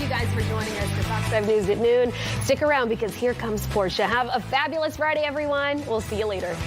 guys for joining us for Fox 5 News at noon. Stick around because here comes Portia. Have a fabulous Friday, everyone. We'll see you later.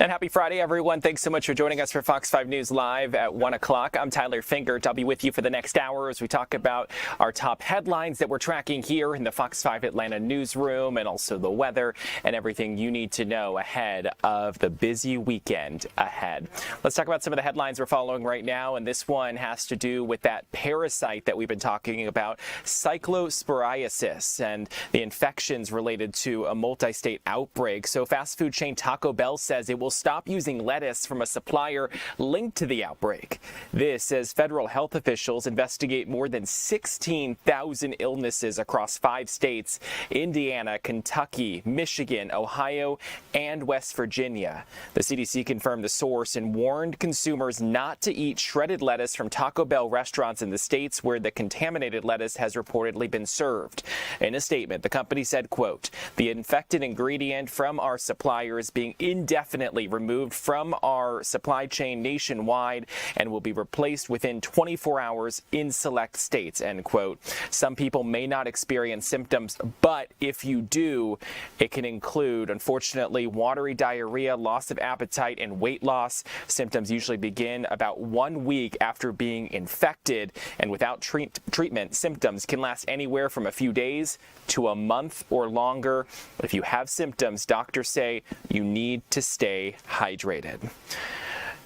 And happy Friday, everyone. Thanks so much for joining us for Fox 5 News Live at 1 o'clock. I'm Tyler Fingert. I'll be with you for the next hour as we talk about our top headlines that we're tracking here in the Fox 5 Atlanta newsroom, and also the weather and everything you need to know ahead of the busy weekend ahead. Let's talk about some of the headlines we're following right now, and this one has to do with that parasite that we've been talking about, cyclosporiasis, and the infections related to a multi-state outbreak. So fast food chain Taco Bell says it will stop using lettuce from a supplier linked to the outbreak. This as federal health officials investigate more than 16,000 illnesses across 5 states: Indiana, Kentucky, Michigan, Ohio, and West Virginia. The CDC confirmed the source and warned consumers not to eat shredded lettuce from Taco Bell restaurants in the states where the contaminated lettuce has reportedly been served. In a statement, the company said, quote, "The infected ingredient from our supplier is being indefinitely removed from our supply chain nationwide and will be replaced within 24 hours in select states," end quote. Some people may not experience symptoms, but if you do, it can include, unfortunately, watery diarrhea, loss of appetite, and weight loss. Symptoms usually begin about 1 week after being infected, and without treatment, symptoms can last anywhere from a few days to a month or longer. If you have symptoms, doctors say you need to stay hydrated.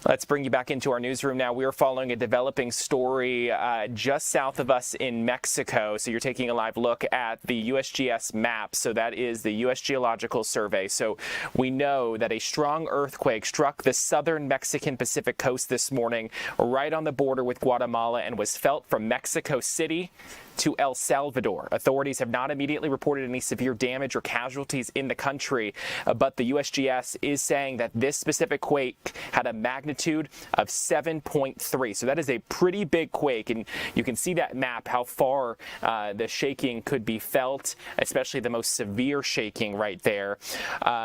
Let's bring you back into our newsroom now. We are following a developing story just south of us in Mexico. So you're taking a live look at the USGS map. So that is the U.S. Geological Survey. So we know that a strong earthquake struck the southern Mexican Pacific coast this morning, right on the border with Guatemala, and was felt from Mexico City to El Salvador. Authorities have not immediately reported any severe damage or casualties in the country, but the USGS is saying that this specific quake had a magnitude of 7.3. So that is a pretty big quake, and you can see that map how far the shaking could be felt, especially the most severe shaking right there.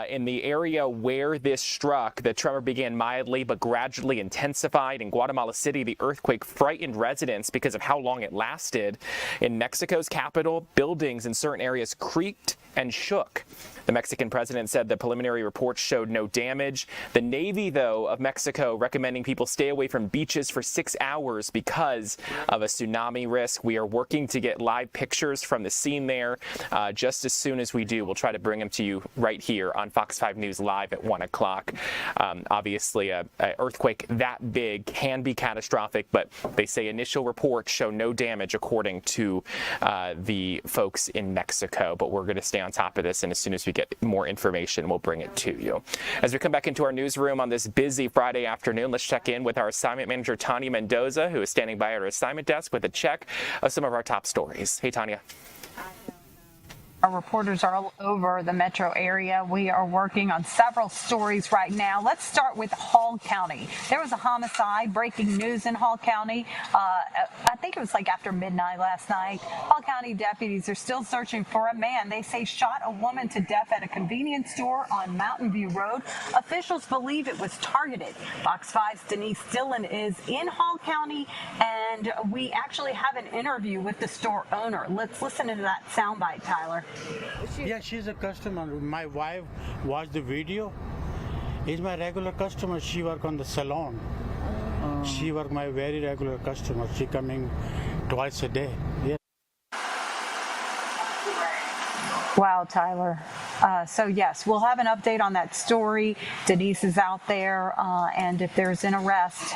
In the area where this struck, the tremor began mildly but gradually intensified. In Guatemala City, the earthquake frightened residents because of how long it lasted. In Mexico's capital, buildings in certain areas creaked and shook. The Mexican president said the preliminary reports showed no damage. The Navy, though, of Mexico recommending people stay away from beaches for 6 hours because of a tsunami risk. We are working to get live pictures from the scene there. Just as soon as we do, we'll try to bring them to you right here on Fox 5 News Live at 1 o'clock. Obviously, an earthquake that big can be catastrophic, but they say initial reports show no damage according to the folks in Mexico. But we're going to stay on top of this, and as soon as we get more information, we'll bring it to you. As we come back into our newsroom on this busy Friday afternoon, let's check in with our assignment manager, Tanya Mendoza, who is standing by at our assignment desk with a check of some of our top stories. Hey, Tanya. Our reporters are all over the metro area. We are working on several stories right now. Let's start with Hall County. There was a homicide, breaking news in Hall County. I think it was like after midnight last night. Hall County deputies are still searching for a man they say shot a woman to death at a convenience store on Mountain View Road. Officials believe it was targeted. Fox 5's Denise Dillon is in Hall County, and we actually have an interview with the store owner. Let's listen to that soundbite, Tyler. Yeah, she's a customer. My wife watched the video. He's my regular customer. She work on the salon. She work my very regular customer. She coming twice a day. Yeah. Wow, Tyler. So yes, we'll have an update on that story. Denise is out there, and if there's an arrest,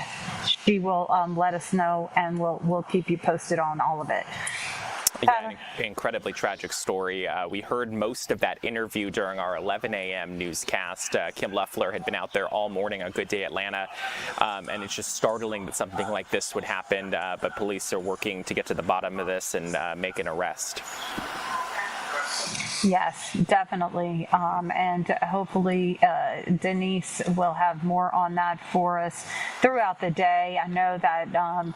she will let us know, and we'll keep you posted on all of it. Yeah, an incredibly tragic story. We heard most of that interview during our 11 a.m. newscast. Kim Leffler had been out there all morning on Good Day Atlanta, and it's just startling that something like this would happen, but police are working to get to the bottom of this and make an arrest. Yes, definitely. And hopefully Denise will have more on that for us throughout the day. I know that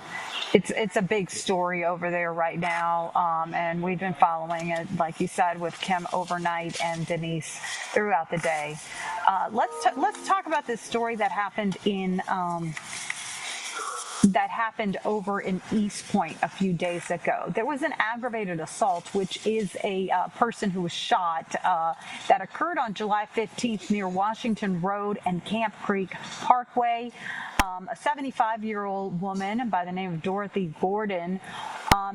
it's a big story over there right now, and we've been following it, like you said, with Kim overnight and Denise throughout the day. Let's talk about this story that happened over in East Point a few days ago. There was an aggravated assault, which is a person who was shot, that occurred on July 15th near Washington Road and Camp Creek Parkway. A 75-year-old woman by the name of Dorothy Gordon,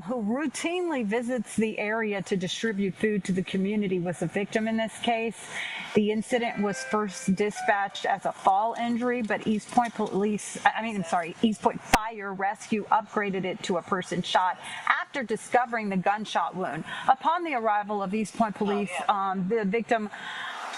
who routinely visits the area to distribute food to the community, was the victim in this case. The incident was first dispatched as a fall injury, but East Point Fire Rescue upgraded it to a person shot after discovering the gunshot wound. Upon the arrival of East Point Police, the victim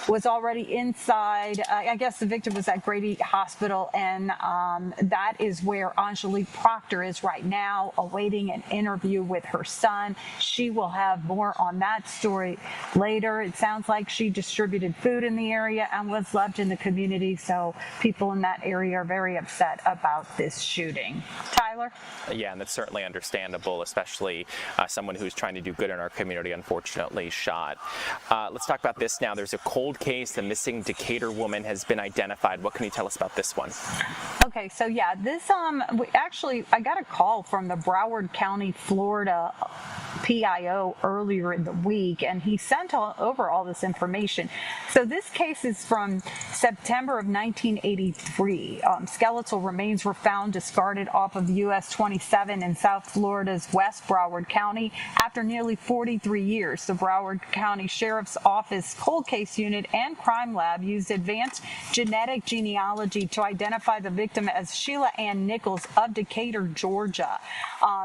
was already inside. I guess the victim was at Grady Hospital, and that is where Angelique Proctor is right now, awaiting an interview with her son. She will have more on that story later. It sounds like she distributed food in the area and was loved in the community, so people in that area are very upset about this shooting. Tyler? Yeah, and that's certainly understandable, especially someone who's trying to do good in our community, unfortunately shot. Let's talk about this now. There's a cold case. The missing Decatur woman has been identified. What can you tell us about this one? Okay, so yeah, this I got a call from the Broward County, Florida PIO earlier in the week, and he sent over all this information. So this case is from September of 1983. Skeletal remains were found discarded off of US 27 in South Florida's West Broward County after nearly 43 years. The Broward County Sheriff's Office Cold Case Unit and Crime Lab used advanced genetic genealogy to identify the victim as Sheila Ann Nichols of Decatur, Georgia.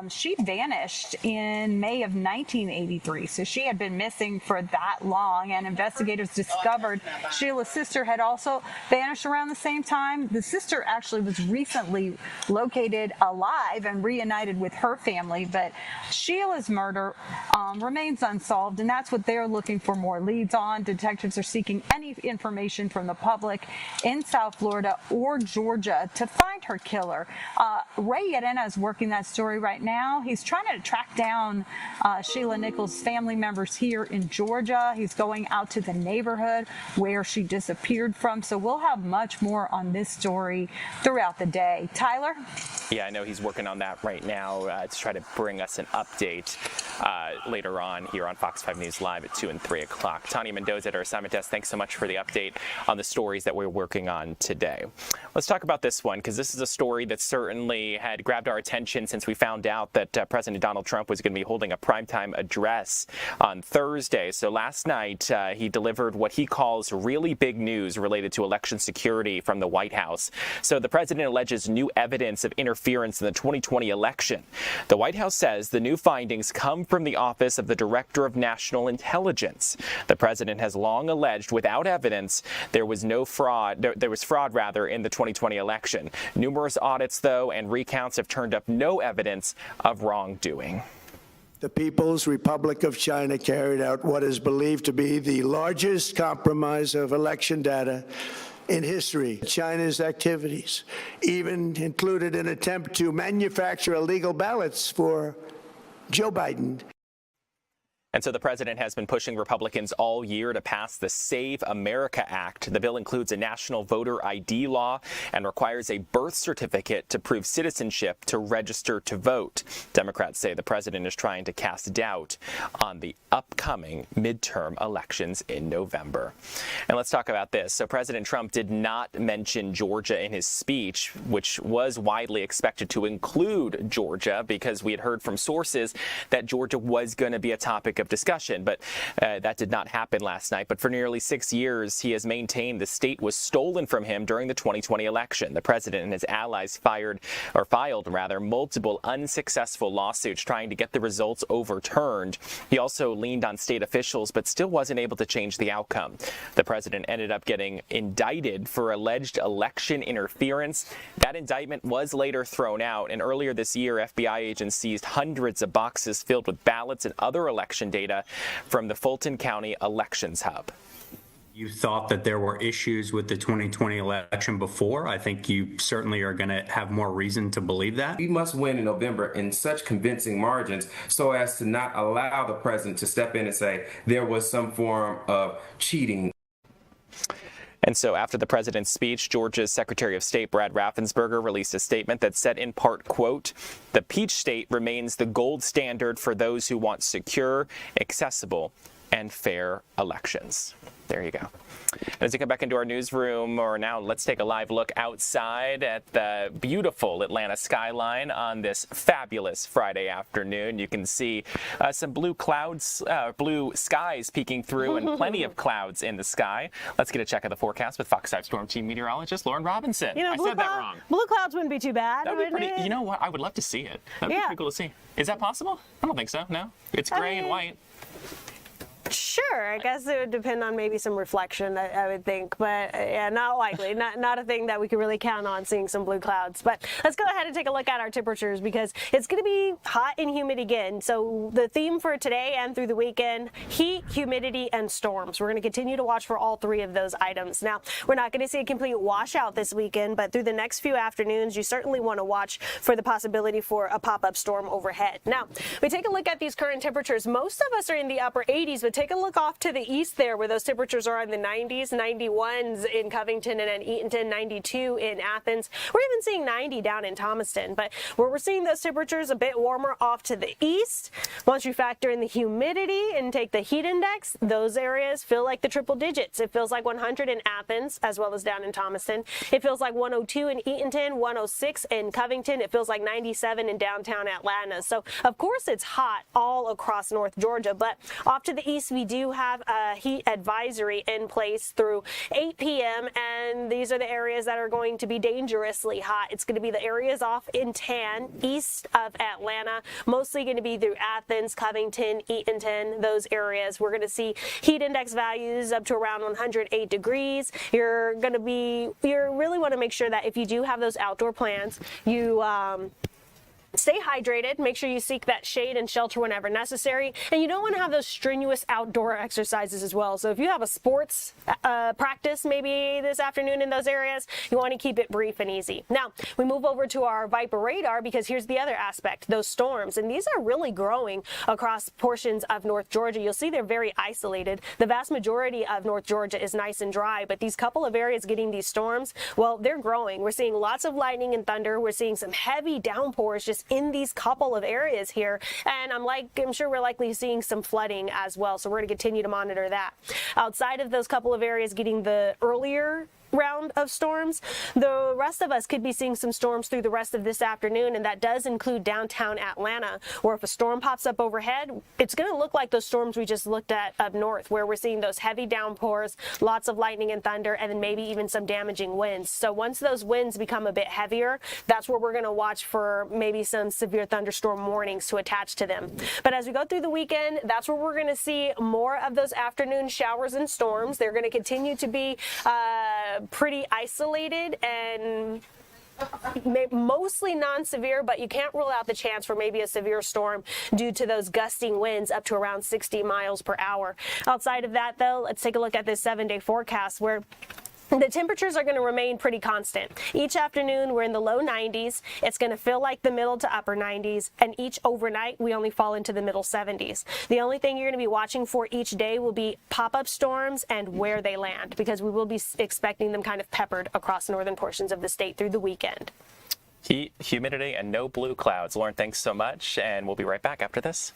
She vanished in May of 1983, so she had been missing for that long, and investigators discovered Sheila's sister had also vanished around the same time. The sister actually was recently located alive and reunited with her family, but Sheila's murder remains unsolved, and that's what they're looking for more leads on. Detectives are seeking any information from the public in South Florida or Georgia to find her killer. Ray Yedena is working that story right now. He's trying to track down Sheila Nichols' family members here in Georgia. He's going out to the neighborhood where she disappeared from. So we'll have much more on this story throughout the day. Tyler? Yeah, I know he's working on that right now to try to bring us an update later on here on Fox 5 News Live at 2 and 3 o'clock. Tanya Mendoza at our assignment desk, thanks so much for the update on the stories that we're working on today. Let's talk about this one, because this is a story that certainly had grabbed our attention since we found out that President Donald Trump was going to be holding a primetime address on Thursday. So last night, he delivered what he calls really big news related to election security from the White House. So the president alleges new evidence of interference in the 2020 election. The White House says the new findings come from the Office of the Director of National Intelligence. The president has long alleged without evidence there was fraud in the 2020 election. Numerous audits, though, and recounts have turned up no evidence of wrongdoing. The People's Republic of China carried out what is believed to be the largest compromise of election data in history. China's activities even included an attempt to manufacture illegal ballots for Joe Biden. And so the president has been pushing Republicans all year to pass the Save America Act. The bill includes a national voter ID law and requires a birth certificate to prove citizenship to register to vote. Democrats say the president is trying to cast doubt on the upcoming midterm elections in November. And let's talk about this. So President Trump did not mention Georgia in his speech, which was widely expected to include Georgia, because we had heard from sources that Georgia was going to be a topic of discussion, but that did not happen last night. But for nearly 6 years, he has maintained the state was stolen from him during the 2020 election. The president and his allies filed multiple unsuccessful lawsuits trying to get the results overturned. He also leaned on state officials, but still wasn't able to change the outcome. The president ended up getting indicted for alleged election interference. That indictment was later thrown out, and earlier this year, FBI agents seized hundreds of boxes filled with ballots and other election data from the Fulton County Elections Hub. You thought that there were issues with the 2020 election before. I think you certainly are going to have more reason to believe that. We must win in November in such convincing margins so as to not allow the president to step in and say there was some form of cheating. And so after the president's speech, Georgia's Secretary of State Brad Raffensperger released a statement that said in part, quote, "The Peach State remains the gold standard for those who want secure, accessible, and fair elections." There you go. And as we come back into our newsroom, or now let's take a live look outside at the beautiful Atlanta skyline on this fabulous Friday afternoon. You can see some blue clouds, blue skies peeking through and plenty of clouds in the sky. Let's get a check of the forecast with Fox 5 Storm Team meteorologist Lauren Robinson. You know, I said that wrong. Blue clouds wouldn't be too bad. That would be pretty, you know what? I would love to see it. That would be pretty cool to see. Is that possible? I don't think so. No. It's gray and white. Sure, I guess it would depend on maybe some reflection, I would think, but yeah, not likely. Not a thing that we could really count on seeing some blue clouds. But let's go ahead and take a look at our temperatures because it's going to be hot and humid again. So the theme for today and through the weekend, heat, humidity, and storms. We're going to continue to watch for all three of those items. Now, we're not going to see a complete washout this weekend, but through the next few afternoons, you certainly want to watch for the possibility for a pop-up storm overhead. Now, we take a look at these current temperatures. Most of us are in the upper 80s, but take a look off to the east there where those temperatures are in the 90s, 91s in Covington and in Eatonton, 92 in Athens. We're even seeing 90 down in Thomaston, but where we're seeing those temperatures a bit warmer off to the east. Once you factor in the humidity and take the heat index, those areas feel like the triple digits. It feels like 100 in Athens as well as down in Thomaston. It feels like 102 in Eatonton, 106 in Covington. It feels like 97 in downtown Atlanta. So of course it's hot all across North Georgia, but off to the east we do have a heat advisory in place through 8 p.m. and these are the areas that are going to be dangerously hot. It's going to be the areas off in Tan, east of Atlanta, mostly going to be through Athens, Covington, Eatonton, those areas. We're going to see heat index values up to around 108 degrees. You really want to make sure that if you do have those outdoor plans, you stay hydrated. Make sure you seek that shade and shelter whenever necessary. And you don't want to have those strenuous outdoor exercises as well. So if you have a sports practice maybe this afternoon in those areas, you want to keep it brief and easy. Now, we move over to our Viper radar because here's the other aspect, those storms. And these are really growing across portions of North Georgia. You'll see they're very isolated. The vast majority of North Georgia is nice and dry, but these couple of areas getting these storms, well, they're growing. We're seeing lots of lightning and thunder. We're seeing some heavy downpours just in these couple of areas here, and I'm sure we're likely seeing some flooding as well, so we're going to continue to monitor that. Outside of those couple of areas getting the earlier round of storms, the rest of us could be seeing some storms through the rest of this afternoon, and that does include downtown Atlanta, where if a storm pops up overhead, it's going to look like those storms we just looked at up north, where we're seeing those heavy downpours, lots of lightning and thunder, and then maybe even some damaging winds. So once those winds become a bit heavier, that's where we're going to watch for maybe some severe thunderstorm warnings to attach to them. But as we go through the weekend, that's where we're going to see more of those afternoon showers and storms. They're going to continue to be pretty isolated and mostly non-severe, but you can't rule out the chance for maybe a severe storm due to those gusting winds up to around 60 miles per hour. Outside of that, though, let's take a look at this 7-day forecast where the temperatures are going to remain pretty constant. Each afternoon, we're in the low 90s. It's going to feel like the middle to upper 90s, and each overnight, we only fall into the middle 70s. The only thing you're going to be watching for each day will be pop-up storms and where they land, because we will be expecting them kind of peppered across northern portions of the state through the weekend. Heat, humidity, and no blue clouds. Lauren, thanks so much, and we'll be right back after this.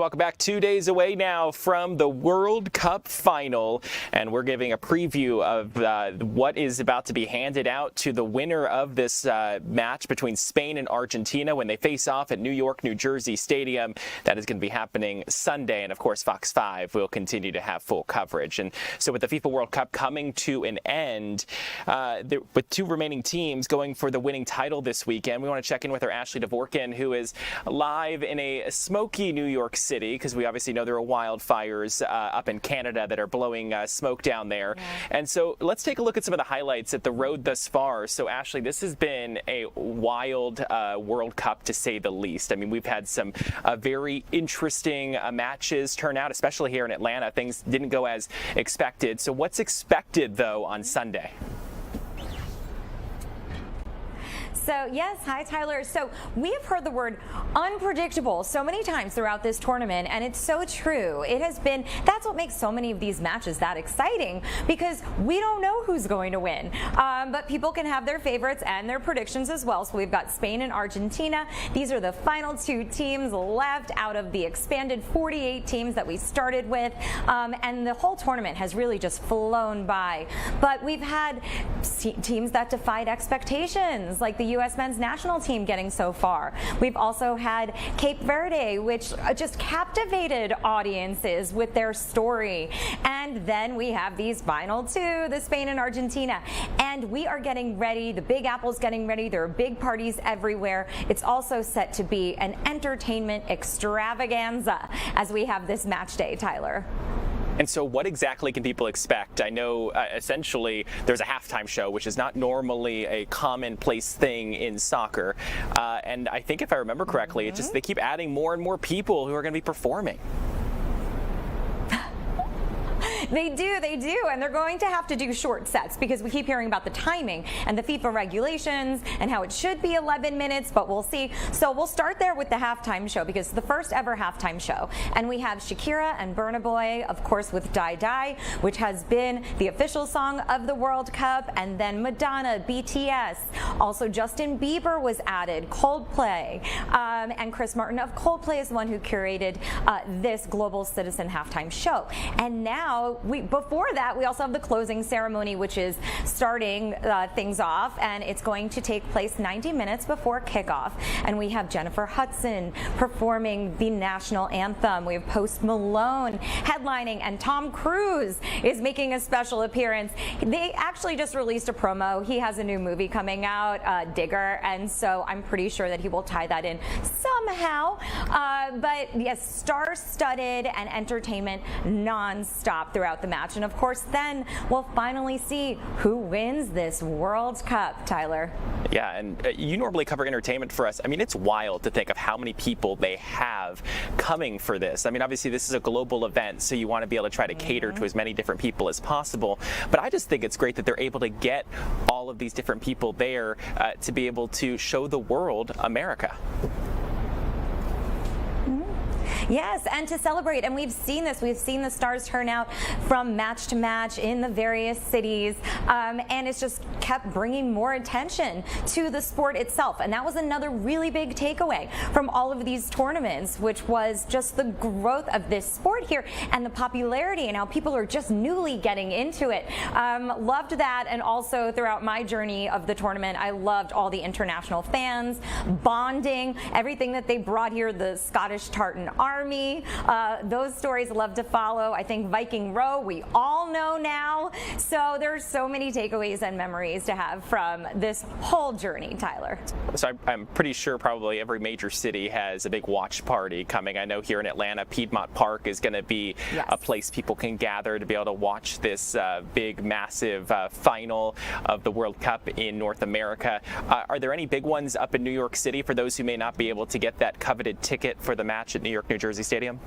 welcome back. 2 days away now from the World Cup final, and we're giving a preview of what is about to be handed out to the winner of this match between Spain and Argentina when they face off at New York, New Jersey Stadium. That is going to be happening Sunday, and of course Fox 5 will continue to have full coverage. And so with the FIFA World Cup coming to an end, with two remaining teams going for the winning title this weekend, we want to check in with our Ashley Dvorkin, who is live in a smoky New York City, because we obviously know there are wildfires up in Canada that are blowing smoke down there. Yeah. And so let's take a look at some of the highlights at the road thus far. So Ashley, this has been a wild World Cup, to say the least. I mean, we've had some very interesting matches turn out, especially here in Atlanta. Things didn't go as expected. So what's expected, though, on Sunday? So yes, hi Tyler. So we have heard the word unpredictable so many times throughout this tournament, and it's so true. It has been, that's what makes so many of these matches that exciting, because we don't know who's going to win. But people can have their favorites and their predictions as well. So we've got Spain and Argentina. These are the final two teams left out of the expanded 48 teams that we started with. And the whole tournament has really just flown by. But we've had teams that defied expectations, like the U.S. men's national team getting so far. We've also had Cape Verde, which just captivated audiences with their story. And then we have these final two, the Spain and Argentina. And we are getting ready. The Big Apple's getting ready. There are big parties everywhere. It's also set to be an entertainment extravaganza as we have this match day, Tyler. And so what exactly can people expect? I know essentially there's a halftime show, which is not normally a commonplace thing in soccer. And I think if I remember correctly, it's just they keep adding more and more people who are going to be performing. They do, and they're going to have to do short sets, because we keep hearing about the timing and the FIFA regulations and how it should be 11 minutes, but we'll see. So we'll start there with the halftime show, because it's the first ever halftime show. And we have Shakira and Burna Boy, of course, with Die Die, which has been the official song of the World Cup, and then Madonna, BTS. Also Justin Bieber was added, Coldplay, and Chris Martin of Coldplay is the one who curated this Global Citizen halftime show. And now, before that, we also have the closing ceremony, which is starting things off, and it's going to take place 90 minutes before kickoff. And we have Jennifer Hudson performing the national anthem. We have Post Malone headlining, and Tom Cruise is making a special appearance. They actually just released a promo. He has a new movie coming out, Digger, and so I'm pretty sure that he will tie that in somehow. But yes, star-studded and entertainment non-stop throughout the match. And of course, then we'll finally see who wins this World Cup, Tyler. Yeah, and you normally cover entertainment for us. I mean, it's wild to think of how many people they have coming for this. I mean, obviously, this is a global event, so you want to be able to try to cater to as many different people as possible. But I just think it's great that they're able to get all of these different people there to be able to show the world America. Yes, and to celebrate, and we've seen this. We've seen the stars turn out from match to match in the various cities, and it's just kept bringing more attention to the sport itself. And that was another really big takeaway from all of these tournaments, which was just the growth of this sport here and the popularity and how people are just newly getting into it. Loved that, and also throughout my journey of the tournament, I loved all the international fans, bonding, everything that they brought here, the Scottish Tartan Army. Those stories love to follow. I think Viking Row, we all know now. So there's so many takeaways and memories to have from this whole journey, Tyler. So I'm pretty sure probably every major city has a big watch party coming. I know here in Atlanta, Piedmont Park is going to be a place people can gather to be able to watch this big, massive final of the World Cup in North America. Are there any big ones up in New York City for those who may not be able to get that coveted ticket for the match at New York, New Jersey Stadium?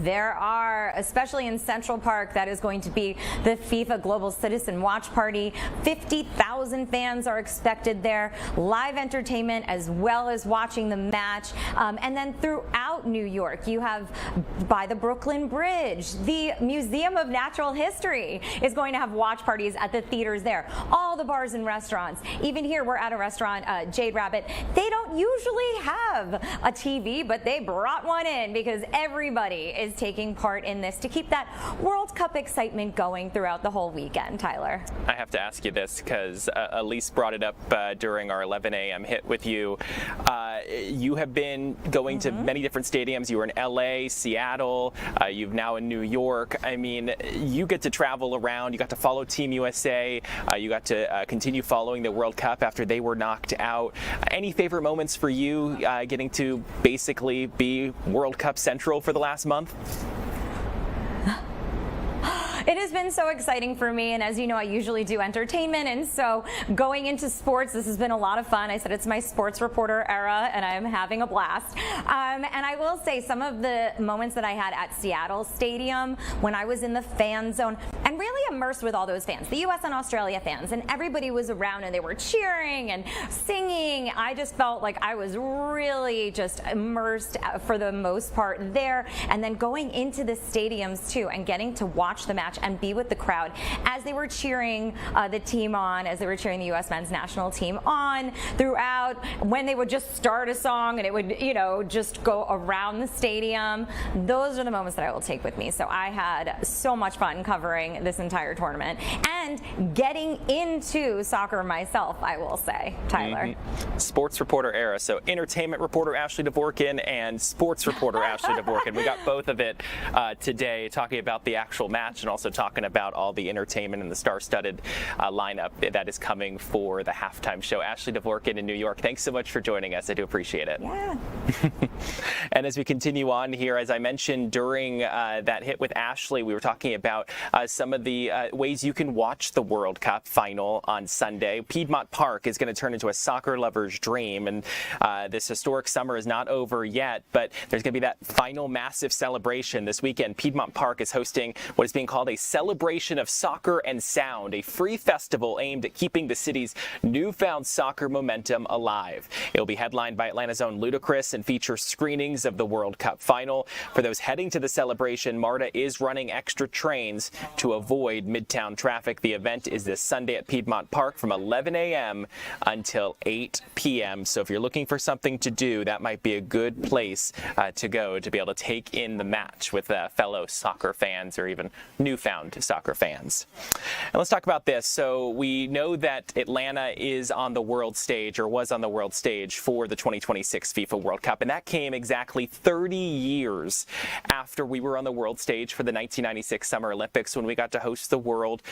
There are, especially in Central Park, that is going to be the FIFA Global Citizen Watch Party. 50,000 fans are expected there. Live entertainment as well as watching the match. And then throughout New York, you have by the Brooklyn Bridge, the Museum of Natural History is going to have watch parties at the theaters there. All the bars and restaurants. Even here, we're at a restaurant, Jade Rabbit. They don't usually have a TV, but they brought one in because everybody is taking part in this to keep that World Cup excitement going throughout the whole weekend, Tyler. I have to ask you this because Elise brought it up during our 11 a.m. hit with you. You have been going to many different stadiums. You were in LA, Seattle, you've now in New York. I mean, you get to travel around. You got to follow Team USA. You got to continue following the World Cup after they were knocked out. Any favorite moments for you getting to basically be World Cup Central for the last month? It has been so exciting for me, and as you know, I usually do entertainment, and so going into sports, this has been a lot of fun. I said it's my sports reporter era, and I'm having a blast. And I will say some of the moments that I had at Seattle Stadium when I was in the fan zone and really immersed with all those fans, the U.S. and Australia fans, and everybody was around and they were cheering and singing. I just felt like I was really just immersed for the most part there, and then going into the stadiums too and getting to watch the match and be with the crowd as they were cheering the team on, as they were cheering the U.S. men's national team on throughout, when they would just start a song and it would, you know, just go around the stadium. Those are the moments that I will take with me. So I had so much fun covering this entire tournament and getting into soccer myself, I will say, Tyler. Sports reporter era. So entertainment reporter Ashley Dvorkin and sports reporter Ashley Dvorkin. We got both of it today, talking about the actual match and also talking about all the entertainment and the star-studded lineup that is coming for the halftime show. Ashley Dvorkin in New York, thanks so much for joining us. I do appreciate it. Yeah. And as we continue on here, as I mentioned during that hit with Ashley, we were talking about some of the ways you can watch the World Cup final on Sunday. Piedmont Park is going to turn into a soccer lover's dream, and this historic summer is not over yet, but there's going to be that final massive celebration this weekend. Piedmont Park is hosting what is being called a celebration of soccer and sound, a free festival aimed at keeping the city's newfound soccer momentum alive. It'll be headlined by Atlanta's own Ludacris and feature screenings of the World Cup final. For those heading to the celebration, MARTA is running extra trains to avoid Midtown traffic. The event is this Sunday at Piedmont Park from 11 a.m. until 8 p.m. So if you're looking for something to do, that might be a good place to go to be able to take in the match with fellow soccer fans or even newfound soccer fans. And let's talk about this. So we know that Atlanta is on the world stage, or was on the world stage, for the 2026 FIFA World Cup, and that came exactly 30 years after we were on the world stage for the 1996 Summer Olympics, when we got to host the world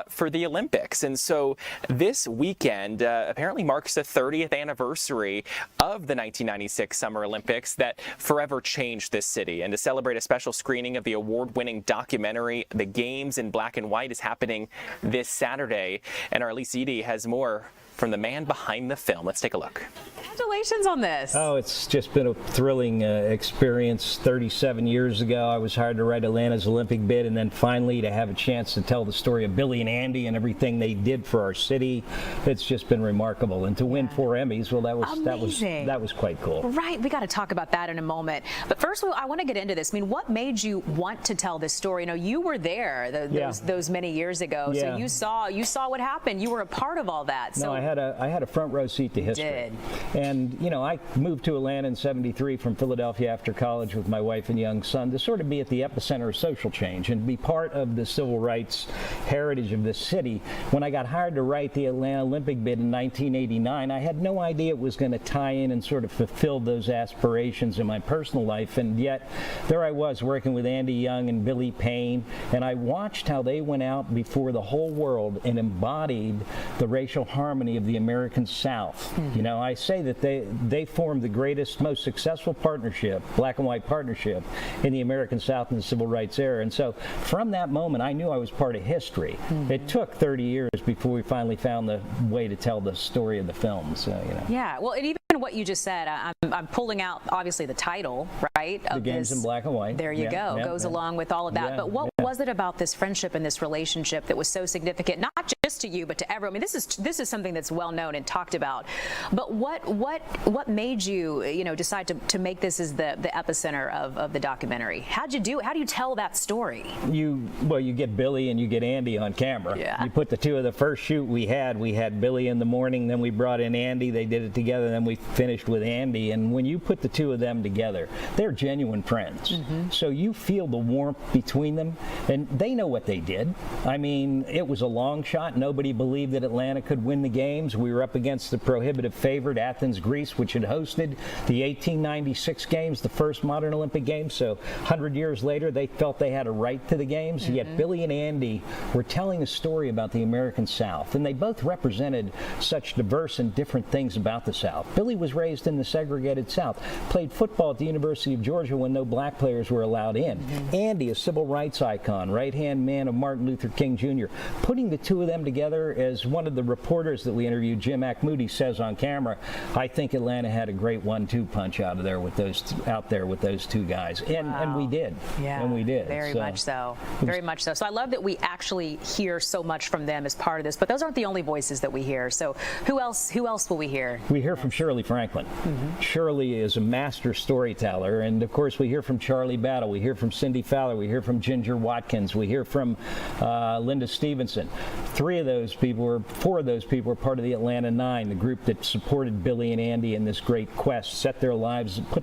for the Olympics. And so this weekend apparently marks the 30th anniversary of the 1996 Summer Olympics that forever changed this city. And to celebrate, a special screening of the award-winning documentary The Games in Black and White is happening this Saturday. And our Elise Edie has more from the man behind the film. Let's take a look. Congratulations on this. Oh, it's just been a thrilling experience. 37 years ago, I was hired to write Atlanta's Olympic bid, and then finally to have a chance to tell the story of Billy and Andy and everything they did for our city. It's just been remarkable. And to win 4 Emmys, well, that was quite cool. Right, we got to talk about that in a moment. But first, I want to get into this. I mean, what made you want to tell this story? You know, you were there those many years ago, so you saw what happened. You were a part of all that. So no, I had a front row seat to history. And, you know, I moved to Atlanta in '73 from Philadelphia after college with my wife and young son to sort of be at the epicenter of social change and be part of the civil rights heritage of this city. When I got hired to write the Atlanta Olympic bid in 1989, I had no idea it was going to tie in and sort of fulfill those aspirations in my personal life. And yet, there I was working with Andy Young and Billy Payne, and I watched how they went out before the whole world and embodied the racial harmony of the American South. You know, I say that they formed the greatest, most successful partnership, black and white partnership, in the American South in the civil rights era. And so from that moment, I knew I was part of history. It took 30 years before we finally found the way to tell the story of the film. So, you know. Yeah, well, it even given what you just said, I'm pulling out obviously the title, right? The game's in black and white. There you go. Goes along with all of that. But what was it about this friendship and this relationship that was so significant, not just to you, but to everyone? I mean, this is something that's well known and talked about. But what made you, decide to make this as the epicenter of the documentary? How'd you do it? How do you tell that story? You get Billy and you get Andy on camera. Yeah. You put the two of the first shoot we had Billy in the morning, then we brought in Andy, they did it together, then we finished with Andy. And when you put the two of them together, they're genuine friends. Mm-hmm. So you feel the warmth between them, and they know what they did. I mean, it was a long shot. Nobody believed that Atlanta could win the games. We were up against the prohibitive favorite, Athens, Greece, which had hosted the 1896 games, the first modern Olympic Games. So 100 years later, they felt they had a right to the games. Mm-hmm. Yet Billy and Andy were telling a story about the American South, and they both represented such diverse and different things about the South. Billy was raised in the segregated South, played football at the University of Georgia when no black players were allowed in. Mm-hmm. Andy, a civil rights icon, right-hand man of Martin Luther King Jr. Putting the two of them together, as one of the reporters that we interviewed, Jim Moody, says on camera, I think Atlanta had a great 1-2 punch out there with those two guys, and we did. Yeah, and we did. Very much so. Very much so. So I love that we actually hear so much from them as part of this, but those aren't the only voices that we hear. So who else will we hear? We hear from Shirley Franklin. Mm-hmm. Shirley is a master storyteller, and of course we hear from Charlie Battle, we hear from Cindy Fowler, we hear from Ginger Watkins, we hear from Linda Stevenson. 4 of those people were part of the Atlanta Nine, the group that supported Billy and Andy in this great quest, put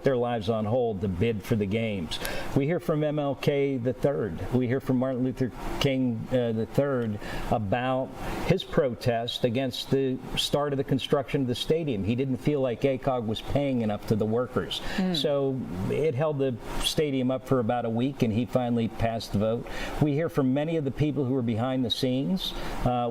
their lives on hold to bid for the games. We hear from MLK III. We hear from Martin Luther King III about his protest against the start of the construction of the stadium. He didn't feel like ACOG was paying enough to the workers. So it held the stadium up for about a week, and he finally passed the vote. We hear from many of the people who are behind the scenes.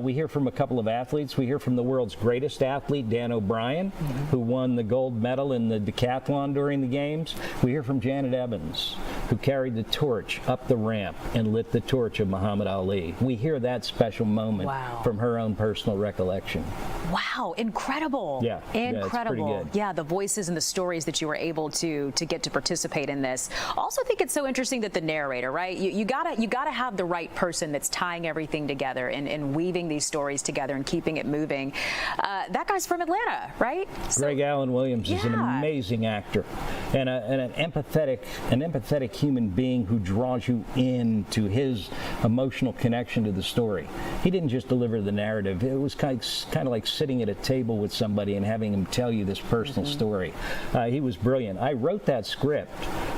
We hear from a couple of athletes. We hear from the world's greatest athlete, Dan O'Brien, who won the gold medal in the decathlon during the games. We hear from Janet Evans, who carried the torch up the ramp and lit the torch of Muhammad Ali. We hear that special moment from her own personal recollection. Wow, incredible. Yeah, incredible. Yeah, it's pretty good. The voices and the stories that you were able to get to participate in this. Also think it's so interesting that the narrator, right? You gotta have the right person that's tying everything together and weaving these stories together and keeping it moving. That guy's from Atlanta, right? Greg Allen Williams is an amazing actor and an empathetic human being who draws you into his emotional connection to the story. He didn't just deliver the narrative. It was kind of like sitting at a table with somebody and having him tell you this personal story. He was brilliant. I wrote that script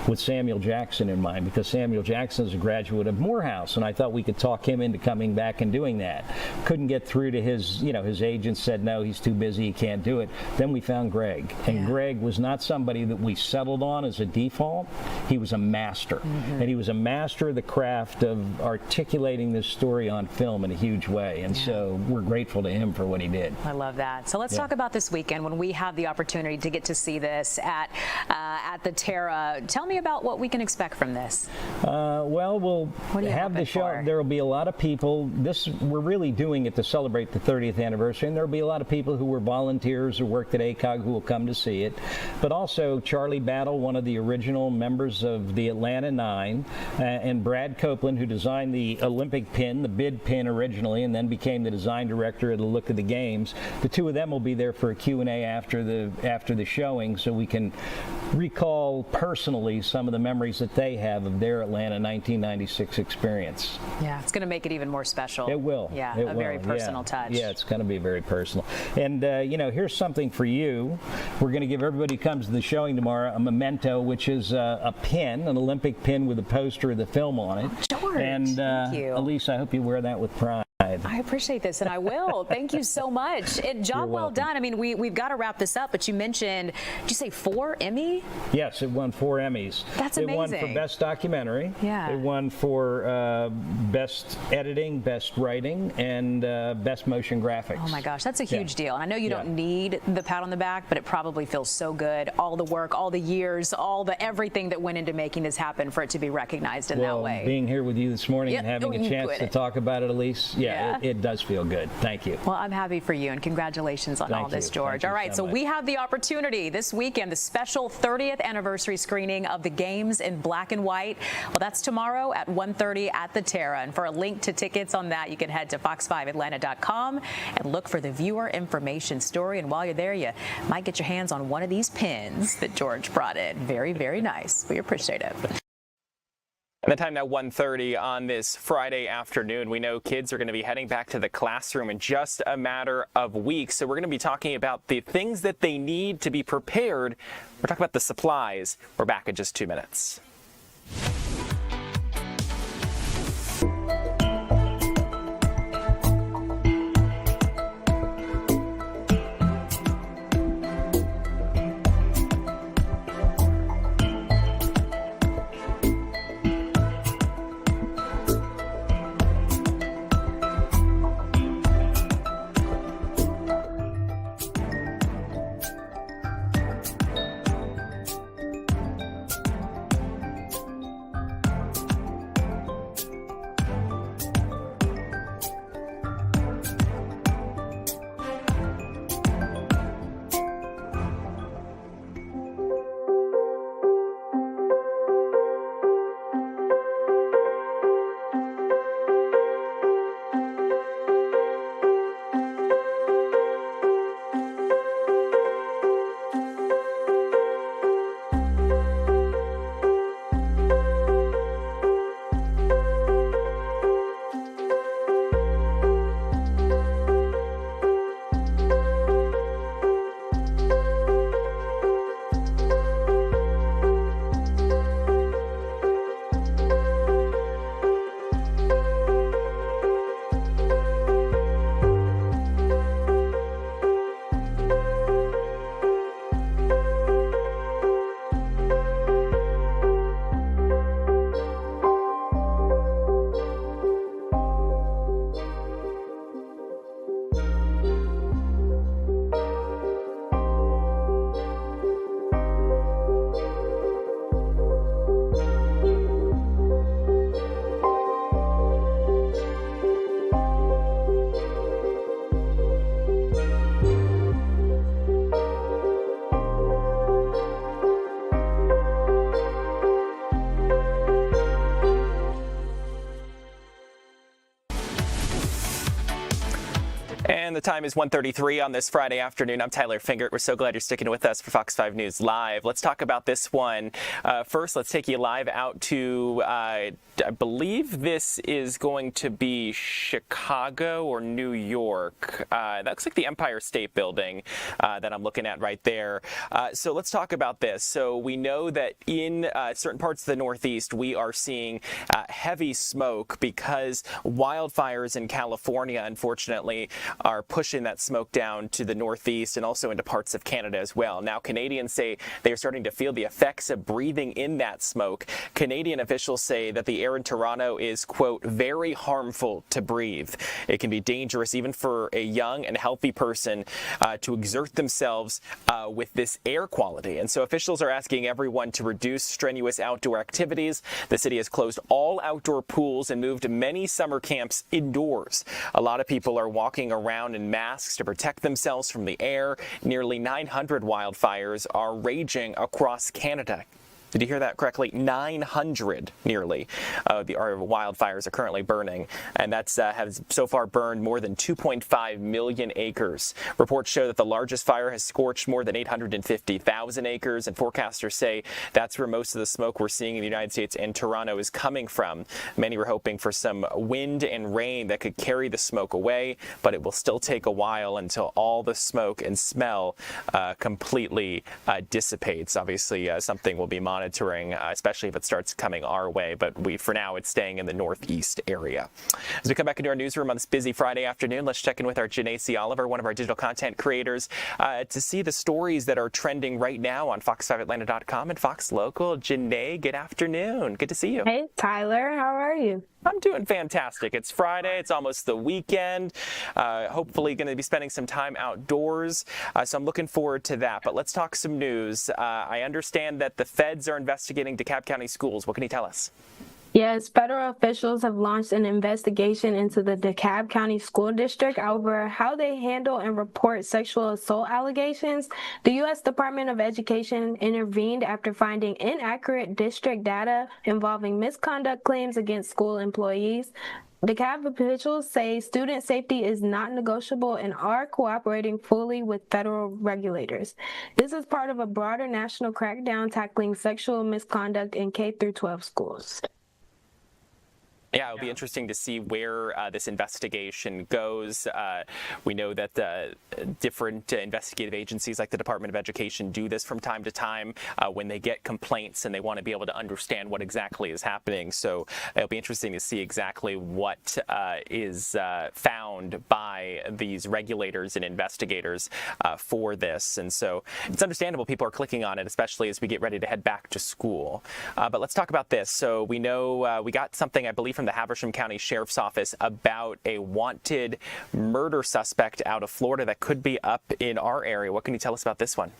with Samuel Jackson in mind because Samuel Jackson is a graduate of Morehouse, and I thought we could talk him into coming back and doing that. Couldn't get through to his agent said no, he's too busy, he can't do it. Then we found Greg, and Greg was not somebody that we settled on as a default. He was a master, and he was a master of the craft of articulating this story on film in a huge way, and so we're grateful to him for what he did. I love that. So let's talk about this weekend when we have the opportunity to get to see this at the Terra. Tell me about what we can expect from this. Well, we'll have the show. There will be a lot of people. We're really doing it to celebrate the 30th anniversary, and there will be a lot of people who were volunteers or worked at ACOG who will come to see it. But also Charlie Battle, one of the original members of the Atlanta Nine, and Brad Copeland, who designed the Olympic pin, the bid pin originally, and then became the design director of the look of the games. The two of them will be there for a Q&A after the showing, so we can recall personally some of the memories that they have of their Atlanta 1996 experience. Yeah, it's going to make it even more special. It will. Yeah, a very personal touch. Yeah, it's going to be very personal. And, here's something for you. We're going to give everybody who comes to the showing tomorrow a memento, which is a pin, an Olympic pin with a poster of the film on it. George, and thank you. Elise, I hope you wear that with pride. I appreciate this, and I will. Thank you so much. Job well done. I mean, we've got to wrap this up, but you mentioned, did you say 4 Emmy? Yes, it won 4 Emmys. Emmys. That's amazing. amazing. They won for Best Documentary. Yeah. They won for Best Editing, Best Writing, and Best Motion Graphics. Oh my gosh, that's a huge deal. And I know you don't need the pat on the back, but it probably feels so good. All the work, all the years, everything that went into making this happen for it to be recognized in that way. Being here with you this morning and having a chance to talk about it, Elise, it does feel good. Thank you. Well, I'm happy for you, and congratulations on all this, George. All right, so we have the opportunity this weekend, the special 30th anniversary screening of the games in black and white. Well, that's tomorrow at 1:30 at the Terra. And for a link to tickets on that, you can head to fox5atlanta.com and look for the viewer information story. And while you're there, you might get your hands on one of these pins that George brought in. Very, very nice. We appreciate it. And the time now 1:30 on this Friday afternoon. We know kids are going to be heading back to the classroom in just a matter of weeks. So we're going to be talking about the things that they need to be prepared. We're talking about the supplies. We're back in just 2 minutes. And the time is 1:33 on this Friday afternoon. I'm Tyler Fingert. We're so glad you're sticking with us for Fox 5 News Live. Let's talk about this one. First, let's take you live out to, I believe this is going to be Chicago or New York. That looks like the Empire State Building that I'm looking at right there. So let's talk about this. So we know that in certain parts of the Northeast, we are seeing heavy smoke because wildfires in California, unfortunately, are pushing that smoke down to the Northeast and also into parts of Canada as well. Now, Canadians say they are starting to feel the effects of breathing in that smoke. Canadian officials say that the air in Toronto is, quote, very harmful to breathe. It can be dangerous even for a young and healthy person to exert themselves with this air quality. And so officials are asking everyone to reduce strenuous outdoor activities. The city has closed all outdoor pools and moved many summer camps indoors. A lot of people are walking around in masks to protect themselves from the air. Nearly 900 wildfires are raging across Canada. Did you hear that correctly? 900 nearly our wildfires are currently burning, and that's has so far burned more than 2.5 million acres. Reports show that the largest fire has scorched more than 850,000 acres, and forecasters say that's where most of the smoke we're seeing in the United States and Toronto is coming from. Many were hoping for some wind and rain that could carry the smoke away, but it will still take a while until all the smoke and smell completely dissipates. Obviously, something will be monitored monitoring, especially if it starts coming our way. But for now, it's staying in the northeast area. As we come back into our newsroom on this busy Friday afternoon, let's check in with our Janae Oliver, one of our digital content creators, to see the stories that are trending right now on fox5atlanta.com and Fox Local. Janae, good afternoon. Good to see you. Hey, Tyler. How are you? I'm doing fantastic. It's Friday. It's almost the weekend. Hopefully going to be spending some time outdoors. So I'm looking forward to that. But let's talk some news. I understand that the feds are investigating DeKalb County Schools. What can you tell us? Yes, federal officials have launched an investigation into the DeKalb County School District over how they handle and report sexual assault allegations. The U.S. Department of Education intervened after finding inaccurate district data involving misconduct claims against school employees. DeKalb officials say student safety is not negotiable and are cooperating fully with federal regulators. This is part of a broader national crackdown tackling sexual misconduct in K-12 schools. Yeah, it'll be interesting to see where this investigation goes. We know that different investigative agencies like the Department of Education do this from time to time when they get complaints and they want to be able to understand what exactly is happening. So it'll be interesting to see exactly what is found by these regulators and investigators for this. And so it's understandable people are clicking on it, especially as we get ready to head back to school. But let's talk about this. So we know we got something, I believe, from the Habersham County Sheriff's Office about a wanted murder suspect out of Florida that could be up in our area. What can you tell us about this one?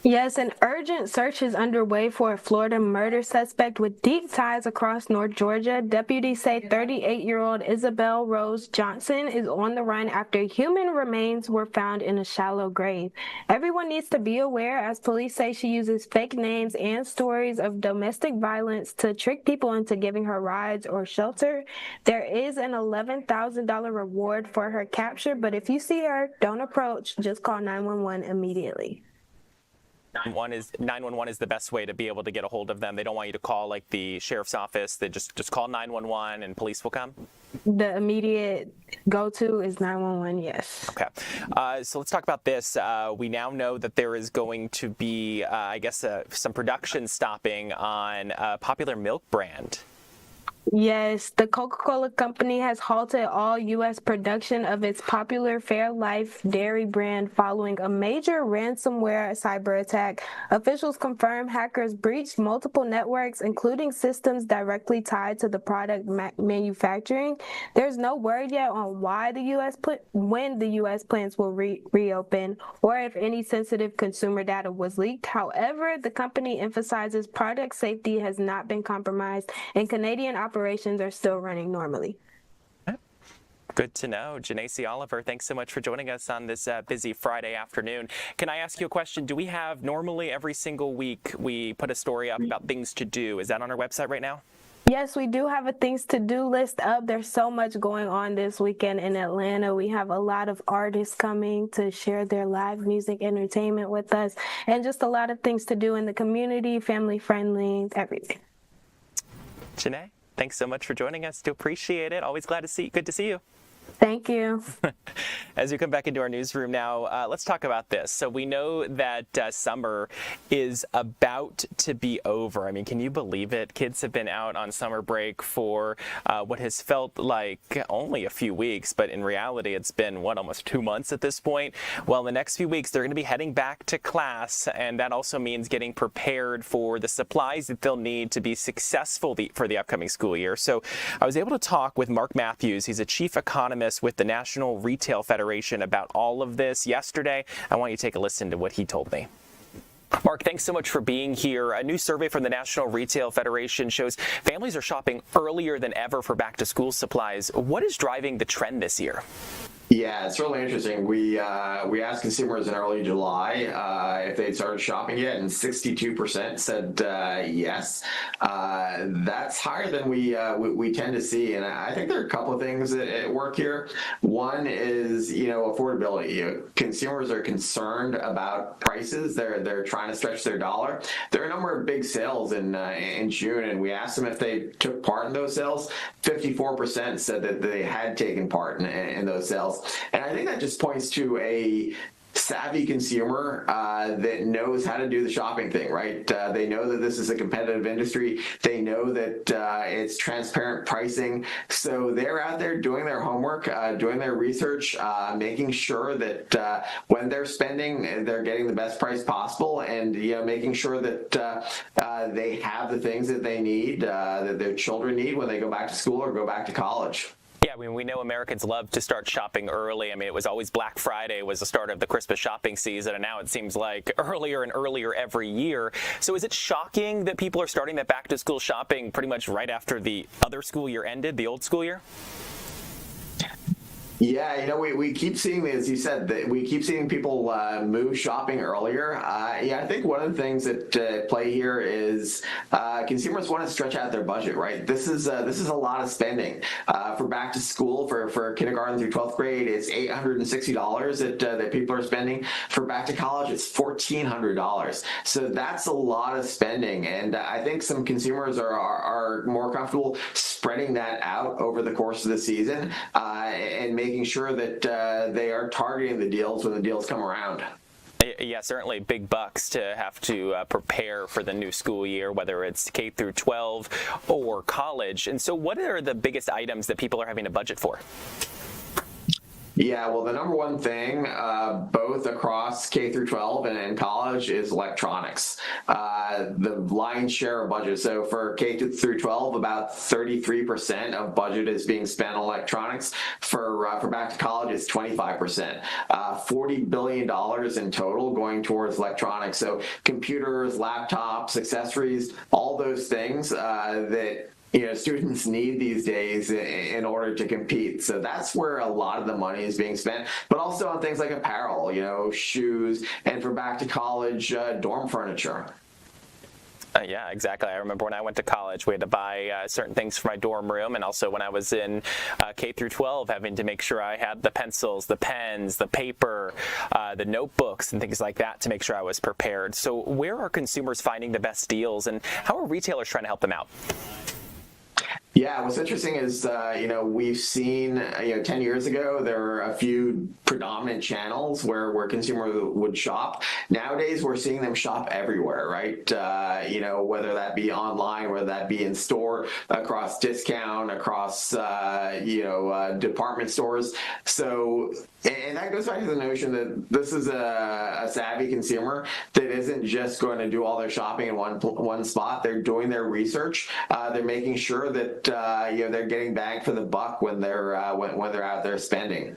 Yes, an urgent search is underway for a Florida murder suspect with deep ties across North Georgia. Deputies say 38-year-old Isabel Rose Johnson is on the run after human remains were found in a shallow grave. Everyone needs to be aware, as police say she uses fake names and stories of domestic violence to trick people into giving her rides or shelter. There is an $11,000 reward for her capture, but if you see her, don't approach. Just call 911 immediately. 911 is the best way to be able to get a hold of them. They don't want you to call like the sheriff's office. They just call 911 and police will come. The immediate go-to is 911, yes. Okay. So let's talk about this. We now know that there is going to be, I guess, some production stopping on a popular milk brand. Yes, the Coca-Cola company has halted all U.S. production of its popular Fairlife dairy brand following a major ransomware cyber attack. Officials confirm hackers breached multiple networks, including systems directly tied to the product manufacturing. There's no word yet on why when the U.S. plants will reopen or if any sensitive consumer data was leaked. However, the company emphasizes product safety has not been compromised and Canadian operations are still running normally. Good to know. Janae Oliver, thanks so much for joining us on this busy Friday afternoon. Can I ask you a question? Do we have, normally every single week, we put a story up about things to do. Is that on our website right now? Yes, we do have a things to do list up. There's so much going on this weekend in Atlanta. We have a lot of artists coming to share their live music entertainment with us and just a lot of things to do in the community, family friendly, everything. Janae, thanks so much for joining us. Do appreciate it. Always good to see you. Thank you. As we come back into our newsroom now, let's talk about this. So we know that summer is about to be over. I mean, can you believe it? Kids have been out on summer break for what has felt like only a few weeks, but in reality, it's been, almost 2 months at this point? Well, in the next few weeks, they're going to be heading back to class, and that also means getting prepared for the supplies that they'll need to be successful for the upcoming school year. So I was able to talk with Mark Matthews. He's a chief economist with the National Retail Federation about all of this yesterday. I want you to take a listen to what he told me. Mark, thanks so much for being here. A new survey from the National Retail Federation shows families are shopping earlier than ever for back-to-school supplies. What is driving the trend this year? Yeah, it's really interesting. We asked consumers in early July if they'd started shopping yet, and 62% said yes. That's higher than we tend to see, and I think there are a couple of things at work here. One is affordability. Consumers are concerned about prices. They're trying to stretch their dollar. There are a number of big sales in June, and we asked them if they took part in those sales. 54% said that they had taken part in those sales. And I think that just points to a savvy consumer that knows how to do the shopping thing, right? They know that this is a competitive industry. They know that it's transparent pricing. So they're out there doing their homework, doing their research, making sure that when they're spending, they're getting the best price possible, and making sure that they have the things that they need, that their children need when they go back to school or go back to college. Yeah, I mean, we know Americans love to start shopping early. I mean, it was always Black Friday was the start of the Christmas shopping season, and now it seems like earlier and earlier every year. So is it shocking that people are starting that back-to-school shopping pretty much right after the other school year ended, the old school year? Yeah, we keep seeing, as you said, that we keep seeing people move shopping earlier. I think one of the things that play here is consumers want to stretch out their budget, right? This is a lot of spending for back to school for kindergarten through 12th grade. It's $860 that people are spending. For back to college, it's $1,400. So that's a lot of spending, and I think some consumers are more comfortable spreading that out over the course of the season and making sure that they are targeting the deals when the deals come around. Yeah, certainly big bucks to have to prepare for the new school year, whether it's K through 12 or college. And so what are the biggest items that people are having to budget for? Yeah, well, the number one thing, both across K through 12 and college, is electronics. The lion's share of budget. So for K through 12, about 33% of budget is being spent on electronics. For back to college, it's 25%. $40 billion in total going towards electronics. So computers, laptops, accessories, all those things that students need these days in order to compete. So that's where a lot of the money is being spent, but also on things like apparel, shoes, and for back to college, dorm furniture. Yeah, exactly. I remember when I went to college, we had to buy certain things for my dorm room, and also when I was in K through 12, having to make sure I had the pencils, the pens, the paper, the notebooks, and things like that to make sure I was prepared. So where are consumers finding the best deals, and how are retailers trying to help them out? Yeah, what's interesting is, we've seen, 10 years ago, there were a few predominant channels where consumers would shop. Nowadays, we're seeing them shop everywhere, right? Whether that be online, whether that be in store, across discount, across, department stores. So, and that goes back to the notion that this is a savvy consumer that isn't just going to do all their shopping in one spot. They're doing their research. They're making sure that they're getting bang for the buck when they're out there spending.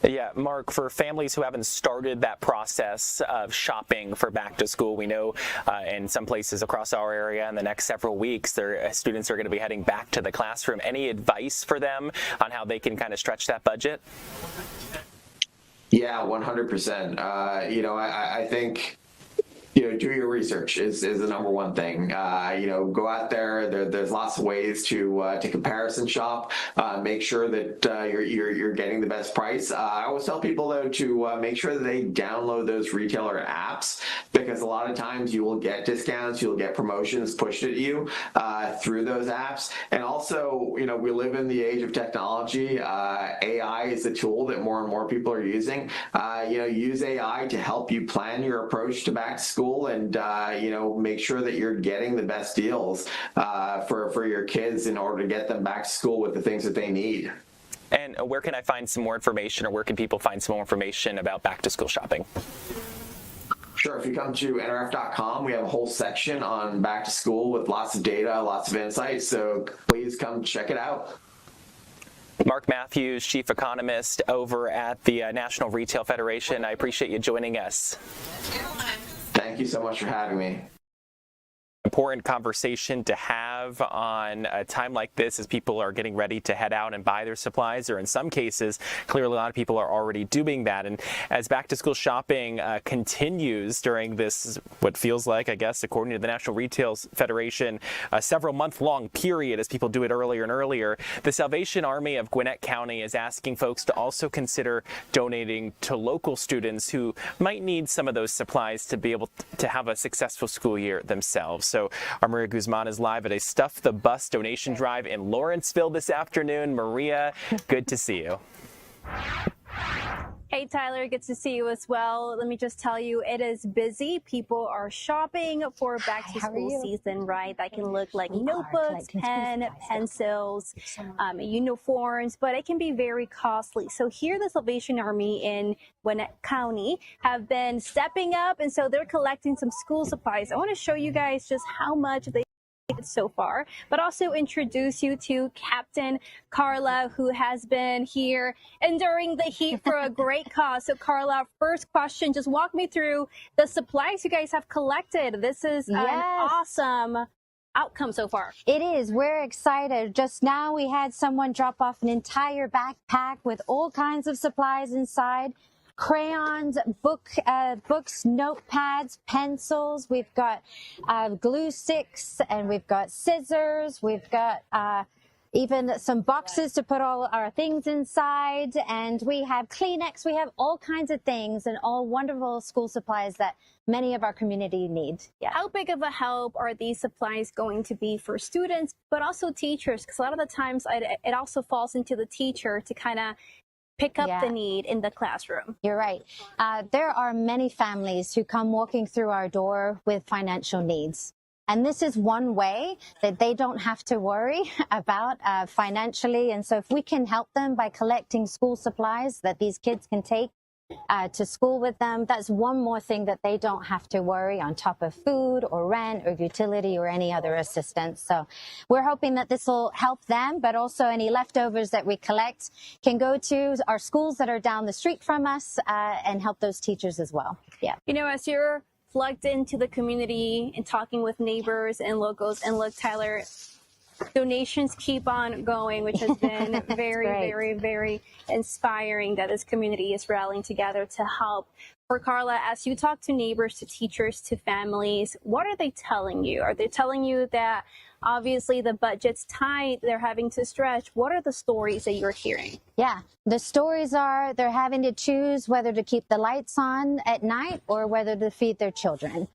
Yeah, Mark, for families who haven't started that process of shopping for back to school, we know in some places across our area in the next several weeks, their students are going to be heading back to the classroom. Any advice for them on how they can kind of stretch that budget? Yeah, 100%. I think do your research is the number one thing. Go out there. There's lots of ways to comparison shop. Make sure that you're getting the best price. I always tell people though to make sure that they download those retailer apps, because a lot of times you will get discounts, you'll get promotions pushed at you through those apps. And also, we live in the age of technology. AI is a tool that more and more people are using. Use AI to help you plan your approach to back to school, and make sure that you're getting the best deals for your kids in order to get them back to school with the things that they need. And where can I find some more information, or where can people find some more information about back to school shopping? Sure. If you come to nrf.com, we have a whole section on back to school with lots of data, lots of insights. So please come check it out. Mark Matthews, Chief Economist over at the National Retail Federation. I appreciate you joining us. Thank you so much for having me. Important conversation to have on a time like this as people are getting ready to head out and buy their supplies, or in some cases, clearly a lot of people are already doing that. And as back to school shopping continues during this, what feels like, I guess, according to the National Retail Federation, a several month-long period as people do it earlier and earlier, the Salvation Army of Gwinnett County is asking folks to also consider donating to local students who might need some of those supplies to be able to have a successful school year themselves. So our Maria Guzman is live at a Stuff the Bus donation drive in Lawrenceville this afternoon. Maria, good to see you. Hey, Tyler, good to see you as well. Let me just tell you, it is busy. People are shopping for back to school season, right? That can look like notebooks, pencils, uniforms, but it can be very costly. So here, the Salvation Army in Gwinnett County have been stepping up, and so they're collecting some school supplies. I want to show you guys just how much they so far, but also introduce you to Captain Carla, who has been here enduring the heat for a great cause. So Carla, first question, just walk me through the supplies you guys have collected. This is an awesome outcome so far. It is. We're excited. Just now we had someone drop off an entire backpack with all kinds of supplies inside. Crayons, books, notepads, pencils. We've got glue sticks, and we've got scissors. We've got even some boxes to put all our things inside, and we have Kleenex. We have all kinds of things and all wonderful school supplies that many of our community need. Yeah. How big of a help are these supplies going to be for students, but also teachers? Because a lot of the times it also falls into the teacher to kind of pick up the need in the classroom. You're right. There are many families who come walking through our door with financial needs. And this is one way that they don't have to worry about financially. And so if we can help them by collecting school supplies that these kids can take to school with them, that's one more thing that they don't have to worry on top of food or rent or utility or any other assistance. So we're hoping that this will help them, but also any leftovers that we collect can go to our schools that are down the street from us and help those teachers as well. Yeah. You know, as you're plugged into the community and talking with neighbors and locals, and look, Tyler, donations keep on going, which has been very, very, very inspiring that this community is rallying together to help. For Carla, as you talk to neighbors, to teachers, to families, what are they telling you? Are they telling you that obviously the budget's tight, they're having to stretch? What are the stories that you're hearing? Yeah, the stories are they're having to choose whether to keep the lights on at night or whether to feed their children.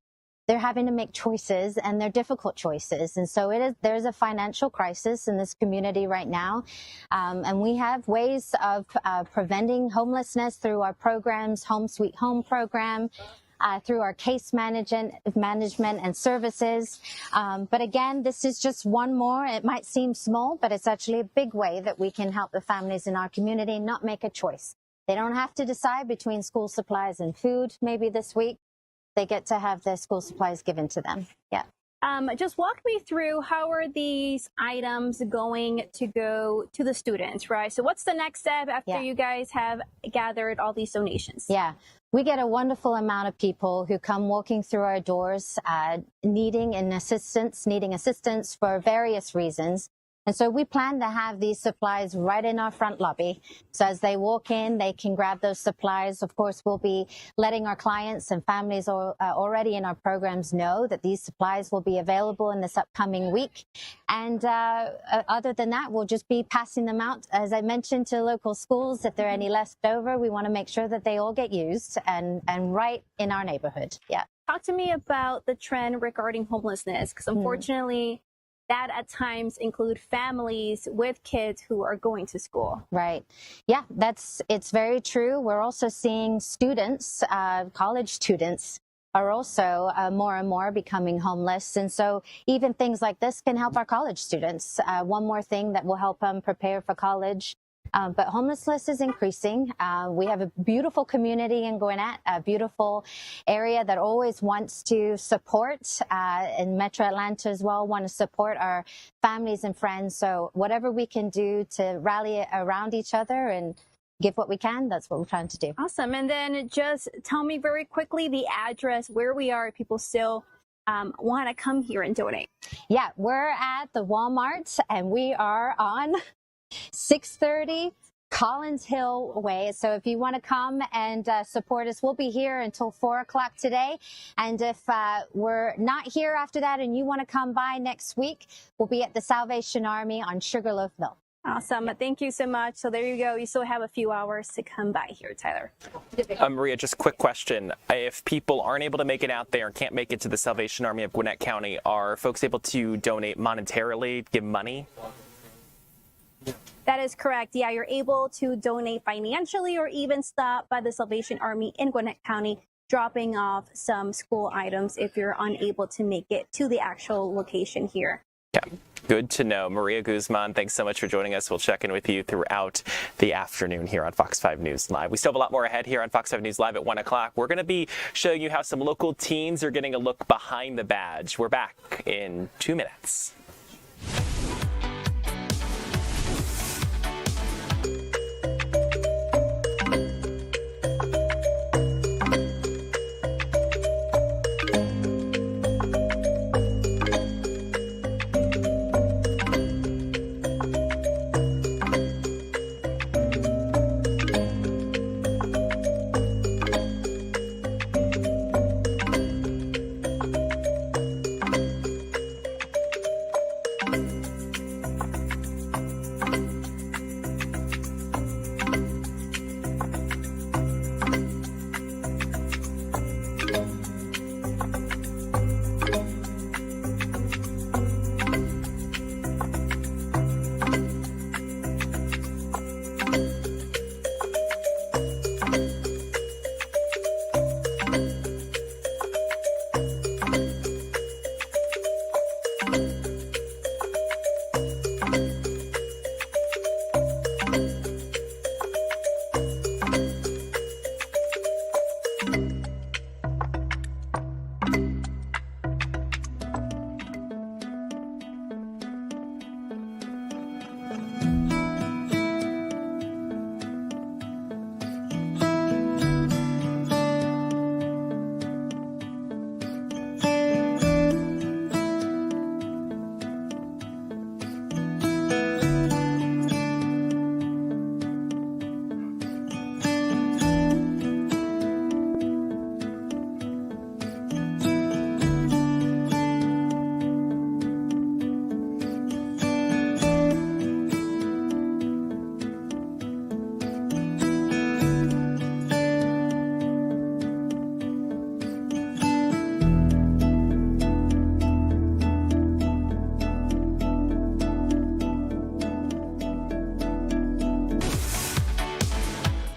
They're having to make choices, and they're difficult choices. And so there's a financial crisis in this community right now. And we have ways of preventing homelessness through our programs, Home Sweet Home program, through our case management and services. But again, this is just one more. It might seem small, but it's actually a big way that we can help the families in our community not make a choice. They don't have to decide between school supplies and food maybe this week. They get to have their school supplies given to them. Yeah. Just walk me through, how are these items going to go to the students, right? So what's the next step after you guys have gathered all these donations? Yeah, we get a wonderful amount of people who come walking through our doors needing assistance for various reasons. And so we plan to have these supplies right in our front lobby. So as they walk in, they can grab those supplies. Of course, we'll be letting our clients and families already in our programs know that these supplies will be available in this upcoming week. And other than that, we'll just be passing them out, as I mentioned, to local schools. If there are any left over, we want to make sure that they all get used and right in our neighborhood. Yeah. Talk to me about the trend regarding homelessness, because unfortunately, that at times include families with kids who are going to school. Right. Yeah, it's very true. We're also seeing students, college students, are also more and more becoming homeless. And so even things like this can help our college students. One more thing that will help them prepare for college. But homelessness is increasing. We have a beautiful community in Gwinnett, a beautiful area that always wants to support, in Metro Atlanta as well, want to support our families and friends. So whatever we can do to rally around each other and give what we can, that's what we're trying to do. Awesome. And then just tell me very quickly the address where we are if people still want to come here and donate. Yeah, we're at the Walmart, and we are on 630 Collins Hill Way. So if you want to come and support us, we'll be here until 4 o'clock today. And if we're not here after that and you want to come by next week, we'll be at the Salvation Army on Sugarloaf Mill. Awesome. Thank you so much. So there you go. You still have a few hours to come by here, Tyler. Maria, just a quick question. If people aren't able to make it out there and can't make it to the Salvation Army of Gwinnett County, are folks able to donate monetarily, give money? That is correct. Yeah, you're able to donate financially or even stop by the Salvation Army in Gwinnett County, dropping off some school items if you're unable to make it to the actual location here. Yeah, good to know. Maria Guzman, thanks so much for joining us. We'll check in with you throughout the afternoon here on Fox 5 News Live. We still have a lot more ahead here on Fox 5 News Live at 1 o'clock. We're going to be showing you how some local teens are getting a look behind the badge. We're back in 2 minutes.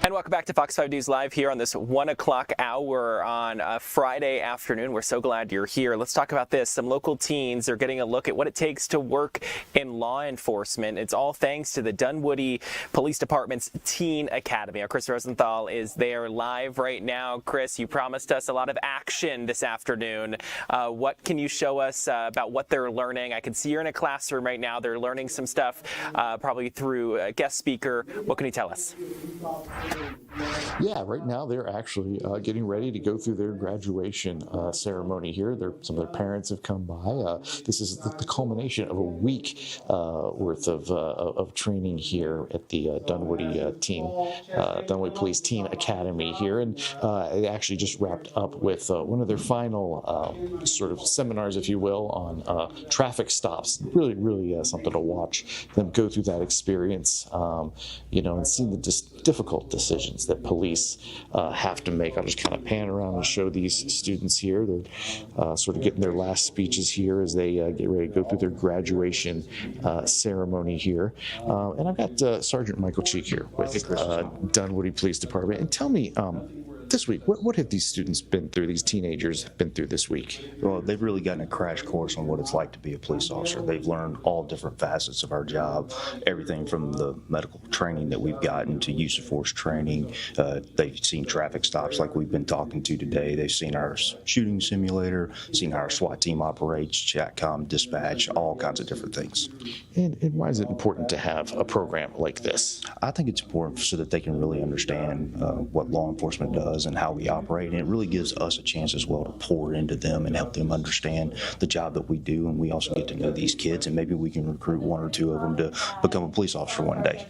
And welcome back to Fox 5 News Live here on this 1 o'clock hour on a Friday afternoon. We're so glad you're here. Let's talk about this. Some local teens are getting a look at what it takes to work in law enforcement. It's all thanks to the Dunwoody Police Department's Teen Academy. Our Chris Rosenthal is there live right now. Chris, you promised us a lot of action this afternoon. What can you show us about what they're learning? I can see you're in a classroom right now. They're learning some stuff probably through a guest speaker. What can you tell us? Yeah, right now they're actually getting ready to go through their graduation ceremony here. Some of their parents have come by. This is the culmination of a week worth of training here at the Dunwoody Police Teen Academy here, and they actually just wrapped up with one of their final sort of seminars, if you will, on traffic stops. Really something to watch them go through that experience, and seeing the difficult decisions that police have to make. I'll just kind of pan around and show these students here. They're sort of getting their last speeches here as they get ready to go through their graduation ceremony here. And I've got Sergeant Michael Cheek here with Dunwoody Police Department. And tell me, this week, what have these students been through, these teenagers been through this week? Well, they've really gotten a crash course on what it's like to be a police officer. They've learned all different facets of our job, everything from the medical training that we've gotten to use of force training. They've seen traffic stops like we've been talking to today. They've seen our shooting simulator, seen how our SWAT team operates, chatcom, dispatch, all kinds of different things. And why is it important to have a program like this? I think it's important so that they can really understand what law enforcement does and how we operate, and it really gives us a chance as well to pour into them and help them understand the job that we do, and we also get to know these kids, and maybe we can recruit one or two of them to become a police officer one day.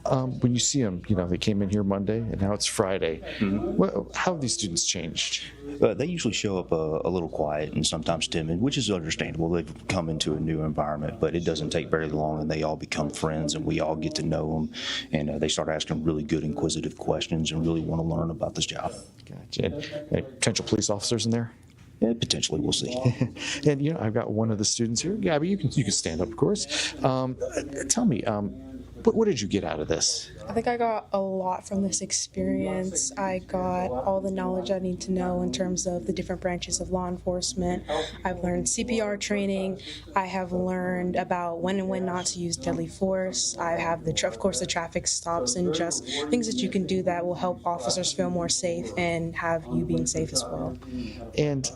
When you see them, they came in here Monday and now it's Friday. Mm-hmm. How have these students changed? They usually show up a little quiet and sometimes timid, which is understandable. They've come into a new environment, but it doesn't take very long and they all become friends and we all get to know them, and they start asking really good inquisitive questions and really want to learn about this job. Gotcha. Any potential police officers in there? Yeah, potentially, we'll see. And I've got one of the students here. Gabby, you can stand up, of course. Tell me, What did you get out of this? I think I got a lot from this experience. I got all the knowledge I need to know in terms of the different branches of law enforcement. I've learned CPR training. I have learned about when and when not to use deadly force. I have, of course, the traffic stops and just things that you can do that will help officers feel more safe and have you being safe as well. And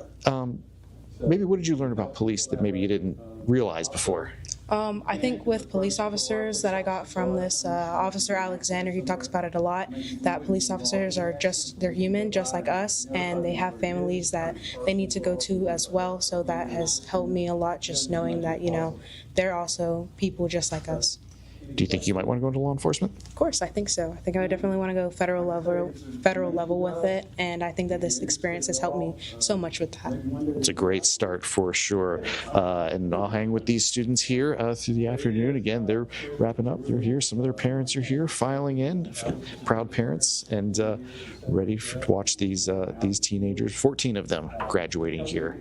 maybe what did you learn about police that maybe you didn't realize before? I think with police officers that I got from this Officer Alexander, he talks about it a lot, that police officers are they're human just like us, and they have families that they need to go to as well. So that has helped me a lot, just knowing that, they're also people just like us. Do you think you might want to go into law enforcement? Of course, I think so. I think I would definitely want to go federal level with it, and I think that this experience has helped me so much with that. It's a great start for sure, and I'll hang with these students here through the afternoon. Again, they're wrapping up. They're here. Some of their parents are here, filing in, proud parents, and ready to watch these teenagers. 14 of them graduating here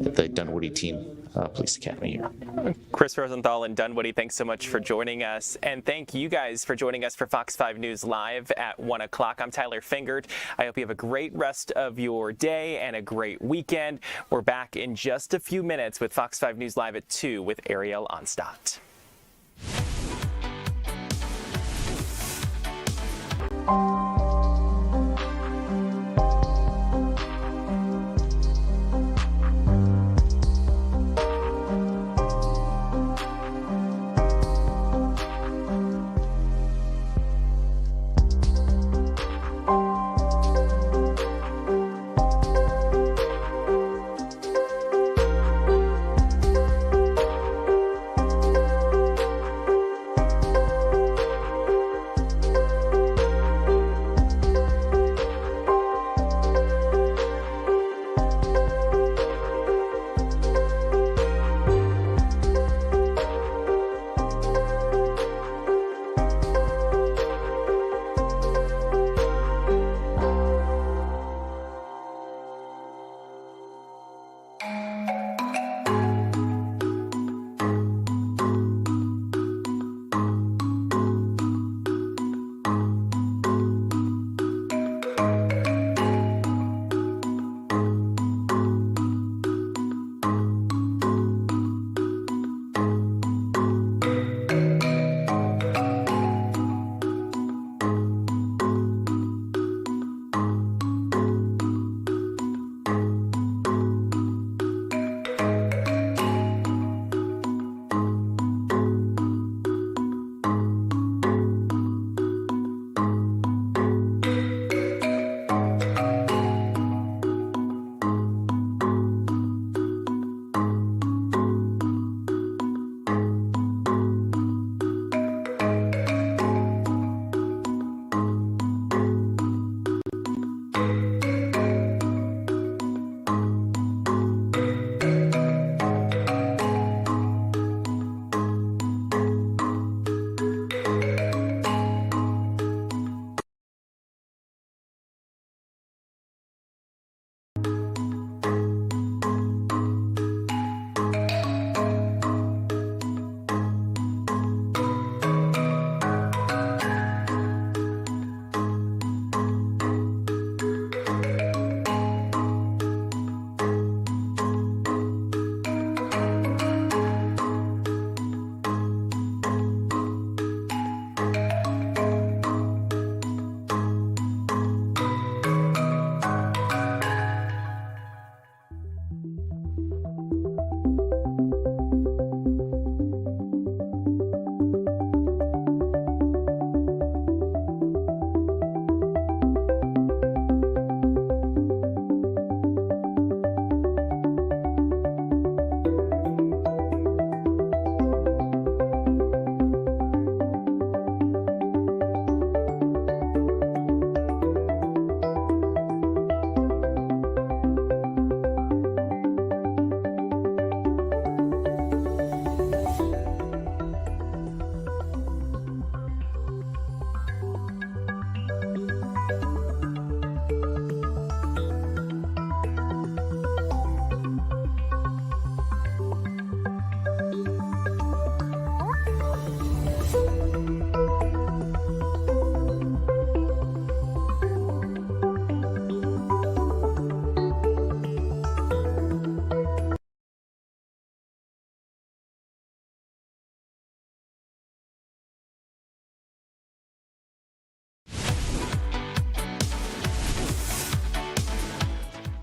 at the Dunwoody Teen Police Academy here. Chris Rosenthal and Dunwoody, thanks so much for joining us. And thank you guys for joining us for Fox 5 News Live at 1 o'clock. I'm Tyler Fingert. I hope you have a great rest of your day and a great weekend. We're back in just a few minutes with Fox 5 News Live at 2 with Ariel Onstadt.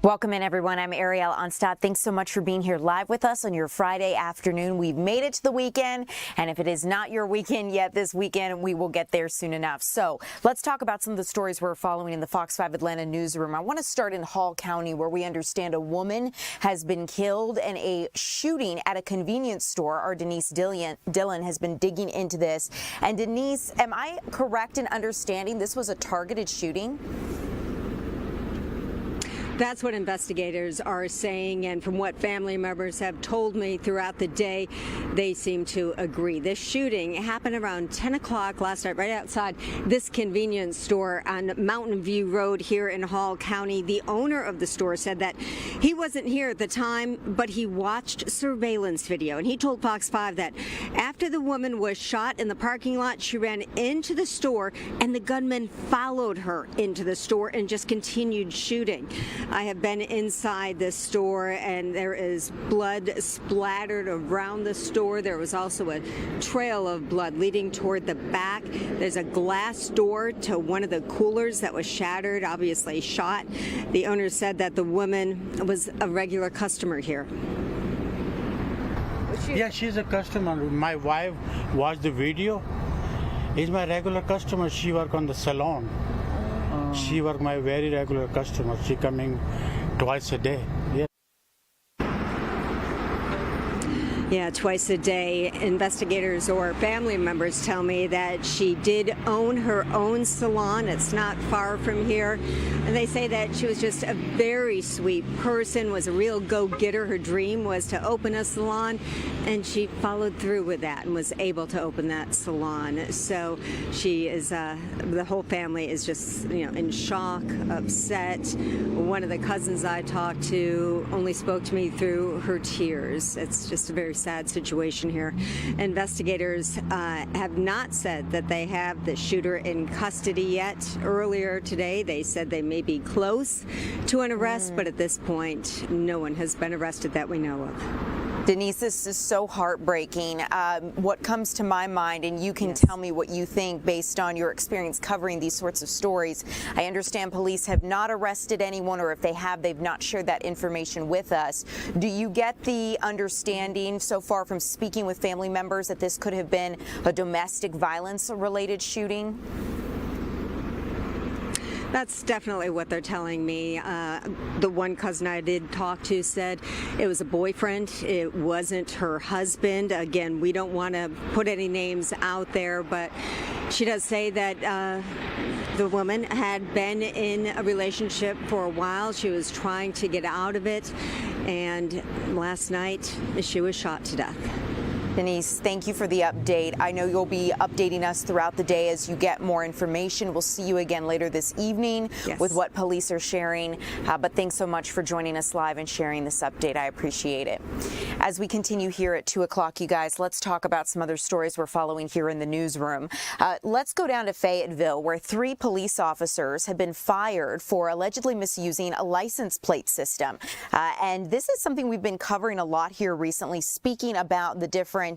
Welcome in, everyone. I'm Ariel Onstadt. Thanks so much for being here live with us on your Friday afternoon. We've made it to the weekend, and if it is not your weekend yet this weekend, we will get there soon enough. So let's talk about some of the stories we're following in the Fox 5 Atlanta newsroom. I want to start in Hall County, where we understand a woman has been killed in a shooting at a convenience store. Our Denise Dillon has been digging into this. And Denise, am I correct in understanding this was a targeted shooting? That's what investigators are saying, and from what family members have told me throughout the day, they seem to agree. This shooting happened around 10 o'clock last night, right outside this convenience store on Mountain View Road here in Hall County. The owner of the store said that he wasn't here at the time, but he watched surveillance video, and he told Fox 5 that after the woman was shot in the parking lot, she ran into the store, and the gunman followed her into the store and just continued shooting. I have been inside this store, and there is blood splattered around the store. There was also a trail of blood leading toward the back. There's a glass door to one of the coolers that was shattered, obviously shot. The owner said that the woman was a regular customer here. Yeah, she's a customer. My wife watched the video. Is my regular customer. She work on the salon. She was my very regular customer. She coming twice a day. Yeah, twice a day. Investigators or family members tell me that she did own her own salon. It's not far from here. And they say that she was just a very sweet person, was a real go-getter. Her dream was to open a salon, and she followed through with that and was able to open that salon. So she is, the whole family is just, in shock, upset. One of the cousins I talked to only spoke to me through her tears. It's just a very sad situation here. Investigators have not said that they have the shooter in custody yet. Earlier today, they said they may be close to an arrest, but at this point, no one has been arrested that we know of. Denise, this is so heartbreaking. What comes to my mind, and you can tell me what you think based on your experience covering these sorts of stories. I understand police have not arrested anyone, or if they have, they've not shared that information with us. Do you get the understanding so far from speaking with family members that this could have been a domestic violence related shooting? That's definitely what they're telling me. The one cousin I did talk to said it was a boyfriend. It wasn't her husband. Again, we don't want to put any names out there, but she does say that the woman had been in a relationship for a while. She was trying to get out of it, and last night she was shot to death. Denise, thank you for the update. I know you'll be updating us throughout the day as you get more information. We'll see you again later this evening with what police are sharing. But thanks so much for joining us live and sharing this update. I appreciate it. As we continue here at 2 o'clock, you guys, let's talk about some other stories we're following here in the newsroom. Let's go down to Fayetteville, where 3 police officers have been fired for allegedly misusing a license plate system. And this is something we've been covering a lot here recently, speaking about the different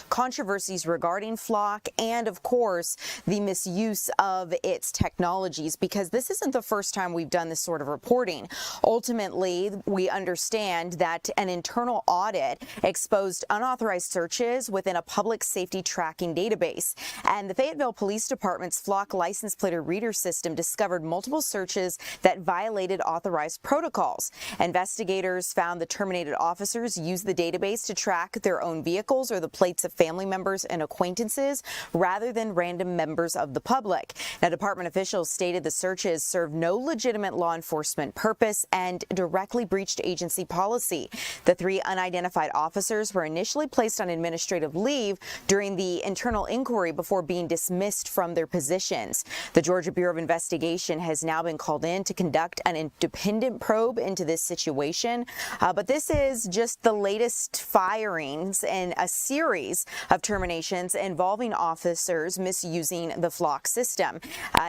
controversies regarding Flock and, of course, the misuse of its technologies, because this isn't the first time we've done this sort of reporting. Ultimately, we understand that an internal audit exposed unauthorized searches within a public safety tracking database, and the Fayetteville Police Department's Flock license plate reader system discovered multiple searches that violated authorized protocols. Investigators found the terminated officers used the database to track their own vehicles or the plates of family members and acquaintances rather than random members of the public. Now, department officials stated the searches served no legitimate law enforcement purpose and directly breached agency policy. The 3 unidentified officers were initially placed on administrative leave during the internal inquiry before being dismissed from their positions. The Georgia Bureau of Investigation has now been called in to conduct an independent probe into this situation. But this is just the latest firings in a series of terminations involving officers misusing the flock system.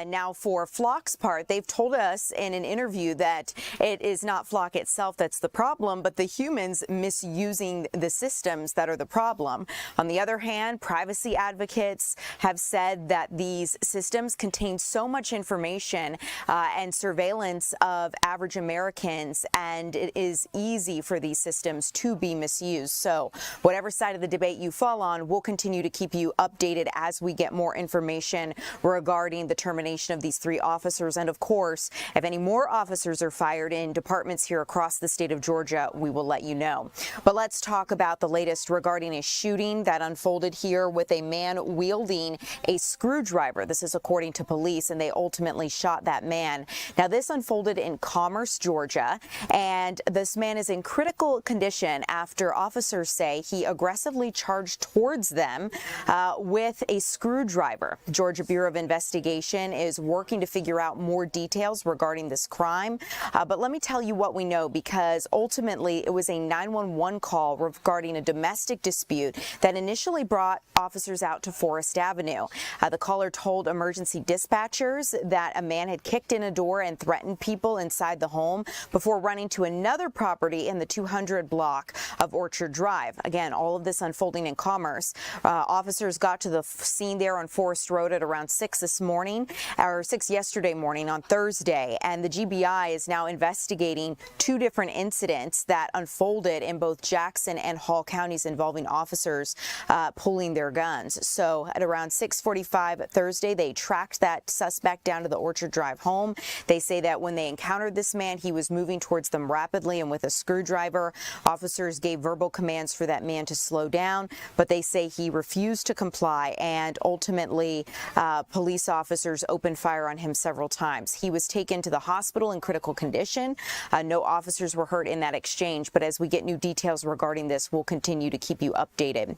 Now, for Flock's part, they've told us in an interview that it is not Flock itself that's the problem, but the humans misusing the systems that are the problem. On the other hand, privacy advocates have said that these systems contain so much information and surveillance of average Americans, and it is easy for these systems to be misused. So whatever side of the debate you fall on, we'll continue to keep you updated as we get more information regarding the termination of these 3 officers. And of course, if any more officers are fired in departments here across the state of Georgia, we will let you know. But let's talk about the latest regarding a shooting that unfolded here with a man wielding a screwdriver. This is according to police, and they ultimately shot that man. Now, this unfolded in Commerce, Georgia, and this man is in critical condition after officers say he aggressively charged towards them with a screwdriver. Georgia Bureau of Investigation is working to figure out more details regarding this crime. But let me tell you what we know, because ultimately it was a 911 call regarding a domestic dispute that initially brought officers out to Forest Avenue. The caller told emergency dispatchers that a man had kicked in a door and threatened people inside the home before running to another property in the 200 block of Orchard Drive. Again, all of this unfolding in Commerce. Officers got to the scene there on Forest Road at around 6 yesterday morning on Thursday, and the GBI is now investigating 2 different incidents that unfolded in both Jackson and Hall counties involving officers pulling their guns. So at around 6:45 Thursday, they tracked that suspect down to the Orchard Drive home. They say that when they encountered this man, he was moving towards them rapidly and with a screwdriver. Officers gave verbal commands for that man to slow down, but they say he refused to comply, and ultimately police officers opened fire on him several times. He was taken to the hospital in critical condition. No officers were hurt in that exchange, but as we get new details regarding this, we'll continue to keep you updated.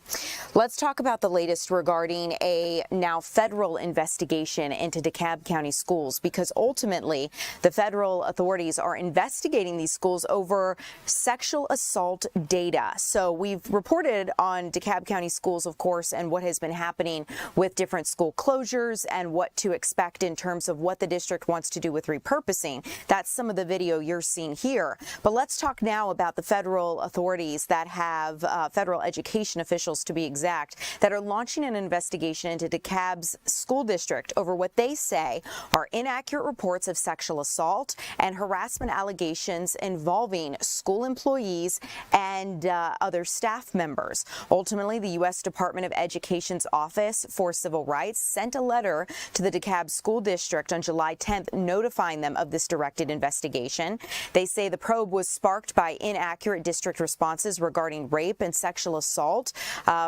Let's talk about the latest regarding a now federal investigation into DeKalb County Schools, because ultimately the federal authorities are investigating these schools over sexual assault data. So we've reported on DeKalb County Schools, of course, and what has been happening with different school closures and what to expect in terms of what the district wants to do with repurposing. That's some of the video you're seeing here. But let's talk now about the federal authorities that have federal education officials, to be exact, that are launching an investigation into DeKalb's school district over what they say are inaccurate reports of sexual assault and harassment allegations involving school employees and other staff members. Ultimately, the U.S. Department of Education's Office for Civil Rights sent a letter to the DeKalb School District on July 10th notifying them of this directed investigation. They say the probe was sparked by inaccurate district responses regarding rape and sexual assault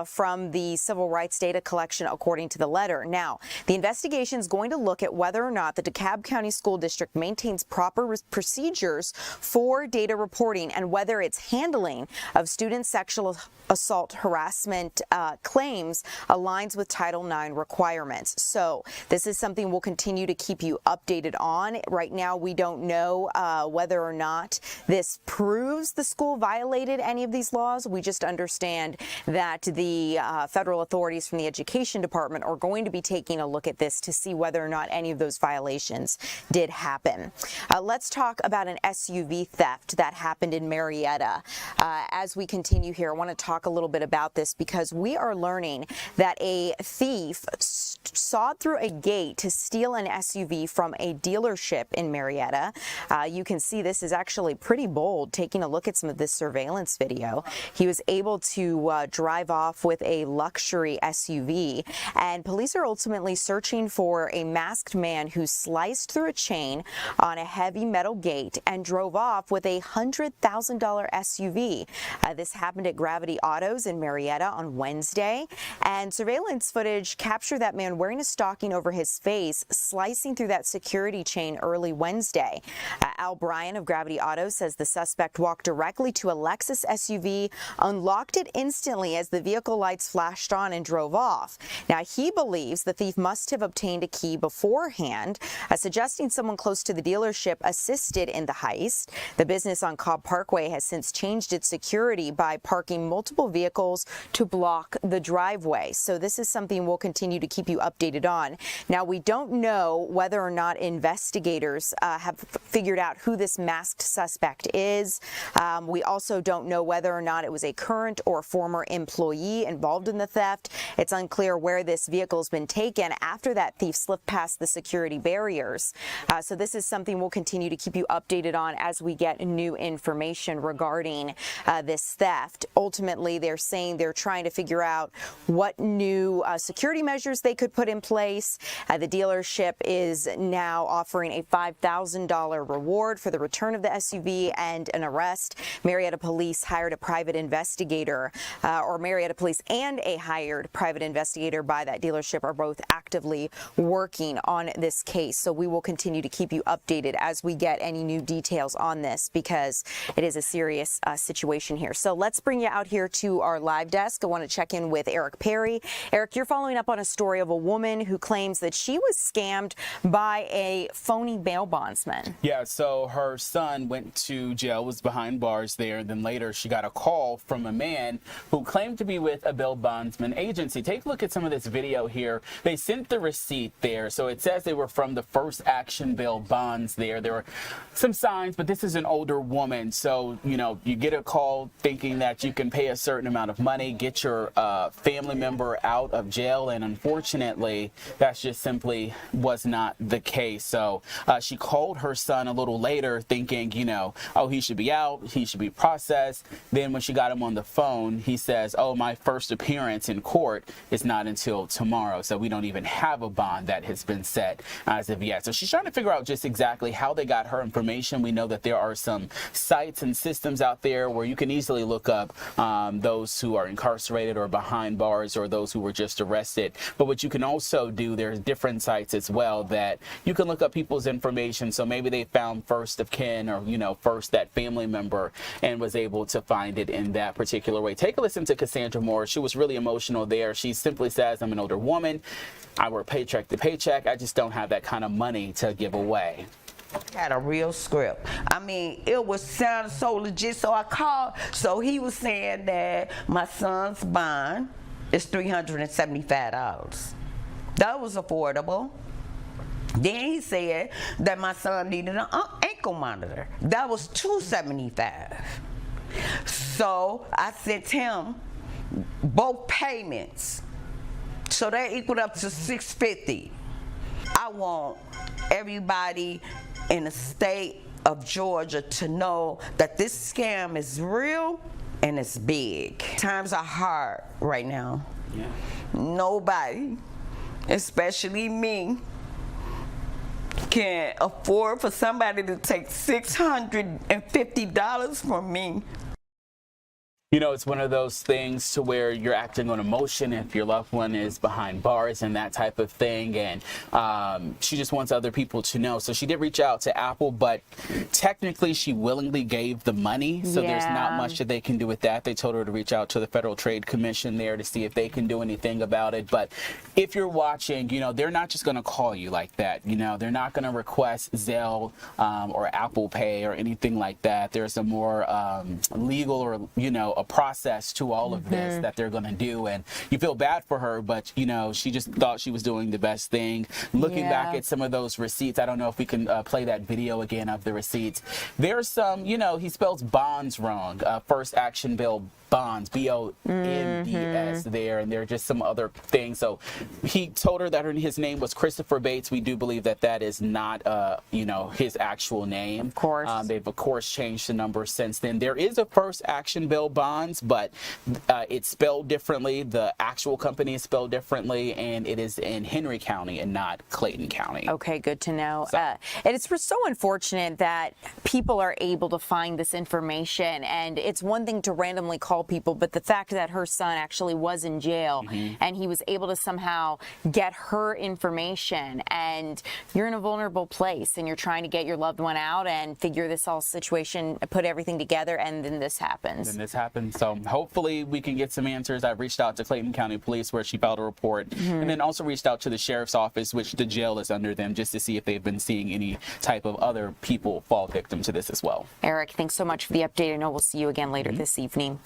from the civil rights data collection, according to the letter. Now, the investigation is going to look at whether or not the DeKalb County School District maintains proper procedures for data reporting and whether its handling of student sexual assault harassment claims aligns with Title IX requirements. So this is something we'll continue to keep you updated on. Right now, we don't know whether or not this proves the school violated any of these laws. We just understand that the federal authorities from the Education Department are going to be taking a look at this to see whether or not any of those violations did happen. Let's talk about an SUV theft that happened in Marietta. As we continue here, I want to talk a little bit about this because we are learning that a thief sawed through a gate to steal an SUV from a dealership in Marietta. You can see this is actually pretty bold. Taking a look at some of this surveillance video, he was able to drive off with a luxury SUV, and police are ultimately searching for a masked man who sliced through a chain on a heavy metal gate and drove off with a $100,000 SUV. This happened at Gravity Autos in Marietta on Wednesday, and surveillance footage captured that man wearing a stocking over his face, slicing through that security chain early Wednesday. Al Bryan of Gravity Autos says the suspect walked directly to a Lexus SUV, unlocked it instantly as the vehicle lights flashed on, and drove off. Now, he believes the thief must have obtained a key beforehand, suggesting someone close to the dealership assisted in the heist. The business on Cobb Parkway has since changed its security by parking multiple vehicles vehicles to block the driveway. So this is something we'll continue to keep you updated on. Now, we don't know whether or not investigators have figured out who this masked suspect is. We also don't know whether or not it was a current or former employee involved in the theft. It's unclear where this vehicle has been taken after that thief slipped past the security barriers. So this is something we'll continue to keep you updated on as we get new information regarding this theft. Ultimately, they're saying they're trying to figure out what new security measures they could put in place. The dealership is now offering a $5,000 reward for the return of the SUV and an arrest. Marietta Police hired a private investigator, or Marietta Police and a hired private investigator by that dealership are both actively working on this case. So we will continue to keep you updated as we get any new details on this, because it is a serious situation here. So let's bring you out here to our live desk. I want to check in with Eric Perry. Eric, you're following up on a story of a woman who claims that she was scammed by a phony bail bondsman. Yeah, so her son went to jail, was behind bars there, and then later she got a call from a man who claimed to be with a bail bondsman agency. Take a look at some of this video here. They sent the receipt there, so it says they were from the First Action Bail Bonds there. There were some signs, but this is an older woman, so, you know, you get a call thinking that you can pay a certain amount of money, get your family member out of jail, and unfortunately, that's just simply was not the case. So she called her son a little later thinking, you know, oh, he should be out, he should be processed. Then when she got him on the phone, he says, oh, my first appearance in court is not until tomorrow, so we don't even have a bond that has been set as of yet. So she's trying to figure out just exactly how they got her information. We know that there are some sites and systems out there where you can easily look up those who are incarcerated or behind bars or those who were just arrested. But what you can also do, there's different sites as well that you can look up people's information. So maybe they found first of kin, or, you know, first that family member, and was able to find it in that particular way. Take a listen to Cassandra Moore. She was really emotional there. She simply says, I'm an older woman. I work paycheck to paycheck. I just don't have that kind of money to give away. Had a real script. I mean, it was sounding so legit, so I called. So he was saying that my son's bond is $375. That was affordable. Then he said that my son needed an ankle monitor. That was $275. So I sent him both payments. So that equaled up to $650. I want everybody in the state of Georgia to know that this scam is real and it's big. Times are hard right now. Yeah. Nobody, especially me, can afford for somebody to take $650 from me. You know, it's one of those things to where you're acting on emotion if your loved one is behind bars and that type of thing. And she just wants other people to know. So she did reach out to Apple, but technically she willingly gave the money. So there's not much that they can do with that. They told her to reach out to the Federal Trade Commission there to see if they can do anything about it. But if you're watching, you know, they're not just going to call you like that. You know, they're not going to request Zelle or Apple Pay or anything like that. There's a more legal or, you know, a process to all of this that they're going to do, and you feel bad for her, but you know, she just thought she was doing the best thing. Looking back at some of those receipts, I don't know if we can play that video again of the receipts. There's some, you know, he spells bonds wrong. First Action Bill Bonds, B-O-N-D-S there, and there are just some other things. So he told her that his name was Christopher Bates. We do believe that that is not, you know, his actual name. Of course. They've, of course, changed the number since then. There is a First Action Bill Bonds, but it's spelled differently. The actual company is spelled differently, and it is in Henry County and not Clayton County. Okay, good to know. And it's so unfortunate that people are able to find this information, and it's one thing to randomly call people, but the fact that her son actually was in jail and he was able to somehow get her information, and you're in a vulnerable place and you're trying to get your loved one out and figure this whole situation, put everything together, and then this happens. So hopefully we can get some answers. I've reached out to Clayton County Police, where she filed a report, and then also reached out to the sheriff's office, which the jail is under them, just to see if they've been seeing any type of other people fall victim to this as well. Eric, thanks so much for the update. I know we'll see you again later this evening.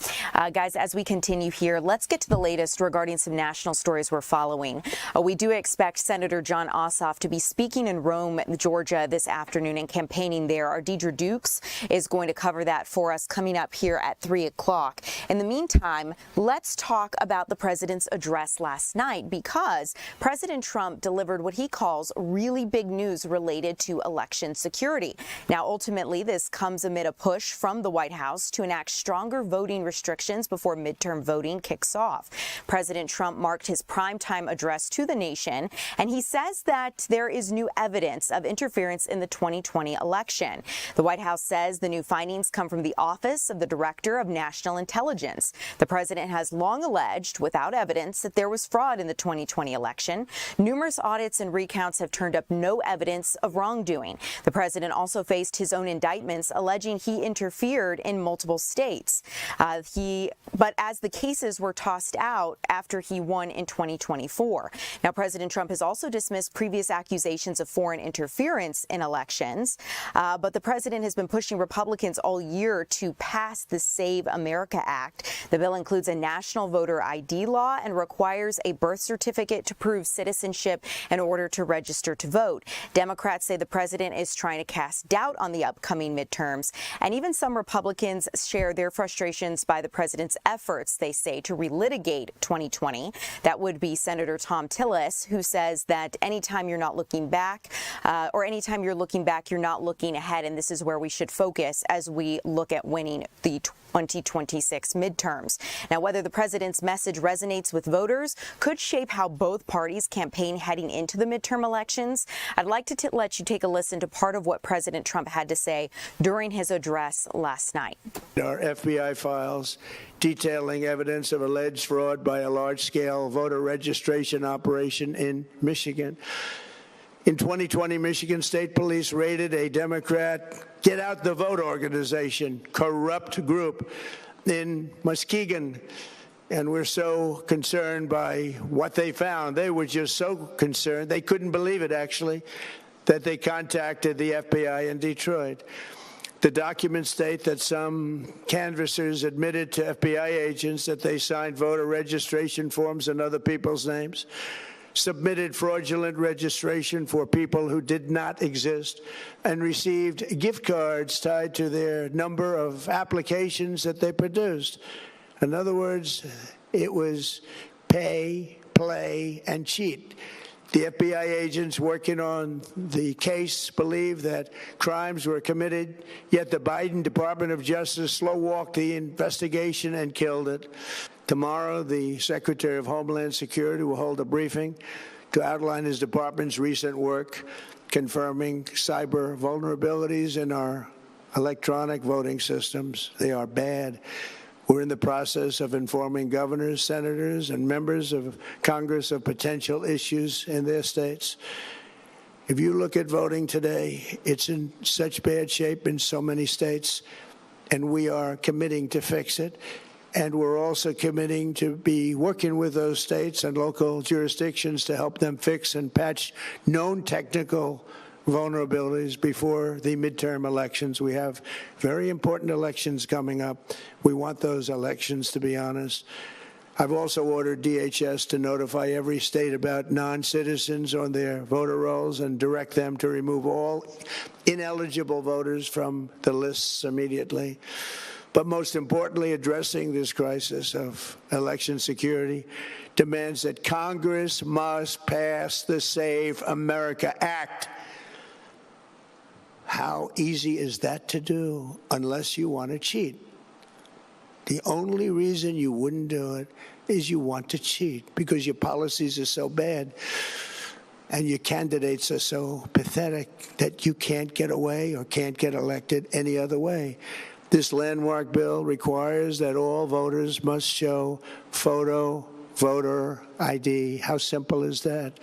Guys, as we continue here, let's get to the latest regarding some national stories we're following. We do expect Senator Jon Ossoff to be speaking in Rome, Georgia this afternoon and campaigning there. Our Deidre Dukes is going to cover that for us coming up here at 3 o'clock. In the meantime, let's talk about the president's address last night, because President Trump delivered what he calls really big news related to election security. Now, ultimately, this comes amid a push from the White House to enact stronger voting restrictions before midterm voting kicks off. President Trump marked his primetime address to the nation, and he says that there is new evidence of interference in the 2020 election. The White House says the new findings come from the Office of the Director of National Intelligence. The president has long alleged, without evidence, that there was fraud in the 2020 election. Numerous audits and recounts have turned up no evidence of wrongdoing. The president also faced his own indictments alleging he interfered in multiple states. But as the cases were tossed out after he won in 2024. Now, President Trump has also dismissed previous accusations of foreign interference in elections. But the president has been pushing Republicans all year to pass the Save America Act. The bill includes a national voter ID law and requires a birth certificate to prove citizenship in order to register to vote. Democrats say the president is trying to cast doubt on the upcoming midterms, and even some Republicans share their frustrations by the president's efforts, they say, to relitigate 2020. That would be Senator Thom Tillis, who says that anytime you're not looking back, or anytime you're looking back, you're not looking ahead, and this is where we should focus as we look at winning the 2026 midterms. Now, whether the president's message resonates with voters could shape how both parties campaign heading into the midterm elections. I'd like to let you take a listen to part of what President Trump had to say during his address last night. Our FBI files detailing evidence of alleged fraud by a large-scale voter registration operation in Michigan. In 2020, Michigan State Police raided a Democrat Get Out the Vote organization, corrupt group in Muskegon. And we're so concerned by what they found. They were just so concerned, they couldn't believe it, actually, that they contacted the FBI in Detroit. The documents state that some canvassers admitted to FBI agents that they signed voter registration forms in other people's names, submitted fraudulent registration for people who did not exist, and received gift cards tied to their number of applications that they produced. In other words, it was pay, play, and cheat. The FBI agents working on the case believe that crimes were committed, yet the Biden Department of Justice slow-walked the investigation and killed it. Tomorrow, the Secretary of Homeland Security will hold a briefing to outline his department's recent work confirming cyber vulnerabilities in our electronic voting systems. They are bad. We're in the process of informing governors, senators, and members of Congress of potential issues in their states. If you look at voting today, it's in such bad shape in so many states, and we are committing to fix it. And we're also committing to be working with those states and local jurisdictions to help them fix and patch known technical vulnerabilities before the midterm elections. We have very important elections coming up. We want those elections to be honest. I've also ordered DHS to notify every state about non-citizens on their voter rolls and direct them to remove all ineligible voters from the lists immediately. But most importantly, addressing this crisis of election security demands that Congress must pass the Save America Act. How easy is that to do unless you want to cheat? The only reason you wouldn't do it is you want to cheat because your policies are so bad and your candidates are so pathetic that you can't get away or can't get elected any other way. This landmark bill requires that all voters must show photo voter ID. How simple is that?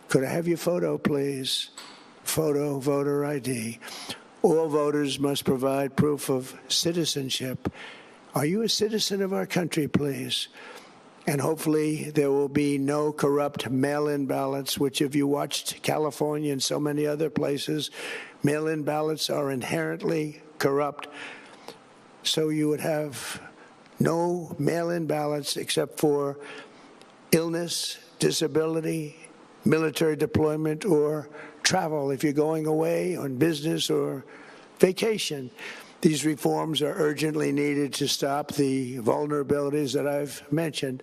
Could I have your photo, please? Photo voter ID. All voters must provide proof of citizenship. Are you a citizen of our country, please? And hopefully there will be no corrupt mail-in ballots, which if you watched California and so many other places, mail-in ballots are inherently corrupt. So you would have No mail-in ballots except for illness, disability, military deployment, or travel if you're going away on business or vacation. These reforms are urgently needed to stop the vulnerabilities that I've mentioned.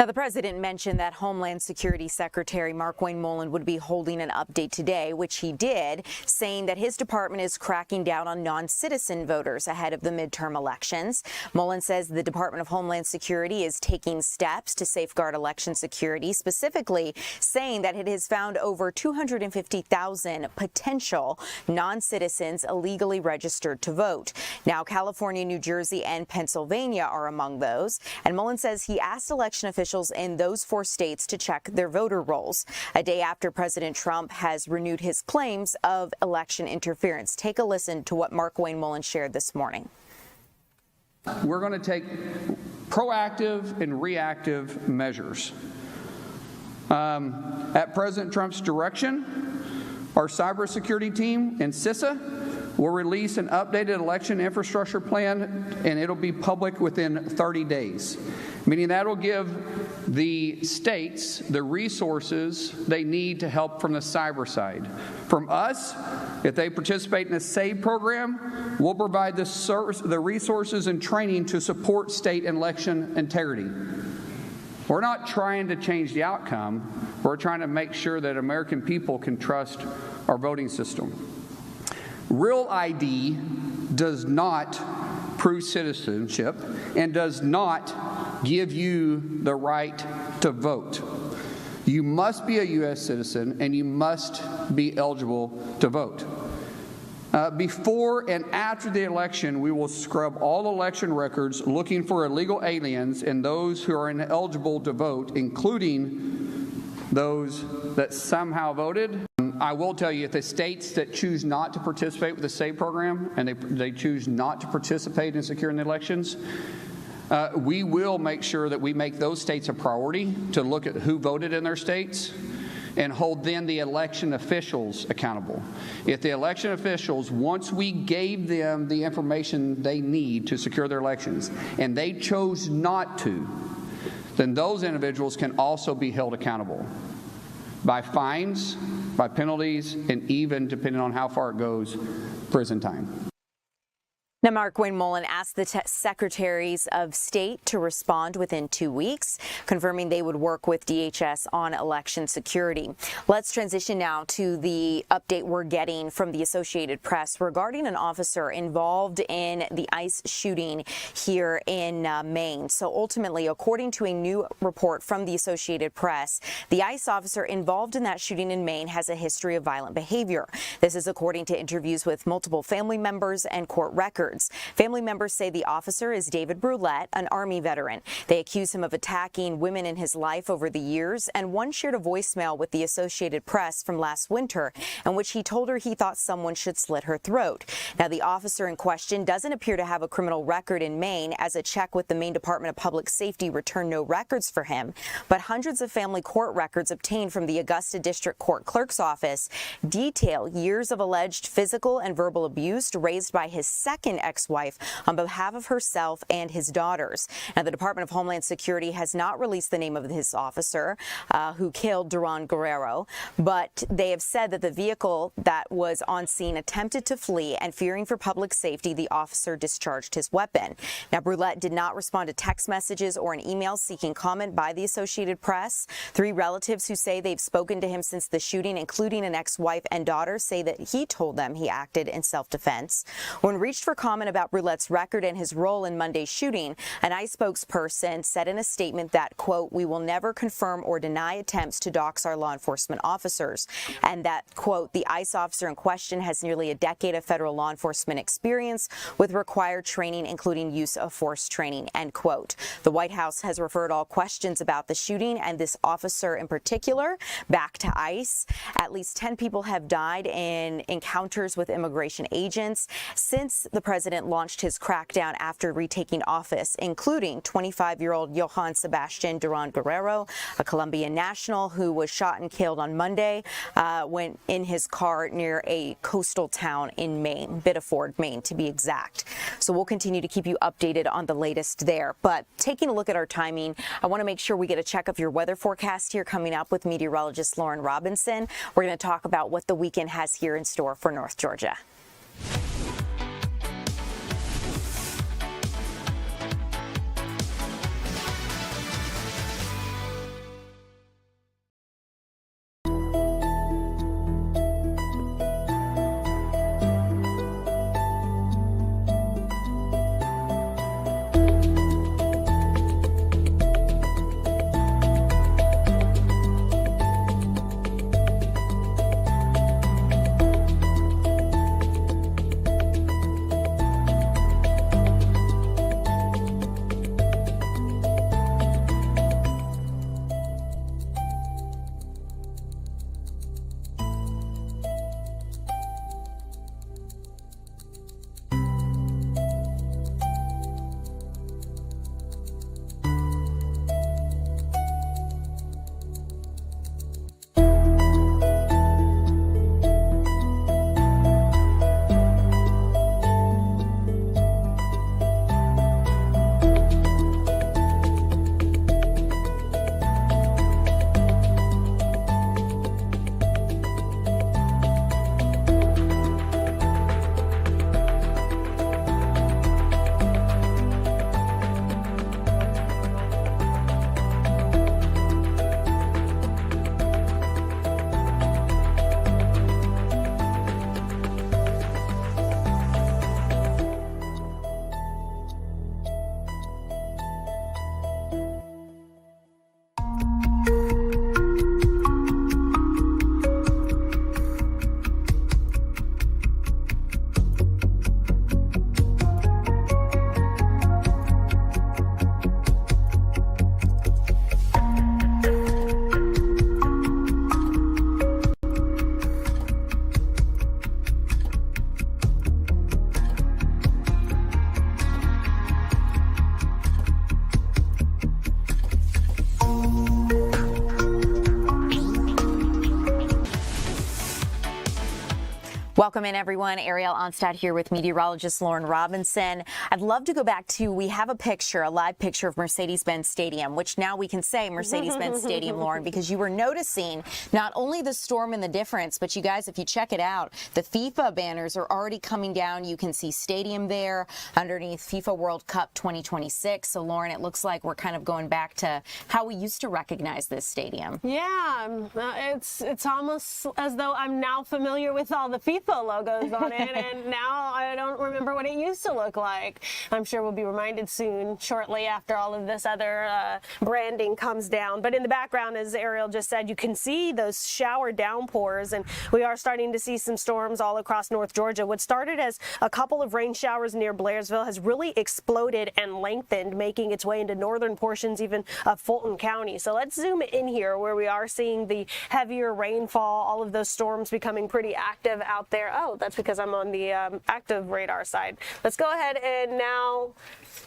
Now, the president mentioned that Homeland Security Secretary Markwayne Mullin would be holding an update today, which he did, saying that his department is cracking down on non-citizen voters ahead of the midterm elections. Mullin says the Department of Homeland Security is taking steps to safeguard election security, specifically saying that it has found over 250,000 potential non-citizens illegally registered to vote. Now, California, New Jersey, and Pennsylvania are among those, and Mullin says he asked election officials in those 4 states to check their voter rolls, a day after President Trump has renewed his claims of election interference. Take a listen to what Markwayne Mullin shared this morning. We're going to take proactive and reactive measures. At President Trump's direction, our cybersecurity team and CISA will release an updated election infrastructure plan, and it'll be public within 30 days. Meaning that will give the states the resources they need to help from the cyber side. From us, if they participate in the SAVE program, we'll provide the resources and training to support state election integrity. We're not trying to change the outcome. We're trying to make sure that American people can trust our voting system. Real ID does not prove citizenship and does not give you the right to vote. You must be a U.S. citizen and you must be eligible to vote. Before and after the election, we will scrub all election records looking for illegal aliens and those who are ineligible to vote, including those that somehow voted. I will tell you, if the states that choose not to participate with the SAVE program and they choose not to participate in securing the elections, we will make sure that we make those states a priority to look at who voted in their states and hold then the election officials accountable. If the election officials, once we gave them the information they need to secure their elections, and they chose not to, then those individuals can also be held accountable by fines, by penalties, and even, depending on how far it goes, prison time. Now, Markwayne Mullin asked the secretaries of state to respond within 2 weeks, confirming they would work with DHS on election security. Let's transition now to the update we're getting from the Associated Press regarding an officer involved in the ICE shooting here in Maine. So ultimately, according to a new report from the Associated Press, the ICE officer involved in that shooting in Maine has a history of violent behavior. This is according to interviews with multiple family members and court records. Family members say the officer is David Brulette, an Army veteran. They accuse him of attacking women in his life over the years, and one shared a voicemail with the Associated Press from last winter in which he told her he thought someone should slit her throat. Now, the officer in question doesn't appear to have a criminal record in Maine, as a check with the Maine Department of Public Safety returned no records for him, but hundreds of family court records obtained from the Augusta District Court Clerk's office detail years of alleged physical and verbal abuse raised by his second ex-wife on behalf of herself and his daughters. Now, the Department of Homeland Security has not released the name of his officer who killed Duran Guerrero, but they have said that the vehicle that was on scene attempted to flee, and fearing for public safety, the officer discharged his weapon. Now, Brulette did not respond to text messages or an email seeking comment by the Associated Press. 3 relatives who say they've spoken to him since the shooting, including an ex-wife and daughter, say that he told them he acted in self-defense. When reached for comment about Brulette's record and his role in Monday's shooting, an ICE spokesperson said in a statement that, quote, "We will never confirm or deny attempts to dox our law enforcement officers," and that, quote, "The ICE officer in question has nearly a decade of federal law enforcement experience with required training, including use of force training," end quote. The White House has referred all questions about the shooting and this officer in particular back to ICE. At least 10 people have died in encounters with immigration agents since the president president launched his crackdown after retaking office, including 25-year-old Johann Sebastian Duran Guerrero, a Colombian national who was shot and killed on Monday when in his car near a coastal town in Maine, Biddeford, Maine, to be exact. So we'll continue to keep you updated on the latest there. But taking a look at our timing, I want to make sure we get a check of your weather forecast here coming up with meteorologist Lauren Robinson. We're going to talk about what the weekend has here in store for North Georgia. Welcome in, everyone. Ariel Onstad here with meteorologist Lauren Robinson. I'd love to go back to, we have a picture, a live picture of Mercedes-Benz Stadium, which now we can say Mercedes-Benz Stadium, Lauren, because you were noticing not only the storm and the difference, but you guys, if you check it out, the FIFA banners are already coming down. You can see stadium there underneath FIFA World Cup 2026. So, Lauren, it looks like we're kind of going back to how we used to recognize this stadium. Yeah, it's almost as though I'm now familiar with all the FIFA logos on it, and now I don't remember what it used to look like. I'm sure we'll be reminded soon, shortly after all of this other branding comes down. But in the background, as Ariel just said, you can see those shower downpours, and we are starting to see some storms all across North Georgia. What started as a couple of rain showers near Blairsville has really exploded and lengthened, making its way into northern portions even of Fulton County. So let's zoom in here where we are seeing the heavier rainfall, all of those storms becoming pretty active out there. Oh, that's because I'm on the active radar side. Let's go ahead and now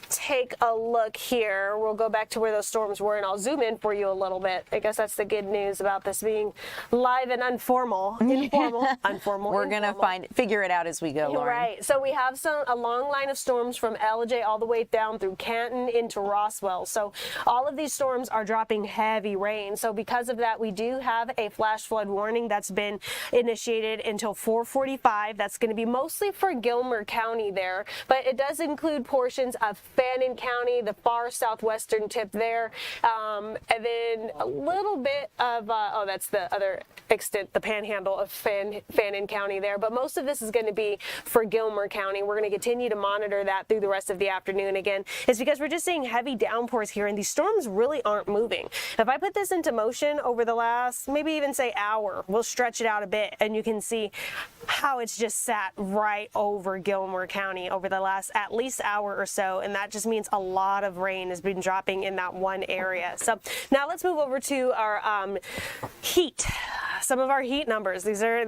take a look here. We'll go back to where those storms were, and I'll zoom in for you a little bit. I guess that's the good news about this being live and informal. We're going to figure it out as we go, Lauren. Right. So we have a long line of storms from LJ all the way down through Canton into Roswell. So all of these storms are dropping heavy rain. So because of that, we do have a flash flood warning that's been initiated until 4:45. That's going to be mostly for Gilmer County there, but it does include portions of Fannin County, the far southwestern tip there, and then a little bit of, that's the other extent, the panhandle of Fannin County there. But most of this is going to be for Gilmer County. We're going to continue to monitor that through the rest of the afternoon. Again, it's because we're just seeing heavy downpours here, and these storms really aren't moving. If I put this into motion over the last, maybe even say hour, we'll stretch it out a bit, and you can see how it's just sat right over Gilmer County over the last at least hour or so, and that just means a lot of rain has been dropping in that one area. So now let's move over to our heat. some of our heat numbers. These are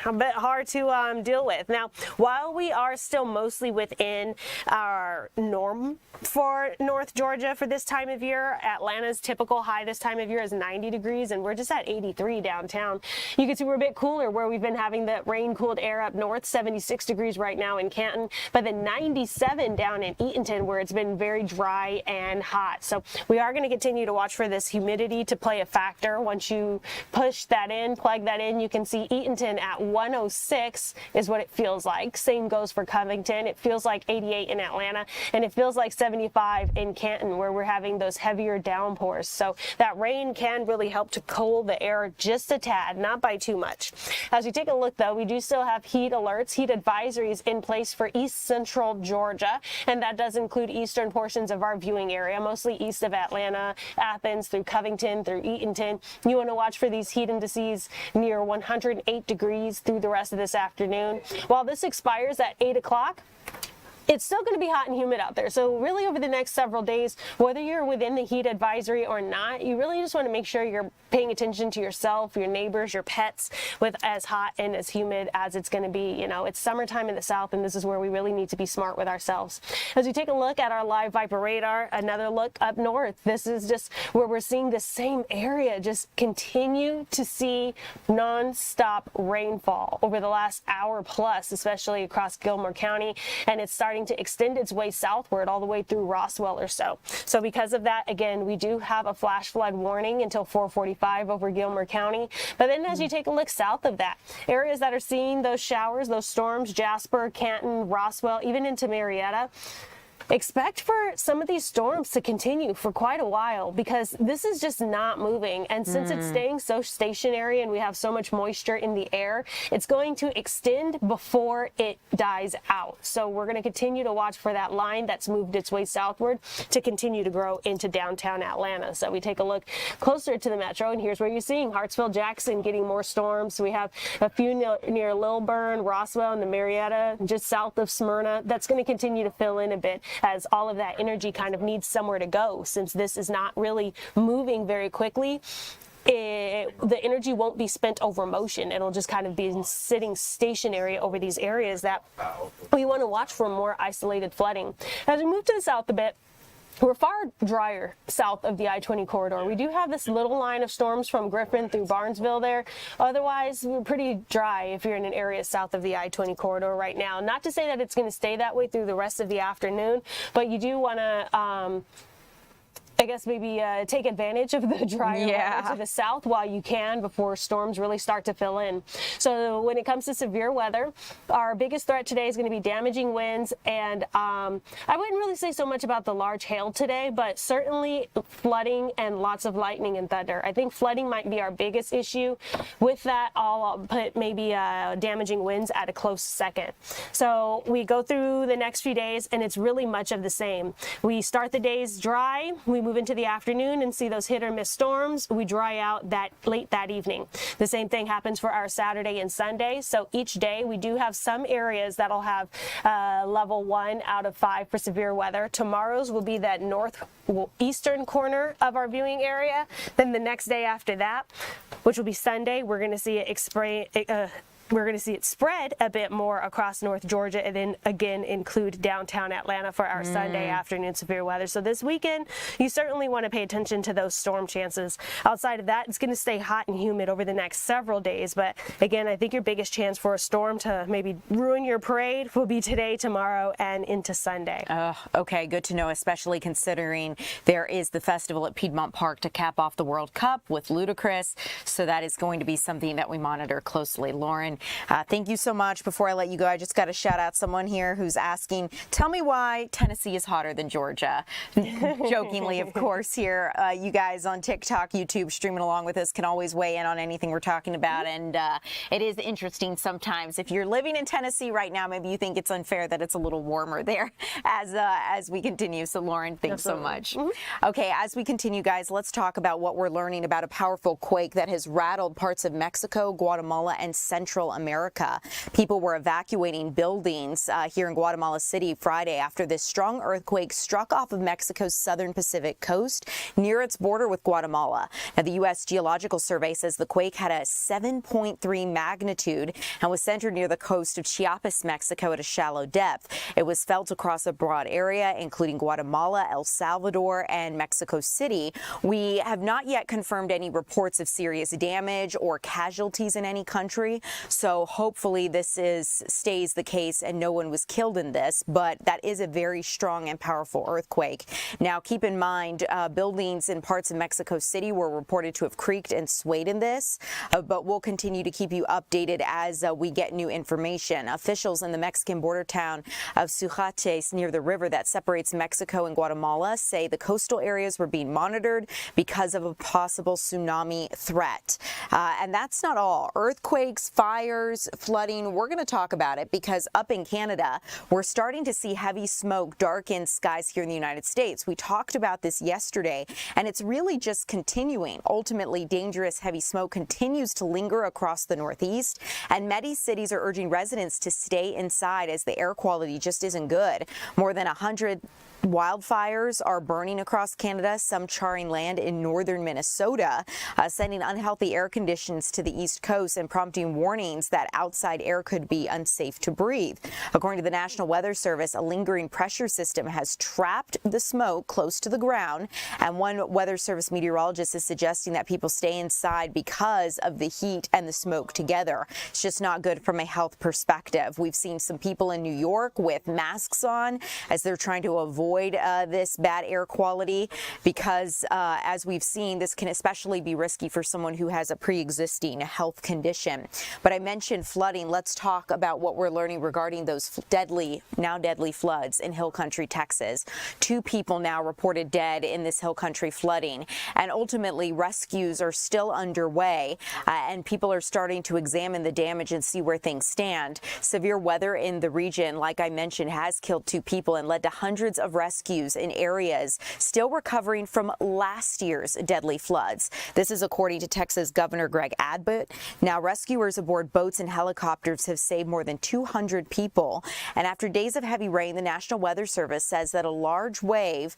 a bit hard to deal with. Now, while we are still mostly within our norm for North Georgia for this time of year, Atlanta's typical high this time of year is 90 degrees, and we're just at 83 downtown. You can see we're a bit cooler where we've been having the rain-cooled air up north, 76 degrees right now in Canton, but then 97 down in Eatonton where it's been very dry and hot. So we are going to continue to watch for this humidity to play a factor. Once you push that in, plug that in, you can see Eatonton at 106 is what it feels like. Same goes for Covington. It feels like 88 in Atlanta, and it feels like 75 in Canton where we're having those heavier downpours. So that rain can really help to cool the air just a tad, not by too much. As we take a look though, we do still have heat alerts, heat advisories in place for east central Georgia, and that does include eastern portions of our viewing area, mostly east of Atlanta, Athens, through Covington, through Eatonton. You want to watch for these heat indices near 108 degrees through the rest of this afternoon. While this expires at 8 o'clock, it's still going to be hot and humid out there. So really over the next several days, whether you're within the heat advisory or not, you really just want to make sure you're paying attention to yourself, your neighbors, your pets with as hot and as humid as it's going to be. You know, it's summertime in the south, and this is where we really need to be smart with ourselves. As we take a look at our live Viper radar, another look up north, this is just where we're seeing the same area just continue to see non-stop rainfall over the last hour plus, especially across Gilmer County, and it's starting to extend its way southward all the way through Roswell or so. So because of that, again, we do have a flash flood warning until 4:45 over Gilmer County. But then as you take a look south of that, areas that are seeing those showers, those storms, Jasper, Canton, Roswell, even into Marietta, expect for some of these storms to continue for quite a while because this is just not moving. And since it's staying so stationary and we have so much moisture in the air, it's going to extend before it dies out. So we're going to continue to watch for that line that's moved its way southward to continue to grow into downtown Atlanta. So we take a look closer to the metro, and here's where you're seeing Hartsville, Jackson getting more storms. We have a few near Lilburn, Roswell, and the Marietta, just south of Smyrna. That's going to continue to fill in a bit as all of that energy kind of needs somewhere to go. Since this is not really moving very quickly, the energy won't be spent over motion. It'll just kind of be sitting stationary over these areas that we want to watch for more isolated flooding. As we move to the south a bit, we're far drier south of the I-20 corridor. We do have this little line of storms from Griffin through Barnesville there. Otherwise, we're pretty dry if you're in an area south of the I-20 corridor right now. Not to say that it's going to stay that way through the rest of the afternoon, but you do want to I guess maybe take advantage of the drier weather to the south while you can before storms really start to fill in. So when it comes to severe weather, our biggest threat today is going to be damaging winds, and I wouldn't really say so much about the large hail today, but certainly flooding and lots of lightning and thunder. I think flooding might be our biggest issue. With that, I'll put maybe damaging winds at a close second. So we go through the next few days, and it's really much of the same. We start the days dry, we move into the afternoon and see those hit or miss storms. We dry out that late that evening. The same thing happens for our Saturday and Sunday. So each day we do have some areas that'll have level 1 out of 5 for severe weather. Tomorrow's will be that northeastern corner of our viewing area. Then the next day after that, which will be Sunday, we're going to see it spread a bit more across North Georgia, and then again include downtown Atlanta for our Sunday afternoon severe weather. So this weekend, you certainly want to pay attention to those storm chances. Outside of that, it's going to stay hot and humid over the next several days. But again, I think your biggest chance for a storm to maybe ruin your parade will be today, tomorrow, and into Sunday. Okay, good to know, especially considering there is the festival at Piedmont Park to cap off the World Cup with Ludacris. So that is going to be something that we monitor closely. Lauren, thank you so much. Before I let you go, I just got to shout out someone here who's asking, tell me why Tennessee is hotter than Georgia. Jokingly, of course, here. You guys on TikTok, YouTube, streaming along with us can always weigh in on anything we're talking about. And it is interesting sometimes. If you're living in Tennessee right now, maybe you think it's unfair that it's a little warmer there as we continue. So, Lauren, thanks so much. Okay, as we continue, guys, let's talk about what we're learning about a powerful quake that has rattled parts of Mexico, Guatemala, and Central Central America. People were evacuating buildings here in Guatemala City Friday after this strong earthquake struck off of Mexico's southern Pacific coast near its border with Guatemala. Now, the U.S. Geological Survey says the quake had a 7.3 magnitude and was centered near the coast of Chiapas, Mexico at a shallow depth. It was felt across a broad area, including Guatemala, El Salvador, and Mexico City. We have not yet confirmed any reports of serious damage or casualties in any country, so hopefully this stays the case and no one was killed in this, but that is a very strong and powerful earthquake. Now, keep in mind, buildings in parts of Mexico City were reported to have creaked and swayed in this, but we'll continue to keep you updated as we get new information. Officials in the Mexican border town of Sujates, near the river that separates Mexico and Guatemala, say the coastal areas were being monitored because of a possible tsunami threat. And that's not all. Earthquakes, fires, flooding, we're going to talk about it because up in Canada, we're starting to see heavy smoke darken skies here in the United States. We talked about this yesterday, and it's really just continuing. Ultimately, dangerous heavy smoke continues to linger across the Northeast, and many cities are urging residents to stay inside as the air quality just isn't good. More than 100 wildfires are burning across Canada, some charring land in northern Minnesota, sending unhealthy air conditions to the East Coast and prompting warnings that outside air could be unsafe to breathe. According to the National Weather Service, a lingering pressure system has trapped the smoke close to the ground, and one Weather Service meteorologist is suggesting that people stay inside because of the heat and the smoke together. It's just not good from a health perspective. We've seen some people in New York with masks on as they're trying to avoid this bad air quality because, as we've seen, this can especially be risky for someone who has a pre-existing health condition. But I mentioned flooding. Let's talk about what we're learning regarding those now deadly floods in Hill Country, Texas. 2 people now reported dead in this Hill Country flooding, and ultimately rescues are still underway, and people are starting to examine the damage and see where things stand. Severe weather in the region, like I mentioned, has killed 2 people and led to hundreds of rescues in areas still recovering from last year's deadly floods. This is according to Texas Governor Greg Abbott. Now, rescuers aboard boats and helicopters have saved more than 200 people. And after days of heavy rain, the National Weather Service says that a large wave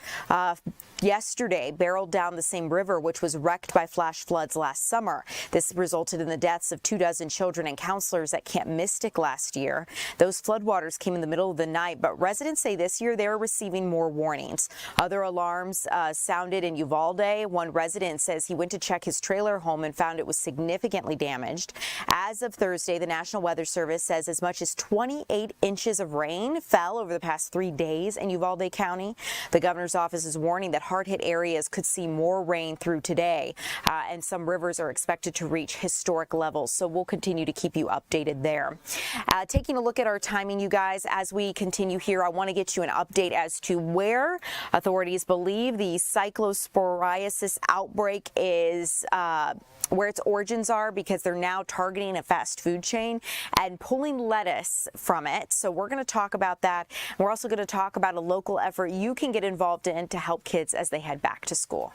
yesterday barreled down the same river, which was wrecked by flash floods last summer. This resulted in the deaths of 24 children and counselors at Camp Mystic last year. Those floodwaters came in the middle of the night, but residents say this year they're receiving more warnings. Other alarms sounded in Uvalde. One resident says he went to check his trailer home and found it was significantly damaged. As of Thursday, the National Weather Service says as much as 28 inches of rain fell over the past 3 days in Uvalde County. The governor's office is warning that hard-hit areas could see more rain through today, and some rivers are expected to reach historic levels, so we'll continue to keep you updated there. Taking a look at our timing, you guys, as we continue here, I want to get you an update as to where authorities believe the cyclosporiasis outbreak is, where its origins are, because they're now targeting a fast food chain and pulling lettuce from it. So we're going to talk about that. We're also going to talk about a local effort you can get involved in to help kids as they head back to school.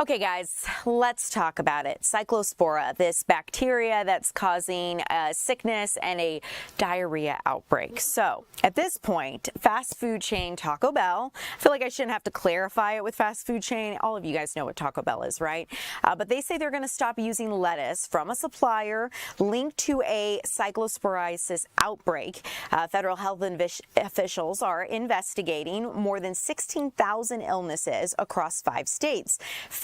Okay, guys, let's talk about it. Cyclospora, this bacteria that's causing sickness and a diarrhea outbreak. So at this point, fast food chain Taco Bell, I feel like I shouldn't have to clarify it with fast food chain. All of you guys know what Taco Bell is, right? But they say they're going to stop using lettuce from a supplier linked to a cyclosporiasis outbreak. Federal health officials are investigating more than 16,000 illnesses across 5 states.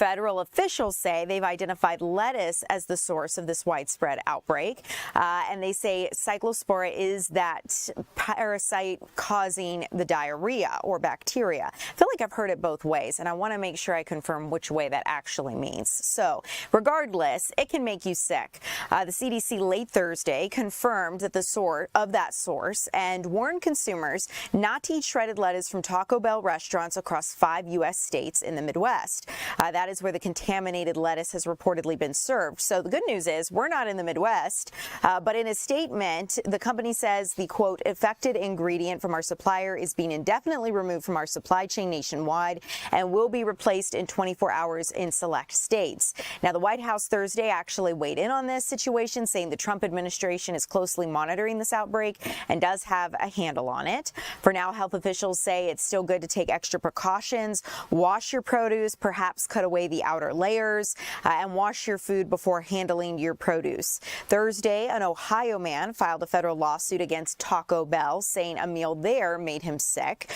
Federal officials say they've identified lettuce as the source of this widespread outbreak, and they say cyclospora is that parasite causing the diarrhea or bacteria. I feel like I've heard it both ways, and I want to make sure I confirm which way that actually means. So, regardless, it can make you sick. The CDC late Thursday confirmed that the source of that source and warned consumers not to eat shredded lettuce from Taco Bell restaurants across 5 U.S. states in the Midwest. That is where the contaminated lettuce has reportedly been served. So the good news is we're not in the Midwest, but in a statement, the company says the, quote, affected ingredient from our supplier is being indefinitely removed from our supply chain nationwide and will be replaced in 24 hours in select states. Now, the White House Thursday actually weighed in on this situation, saying the Trump administration is closely monitoring this outbreak and does have a handle on it. For now, health officials say it's still good to take extra precautions, wash your produce, perhaps cut away the outer layers, and wash your food before handling your produce. Thursday, an Ohio man filed a federal lawsuit against Taco Bell, saying a meal there made him sick.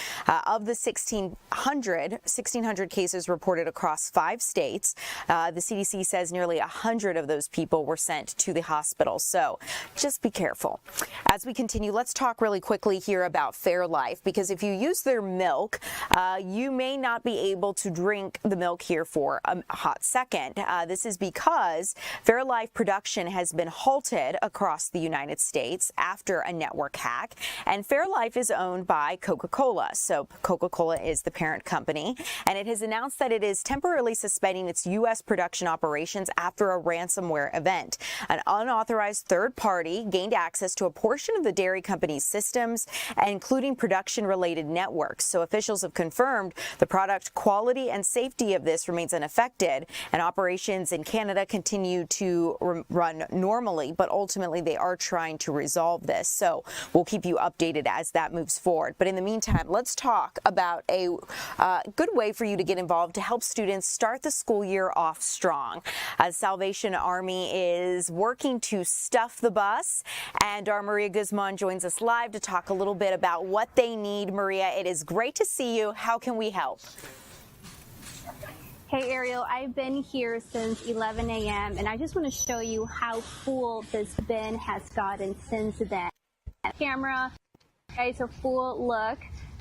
Of the 1,600 cases reported across 5 states, the CDC says nearly 100 of those people were sent to the hospital. So just be careful. As we continue, let's talk really quickly here about Fairlife, because if you use their milk, you may not be able to drink the milk here for a hot second. This is because Fairlife production has been halted across the United States after a network hack, and Fairlife is owned by Coca-Cola. So Coca-Cola is the parent company, and it has announced that it is temporarily suspending its U.S. production operations after a ransomware event. An unauthorized third party gained access to a portion of the dairy company's systems, including production-related networks. So officials have confirmed the product quality and safety of this remains unaffected, and operations in Canada continue to run normally, but ultimately they are trying to resolve this. So we'll keep you updated as that moves forward. But in the meantime, let's talk about a good way for you to get involved to help students start the school year off strong. Salvation Army is working to stuff the bus, and our Maria Guzman joins us live to talk a little bit about what they need. Maria, it is great to see you. How can we help? Hey Ariel, I've been here since 11 a.m. and I just want to show you how full this bin has gotten since then. Camera, guys, a full look,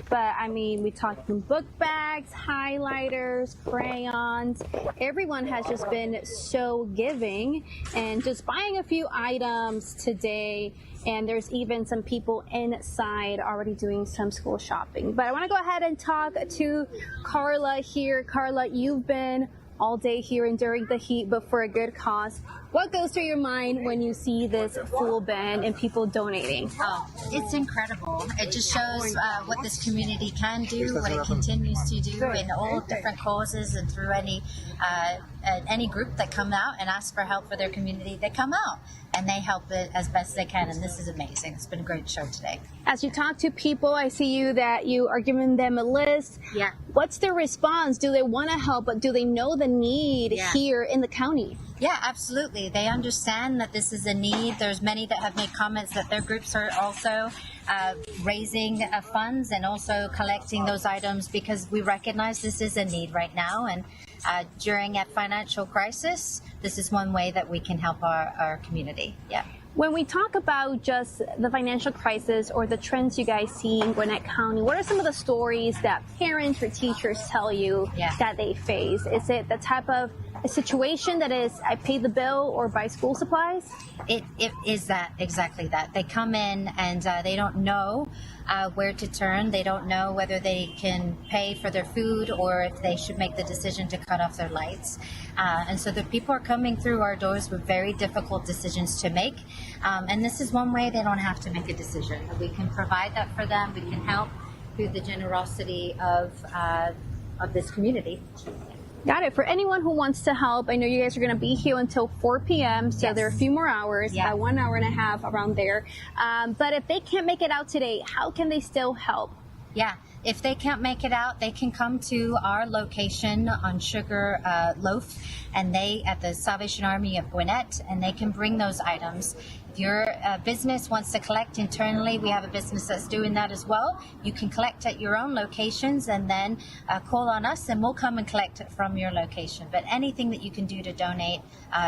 but I mean, we talking book bags, highlighters, crayons. Everyone has just been so giving and just buying a few items today. And there's even some people inside already doing some school shopping. But I want to go ahead and talk to Carla here. Carla, you've been all day here enduring the heat, but for a good cause. What goes through your mind when you see this full bin and people donating? Oh, it's incredible. It just shows what this community can do, what it continues to do in all different causes and through any group that come out and ask for help for their community. They come out and they help it as best they can, and this is amazing. It's been a great show today. As you talk to people, I see you are giving them a list. Yeah. What's their response? Do they want to help, but do they know the need here in the county? Yeah, absolutely. They understand that this is a need. There's many that have made comments that their groups are also raising funds and also collecting those items because we recognize this is a need right now. And during a financial crisis, this is one way that we can help our community. Yeah. When we talk about just the financial crisis or the trends you guys see in Gwinnett County, what are some of the stories that parents or teachers tell you that they face? Is it the type of a situation that is, I pay the bill or buy school supplies? It is that, exactly that. They come in and they don't know where to turn. They don't know whether they can pay for their food or if they should make the decision to cut off their lights. And so the people are coming through our doors with very difficult decisions to make. And this is one way they don't have to make a decision. We can provide that for them. We can help through the generosity of this community. Got it. For anyone who wants to help, I know you guys are going to be here until 4 p.m., so there are a few more hours, 1 hour and a half around there. But if they can't make it out today, how can they still help? Yeah, if they can't make it out, they can come to our location on Sugar Loaf, and at the Salvation Army of Gwinnett, and they can bring those items. If your business wants to collect internally, we have a business that's doing that as well. You can collect at your own locations and then call on us and we'll come and collect it from your location. But anything that you can do to donate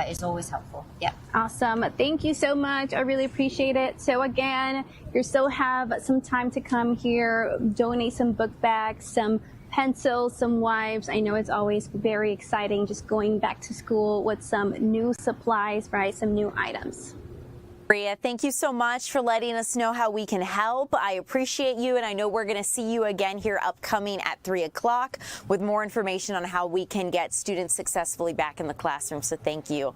is always helpful. Yeah. Awesome. Thank you so much. I really appreciate it. So again, you still have some time to come here, donate some book bags, some pencils, some wipes. I know it's always very exciting just going back to school with some new supplies, right? Some new items. Maria, thank you so much for letting us know how we can help. I appreciate you, and I know we're going to see you again here upcoming at 3 o'clock with more information on how we can get students successfully back in the classroom, so thank you.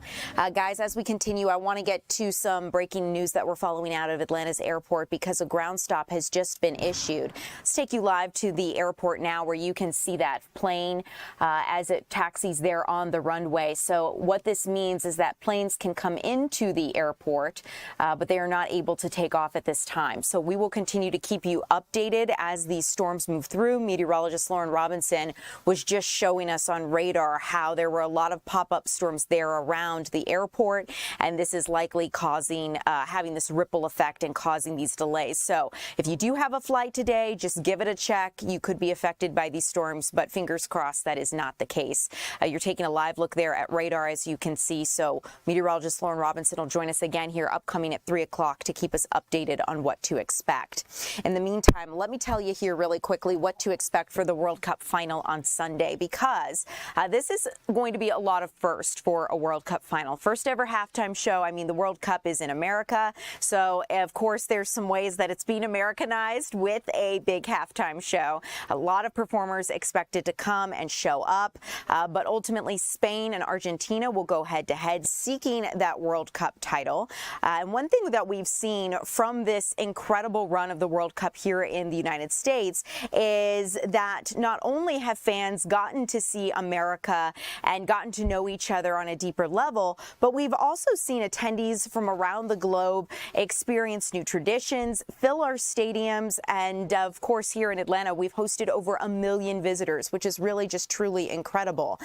Guys, as we continue, I want to get to some breaking news that we're following out of Atlanta's airport because a ground stop has just been issued. Let's take you live to the airport now where you can see that plane as it taxis there on the runway. So what this means is that planes can come into the airport, but they are not able to take off at this time. So we will continue to keep you updated as these storms move through. Meteorologist Lauren Robinson was just showing us on radar how there were a lot of pop-up storms there around the airport, and this is likely causing, having this ripple effect and causing these delays. So if you do have a flight today, just give it a check. You could be affected by these storms, but fingers crossed that is not the case. You're taking a live look there at radar, as you can see. So meteorologist Lauren Robinson will join us again here upcoming at 3 o'clock to keep us updated on what to expect. In the meantime, let me tell you here really quickly what to expect for the World Cup final on Sunday, because this is going to be a lot of first for a World Cup final. First ever halftime show. I mean, the World Cup is in America, so of course there's some ways that it's being Americanized with a big halftime show. A lot of performers expected to come and show up, but ultimately Spain and Argentina will go head-to-head seeking that World Cup title. And one thing that we've seen from this incredible run of the World Cup here in the United States is that not only have fans gotten to see America and gotten to know each other on a deeper level, but we've also seen attendees from around the globe experience new traditions, fill our stadiums, and of course here in Atlanta we've hosted over 1 million visitors, which is really just truly incredible.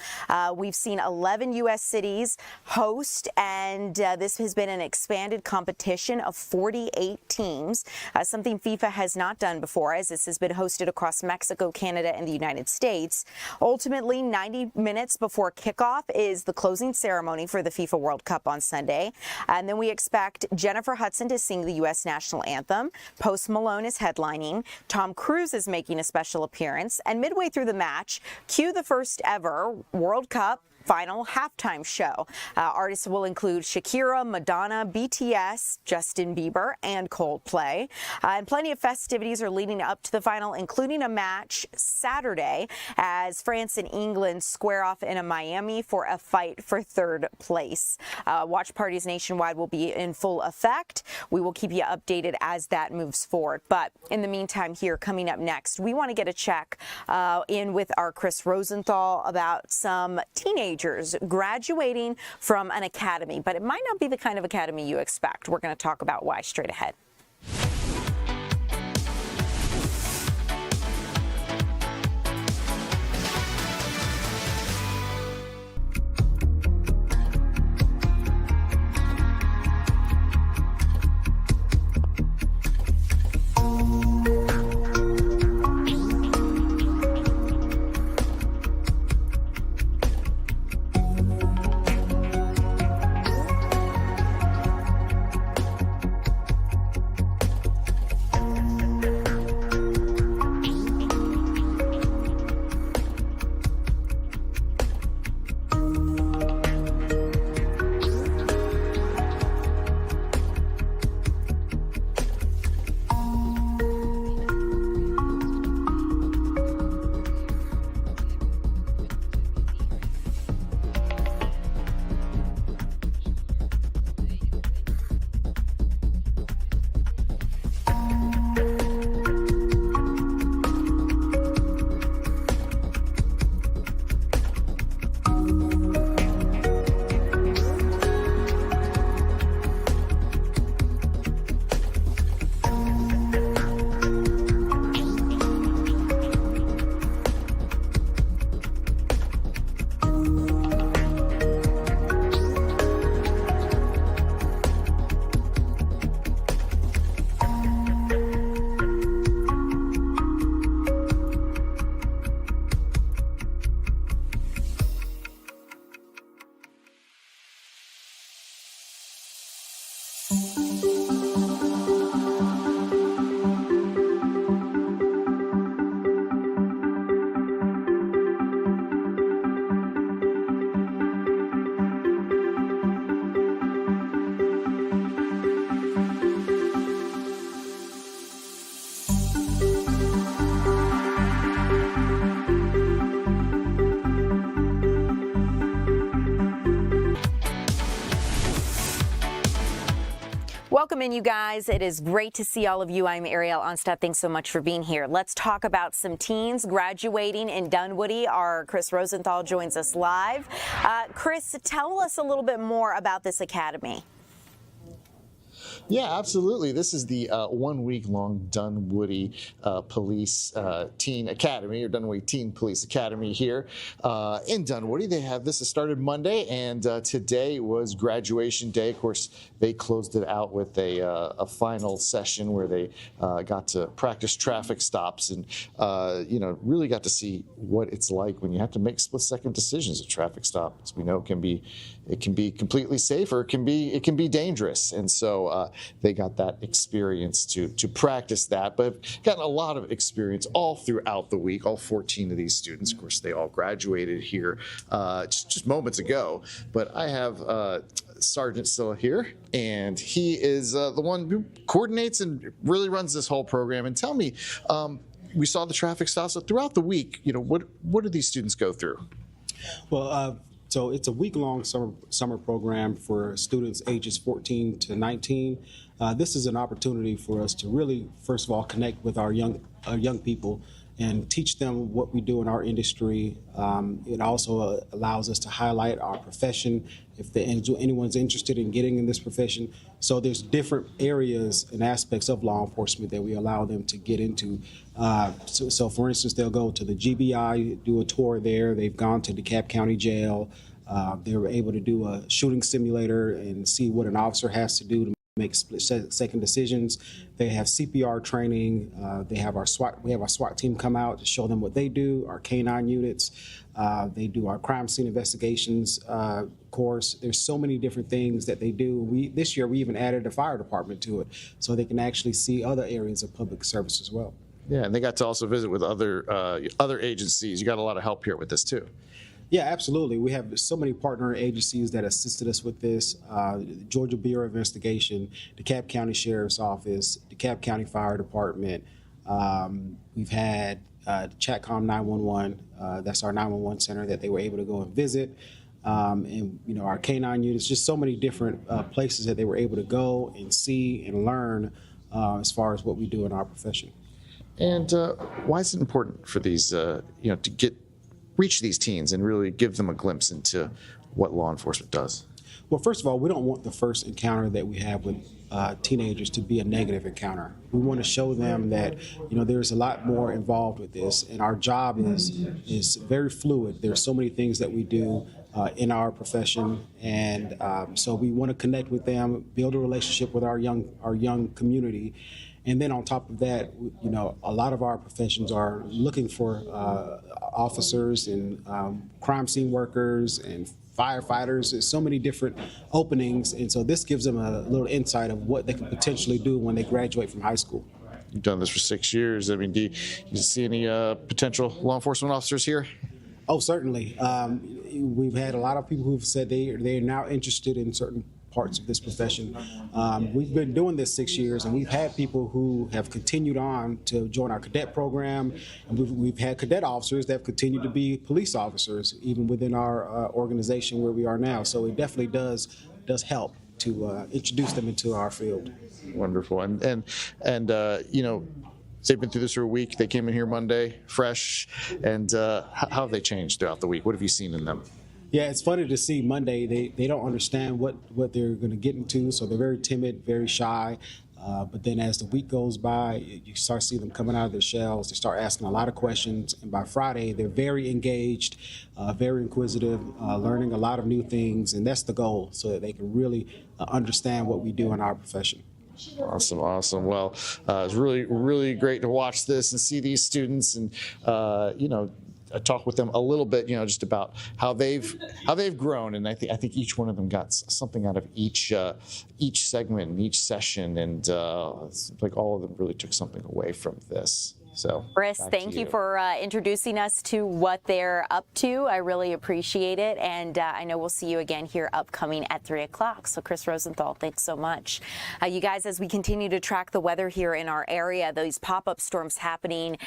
We've seen 11 U.S. cities host, and this has been an expanded competition of 48 teams, something FIFA has not done before, as this has been hosted across Mexico, Canada, and the United States. Ultimately, 90 minutes before kickoff is the closing ceremony for the FIFA World Cup on Sunday. And then we expect Jennifer Hudson to sing the U.S. national anthem. Post Malone is headlining. Tom Cruise is making a special appearance. And midway through the match, cue the first ever World Cup final halftime show. Artists will include Shakira, Madonna, BTS, Justin Bieber, and Coldplay. And plenty of festivities are leading up to the final, including a match Saturday as France and England square off in Miami for a fight for third place. Watch parties nationwide will be in full effect. We will keep you updated as that moves forward. But in the meantime, here coming up next, we want to get a check in with our Chris Rosenthal about some teenagers graduating from an academy, but it might not be the kind of academy you expect. We're going to talk about why straight ahead. Welcome in, you guys. It is great to see all of you. I'm Ariel Onstad. Thanks so much for being here. Let's talk about some teens graduating in Dunwoody. Our Chris Rosenthal joins us live. Chris, tell us a little bit more about this academy. Yeah, absolutely. This is the 1 week long Dunwoody Police Teen Academy, or Dunwoody Teen Police Academy here in Dunwoody. They have this. It started Monday, and today was graduation day. Of course, they closed it out with a final session where they got to practice traffic stops and really got to see what it's like when you have to make split-second decisions. A traffic stop, as we know, can be completely safe, or it can be dangerous, and so they got that experience to practice that, but have gotten a lot of experience all throughout the week. All 14 of these students, of course, they all graduated here just moments ago. But I have Sergeant still here, and he is the one who coordinates and really runs this whole program. And tell me, we saw the traffic stops. So throughout the week, what do these students go through? Well, so it's a week-long summer program for students ages 14 to 19. This is an opportunity for us to really, first of all, connect with our young people and teach them what we do in our industry. It also allows us to highlight our profession if anyone's interested in getting in this profession. So there's different areas and aspects of law enforcement that we allow them to get into. So for instance, they'll go to the GBI, do a tour there. They've gone to DeKalb County Jail. They were able to do a shooting simulator and see what an officer has to do to make split-second decisions. They have CPR training. We have our SWAT team come out to show them what they do, our K-9 units. They do our crime scene investigations course. There's so many different things that they do. This year we even added a fire department to it, so they can actually see other areas of public service as well. Yeah, and they got to also visit with other agencies. You got a lot of help here with this too. Yeah, absolutely. We have so many partner agencies that assisted us with this. Georgia Bureau of Investigation, DeKalb County Sheriff's Office, DeKalb County Fire Department. We've had Chatcom 911. That's our 911 center that they were able to go and visit. And our K-9 units, just so many different places that they were able to go and see and learn as far as what we do in our profession. And why is it important for these, to reach these teens and really give them a glimpse into what law enforcement does? Well, first of all, we don't want the first encounter that we have with teenagers to be a negative encounter. We want to show them that there's a lot more involved with this, and our job is very fluid. There's so many things that we do in our profession, and so we want to connect with them, build a relationship with our young community. And then on top of that, a lot of our professions are looking for officers and crime scene workers and firefighters. There's so many different openings, and so this gives them a little insight of what they can potentially do when they graduate from high school. You've done this for 6 years. I mean, do you see any potential law enforcement officers here? Oh, certainly. We've had a lot of people who've said they're now interested in certain parts of this profession. We've been doing this 6 years, and we've had people who have continued on to join our cadet program, and we've had cadet officers that have continued to be police officers, even within our organization where we are now. So it definitely does help to introduce them into our field. Wonderful, and they've been through this for a week. They came in here Monday, fresh, and how have they changed throughout the week? What have you seen in them? Yeah, it's funny to see Monday. They don't understand what they're going to get into, so they're very timid, very shy. But then as the week goes by, you start seeing them coming out of their shells. They start asking a lot of questions, and by Friday, they're very engaged, very inquisitive, learning a lot of new things, and that's the goal, so that they can really understand what we do in our profession. Awesome. Well, it's really, really great to watch this and see these students, and talk with them a little bit, just about how they've grown, and I think each one of them got something out of each segment and each session, and it's like all of them really took something away from this. So, Briss, back thank to you for introducing us to what they're up to. I really appreciate it. And I know we'll see you again here upcoming at 3 o'clock. So Chris Rosenthal, thanks so much. You guys, as we continue to track the weather here in our area, these pop-up storms happening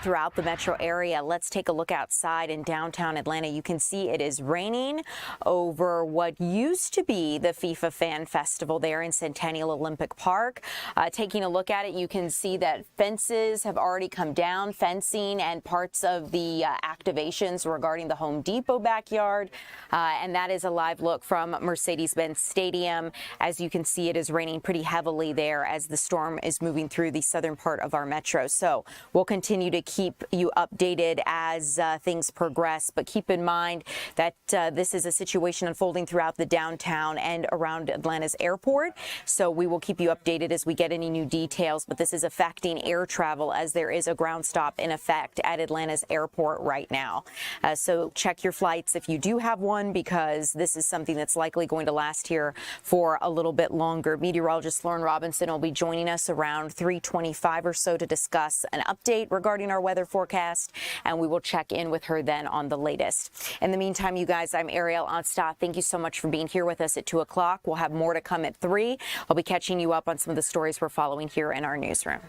throughout the metro area. Let's take a look outside in downtown Atlanta. You can see it is raining over what used to be the FIFA Fan Festival there in Centennial Olympic Park. Taking a look at it, you can see that fences have already come down, fencing and parts of the activations regarding the Home Depot backyard. And that is a live look from Mercedes-Benz Stadium. As you can see, it is raining pretty heavily there as the storm is moving through the southern part of our metro. So we'll continue to keep you updated as things progress. But keep in mind that this is a situation unfolding throughout the downtown and around Atlanta's airport. So we will keep you updated as we get any new details. But this is affecting air travel as there is a ground stop in effect at Atlanta's airport right now. So check your flights if you do have one, because this is something that's likely going to last here for a little bit longer. Meteorologist Lauren Robinson will be joining us around 3:25 or so to discuss an update regarding our weather forecast, and we will check in with her then on the latest. In the meantime, you guys, I'm Ariel Onstadt. Thank you so much for being here with us at 2 o'clock. We'll have more to come at 3. I'll be catching you up on some of the stories we're following here in our newsroom.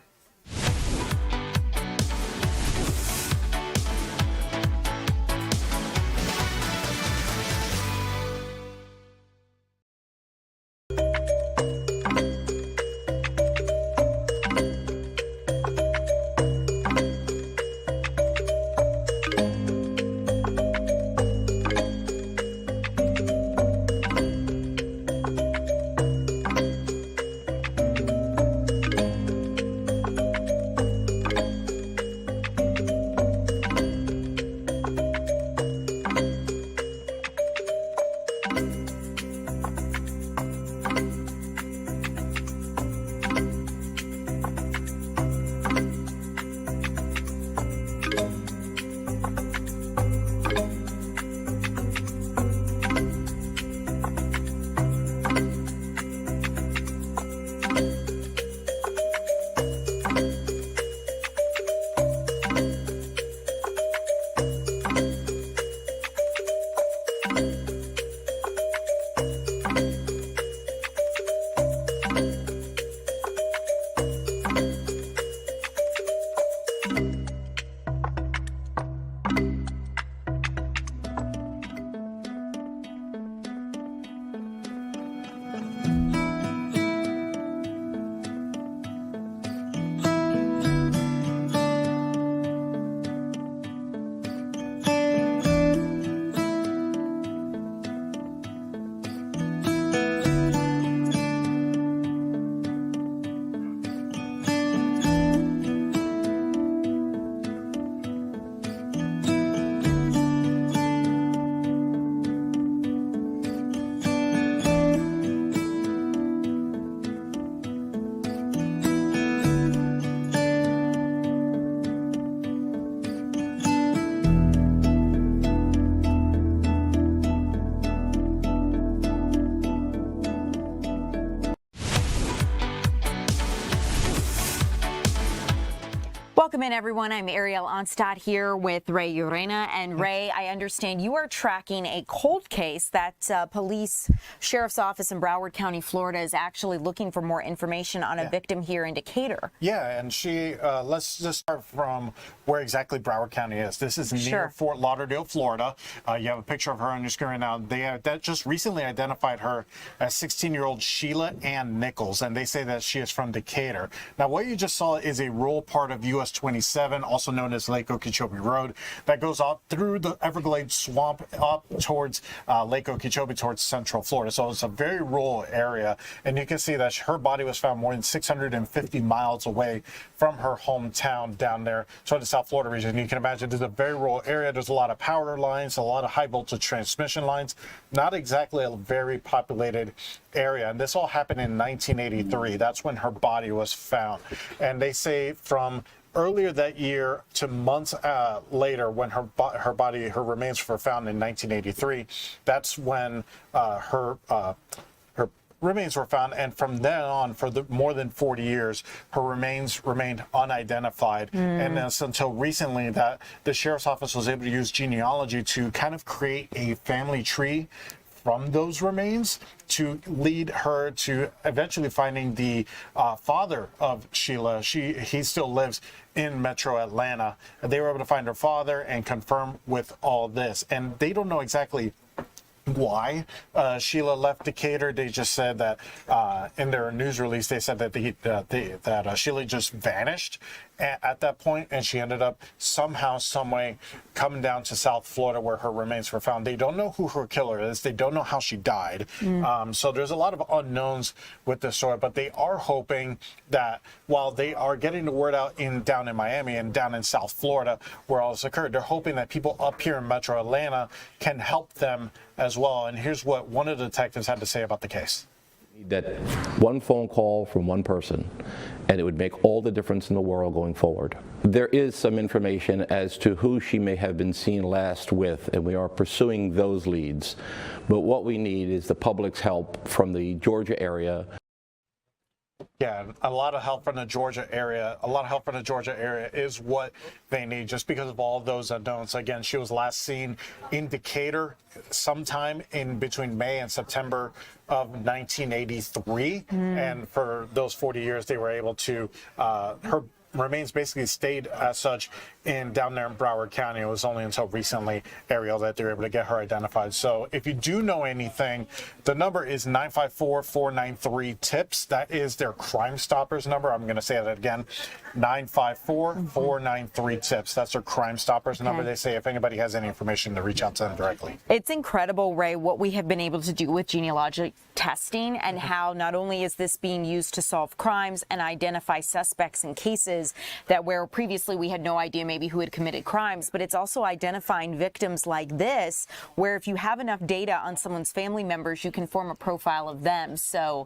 Welcome in, everyone. I'm Ariel Onstadt here with Ray Urena. And Ray, I understand you are tracking a cold case that police sheriff's office in Broward County, Florida, is actually looking for more information on a victim here in Decatur. Yeah, and she, let's just start from where exactly Broward County is. This is near Fort Lauderdale, Florida. You have a picture of her on your screen right now. They have just recently identified her as 16-year-old Sheila Ann Nichols, and they say that she is from Decatur. Now, what you just saw is a rural part of US 27, also known as Lake Okeechobee Road, that goes up through the Everglades swamp up towards Lake Okeechobee, towards central Florida. So it's a very rural area, and you can see that her body was found more than 650 miles away from her hometown down there toward the South Florida region. You can imagine this is a very rural area. There's a lot of power lines, a lot of high voltage transmission lines, not exactly a very populated area. And this all happened in 1983. That's when her body was found. And they say from earlier that year to months later, when her remains were found in 1983, that's when her remains were found, and from then on, for more than 40 years, her remains remained unidentified. And it's until recently that the sheriff's office was able to use genealogy to kind of create a family tree from those remains to lead her to eventually finding the father of Sheila. He still lives in Metro Atlanta. They were able to find her father and confirm with all this. And they don't know exactly why Sheila left Decatur. They just said that in their news release, they said that Sheila just vanished at that point, and she ended up somehow, someway coming down to South Florida where her remains were found. They don't know who her killer is. They don't know how she died. So there's a lot of unknowns with this story, but they are hoping that while they are getting the word out down in Miami and down in South Florida where all this occurred, they're hoping that people up here in Metro Atlanta can help them as well. And here's what one of the detectives had to say about the case. That one phone call from one person, and it would make all the difference in the world going forward. There is some information as to who she may have been seen last with, and we are pursuing those leads. But what we need is the public's help from the Georgia area. Yeah, a lot of help from the Georgia area. A lot of help from the Georgia area is what they need, just because of all those unknowns. Again, she was last seen in Decatur sometime in between May and September of 1983. And for those 40 years, they were able to, her remains basically stayed as such down there in Broward County. It was only until recently, Ariel, that they were able to get her identified. So if you do know anything, the number is 954-493-TIPS. That is their Crime Stoppers number. I'm going to say that again, 954-493-TIPS. That's their Crime Stoppers number. They say if anybody has any information to reach out to them directly. It's incredible, Ray, what we have been able to do with genealogic testing and how not only is this being used to solve crimes and identify suspects in cases that where previously we had no idea maybe who had committed crimes, but it's also identifying victims like this, where if you have enough data on someone's family members, you can form a profile of them. So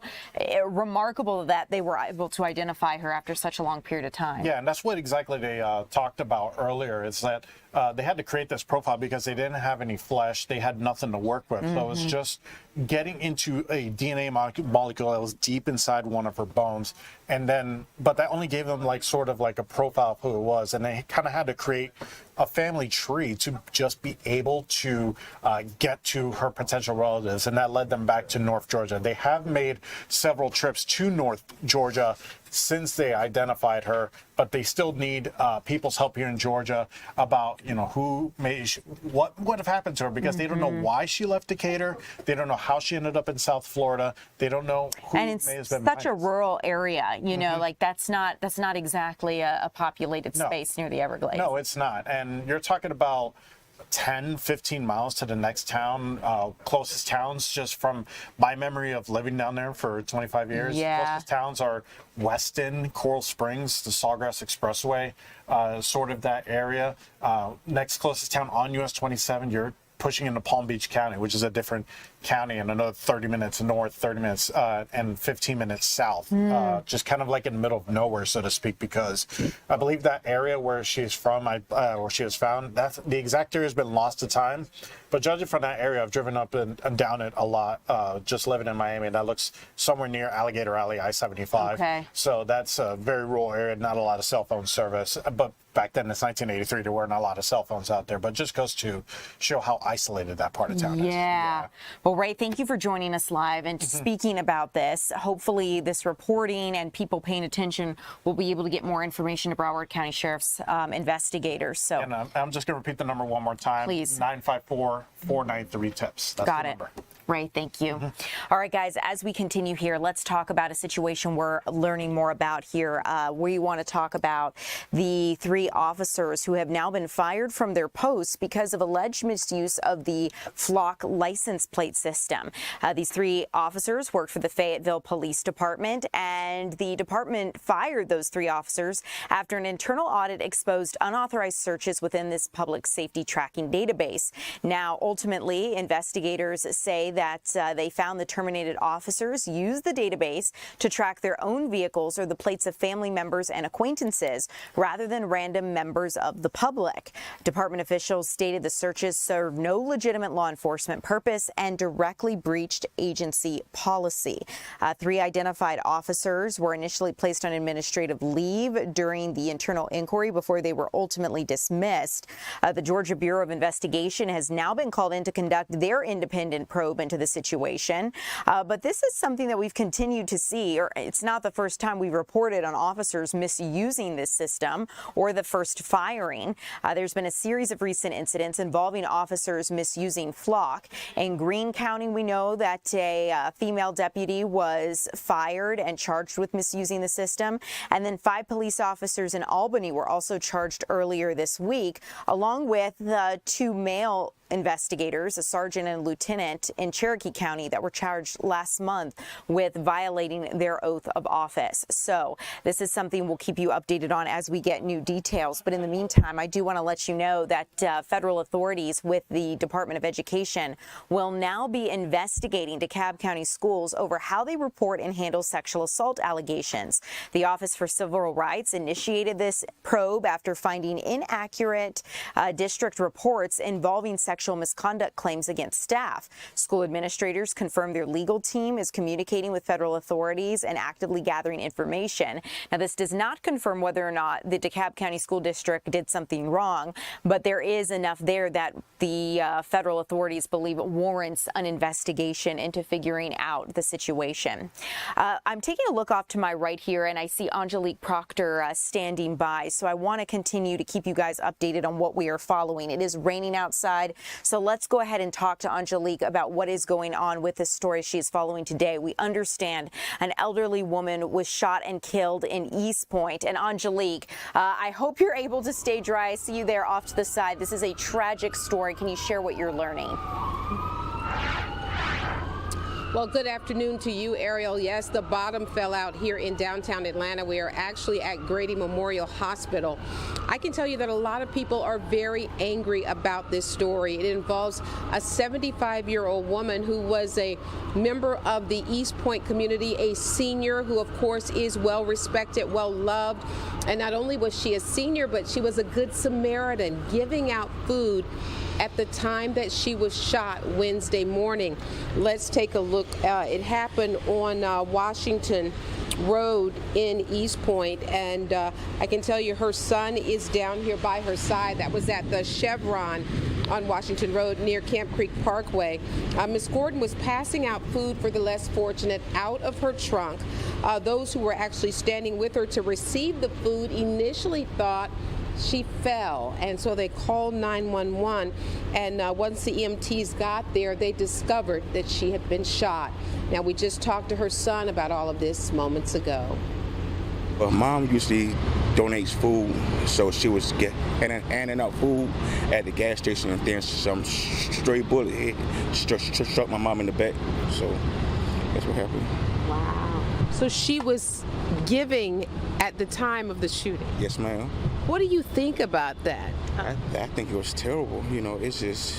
remarkable that they were able to identify her after such a long period of time. Yeah, and that's what exactly they talked about earlier, is that they had to create this profile because they didn't have any flesh. They had nothing to work with. So it was just getting into a DNA molecule that was deep inside one of her bones. And then, but that only gave them like sort of like a profile of who it was. And they kind of had to create a family tree to just be able to get to her potential relatives. And that led them back to North Georgia. They have made several trips to North Georgia since they identified her, but they still need people's help here in Georgia about, you know, what would have happened to her, because they don't know why she left Decatur. They don't know how she ended up in South Florida. They don't know who and it's may have been such a rural area, you know, like that's not exactly a populated No. space near the Everglades. No, it's not. And you're talking about 10, 15 miles to the next town, closest towns, just from my memory of living down there for 25 years. Yeah. Closest towns are Weston, Coral Springs, the Sawgrass Expressway, sort of that area. Next closest town on US 27, you're pushing into Palm Beach County, which is a different county, and another 30 minutes north, 30 minutes and 15 minutes south, just kind of like in the middle of nowhere, so to speak, because I believe that area where she's from, where she was found, that's the exact area has been lost to time. But judging from that area, I've driven up and down it a lot, just living in Miami, and that looks somewhere near Alligator Alley, I-75. Okay. So that's a very rural area, not a lot of cell phone service. But back then, it's 1983, there weren't a lot of cell phones out there, but just goes to show how isolated that part of town is. Yeah. Well, Ray, thank you for joining us live and speaking about this. Hopefully this reporting and people paying attention will be able to get more information to Broward County Sheriff's investigators. So, And I'm just going to repeat the number one more time. Please. 954-493-TIPS. That's Got the it. number. Ray, thank you. All right, guys, as we continue here, let's talk about a situation we're learning more about here. We want to talk about the 3 officers who have now been fired from their posts because of alleged misuse of the Flock license plate system. These 3 officers worked for the Fayetteville Police Department, and the department fired those 3 officers after an internal audit exposed unauthorized searches within this public safety tracking database. Now, ultimately, investigators say that they found the terminated officers used the database to track their own vehicles or the plates of family members and acquaintances rather than random members of the public. Department officials stated the searches served no legitimate law enforcement purpose and directly breached agency policy. 3 identified officers were initially placed on administrative leave during the internal inquiry before they were ultimately dismissed. The Georgia Bureau of Investigation has now been called in to conduct their independent probe into the situation. But this is something that we've continued to see, or it's not the first time we've reported on officers misusing this system or the first firing. There's been a series of recent incidents involving officers misusing Flock. In Greene County, we know that a female deputy was fired and charged with misusing the system. And then 5 police officers in Albany were also charged earlier this week, along with 2 male investigators, a sergeant and lieutenant in Cherokee County, that were charged last month with violating their oath of office. So this is something we'll keep you updated on as we get new details. But in the meantime, I do want to let you know that federal authorities with the Department of Education will now be investigating DeKalb County Schools over how they report and handle sexual assault allegations. The Office for Civil Rights initiated this probe after finding inaccurate district reports involving sexual misconduct claims against staff. School administrators confirmed their legal team is communicating with federal authorities and actively gathering information. Now, this does not confirm whether or not the DeKalb County School District did something wrong, but there is enough there that the federal authorities believe it warrants an investigation into figuring out the situation. I'm taking a look off to my right here, and I see Angelique Proctor standing by, so I want to continue to keep you guys updated on what we are following. It is raining outside, so let's go ahead and talk to Angelique about what is going on with this story she is following today. We understand an elderly woman was shot and killed in East Point. And Angelique, I hope you're able to stay dry. I see you there off to the side. This is a tragic story. Can you share what you're learning? Well, good afternoon to you, Ariel. Yes, the bottom fell out here in downtown Atlanta. We are actually at Grady Memorial Hospital. I can tell you that a lot of people are very angry about this story. It involves a 75-year-old woman who was a member of the East Point community, a senior who, of course, is well respected, well loved. And not only was she a senior, but she was a good Samaritan, giving out food at the time that she was shot Wednesday morning. Let's take a look. It happened on Washington Road in East Point, and I can tell you her son is down here by her side. That was at the Chevron on Washington Road near Camp Creek Parkway. Ms. Gordon was passing out food for the less fortunate out of her trunk. Those who were actually standing with her to receive the food initially thought she fell, and so they called 911, and once the EMTs got there, they discovered that she had been shot. Now, we just talked to her son about all of this moments ago. Well, Mom usually donates food, so she was handing out food at the gas station, and then some stray bullet hit, struck my mom in the back, so that's what happened. Wow. So she was giving at the time of the shooting? Yes, ma'am. What do you think about that? I think it was terrible. You know, it's just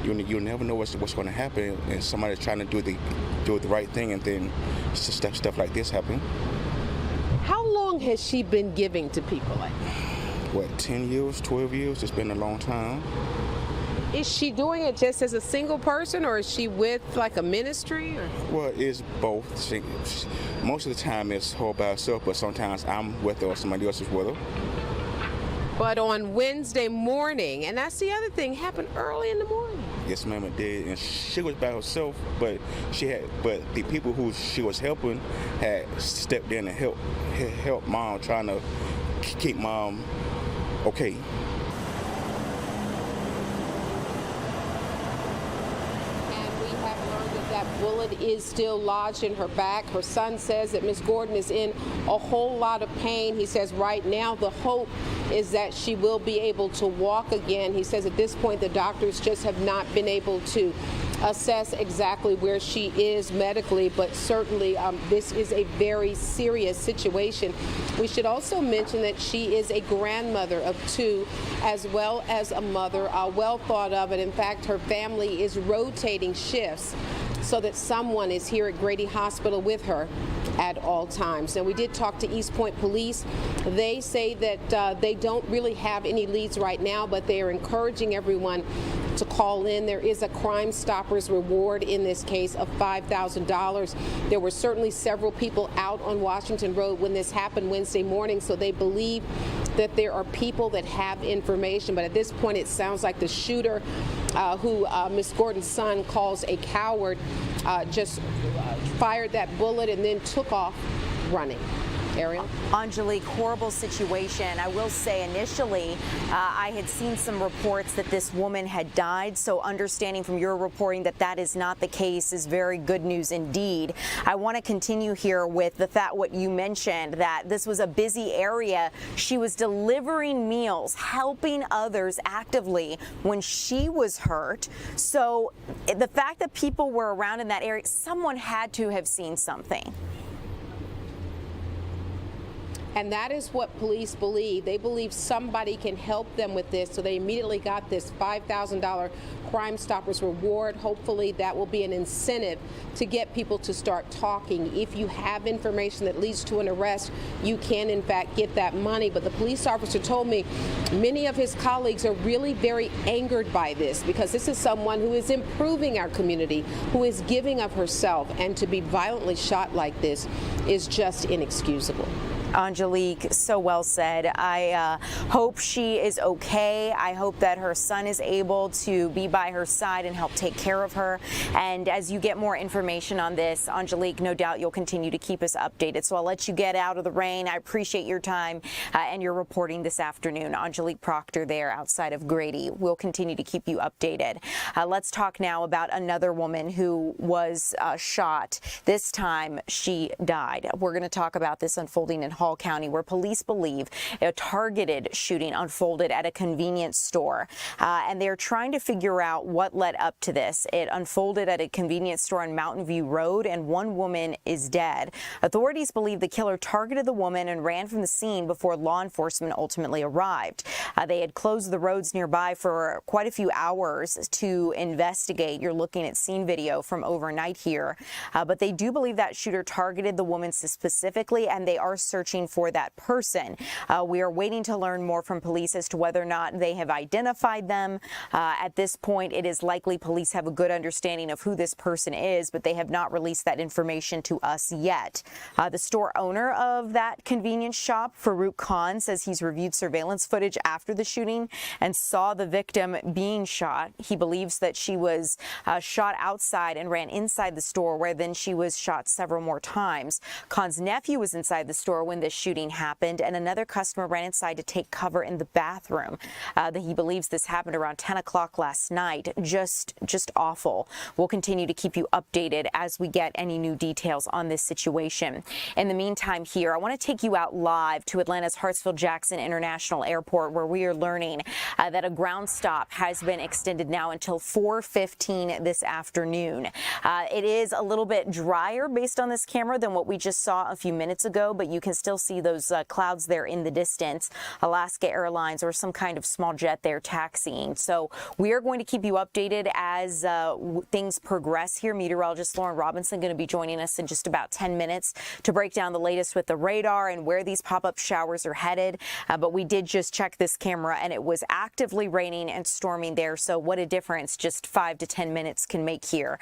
you'll never know what's going to happen, and somebody's trying to do the right thing, and then stuff like this happen. How long has she been giving to people like that? What, 10 years, 12 years? It's been a long time. Is she doing it just as a single person, or is she with like a ministry? Or? Well, it's both. Most of the time it's her by herself, but sometimes I'm with her or somebody else is with her. But on Wednesday morning, and that's the other thing, happened early in the morning. Yes, ma'am, it did. And she was by herself, but the people who she was helping had stepped in and help Mom, trying to keep Mom okay. That bullet is still lodged in her back. Her son says that Miss Gordon is in a whole lot of pain. He says right now the hope is that she will be able to walk again. He says at this point the doctors just have not been able to assess exactly where she is medically, but certainly this is a very serious situation. We should also mention that she is a grandmother of 2, as well as a mother, well thought of, and in fact her family is rotating shifts so that someone is here at Grady Hospital with her at all times. Now, we did talk to East Point Police. They say that they don't really have any leads right now, but they are encouraging everyone to call in. There is a Crime Stoppers reward in this case of $5,000. There were certainly several people out on Washington Road when this happened Wednesday morning, so they believe that there are people that have information. But at this point, it sounds like the shooter, who Miss Gordon's son calls a coward, just fired that bullet and then took off running. Ariel? Angelique, horrible situation. I will say initially I had seen some reports that this woman had died, so understanding from your reporting that that is not the case is very good news indeed. I want to continue here with the fact what you mentioned, that this was a busy area. She was delivering meals, helping others actively when she was hurt. So the fact that people were around in that area, someone had to have seen something. And that is what police believe. They believe somebody can help them with this, so they immediately got this $5,000 Crime Stoppers reward. Hopefully that will be an incentive to get people to start talking. If you have information that leads to an arrest, you can in fact get that money. But the police officer told me many of his colleagues are really very angered by this, because this is someone who is improving our community, who is giving of herself, and to be violently shot like this is just inexcusable. Angelique, so well said. I hope she is okay. I hope that her son is able to be by her side and help take care of her. And as you get more information on this, Angelique, no doubt you'll continue to keep us updated. So I'll let you get out of the rain. I appreciate your time and your reporting this afternoon. Angelique Proctor there outside of Grady. We'll continue to keep you updated. Let's talk now about another woman who was shot. This time she died. We're going to talk about this unfolding in Hall County, where police believe a targeted shooting unfolded at a convenience store, and they're trying to figure out what led up to this. It unfolded at a convenience store on Mountain View Road, and one woman is dead. Authorities believe the killer targeted the woman and ran from the scene before law enforcement ultimately arrived. They had closed the roads nearby for quite a few hours to investigate. You're looking at scene video from overnight here, but they do believe that shooter targeted the woman specifically, and they are searching for that person. We are waiting to learn more from police as to whether or not they have identified them. At this point, it is likely police have a good understanding of who this person is, but they have not released that information to us yet. The store owner of that convenience shop, Farouk Khan, says he's reviewed surveillance footage after the shooting and saw the victim being shot. He believes that she was shot outside and ran inside the store, where then she was shot several more times. Khan's nephew was inside the store when this shooting happened, and another customer ran inside to take cover in the bathroom. He believes this happened around 10 o'clock last night. Just awful. We'll continue to keep you updated as we get any new details on this situation. In the meantime here, I want to take you out live to Atlanta's Hartsfield-Jackson International Airport, where we are learning that a ground stop has been extended now until 4:15 this afternoon. It is a little bit drier based on this camera than what we just saw a few minutes ago, but you can still see those clouds there in the distance. Alaska Airlines or some kind of small jet there taxiing. So we are going to keep you updated as things progress here. Meteorologist Lauren Robinson going to be joining us in just about 10 minutes to break down the latest with the radar and where these pop-up showers are headed. But we did just check this camera, and it was actively raining and storming there. So what a difference just 5 to 10 minutes can make here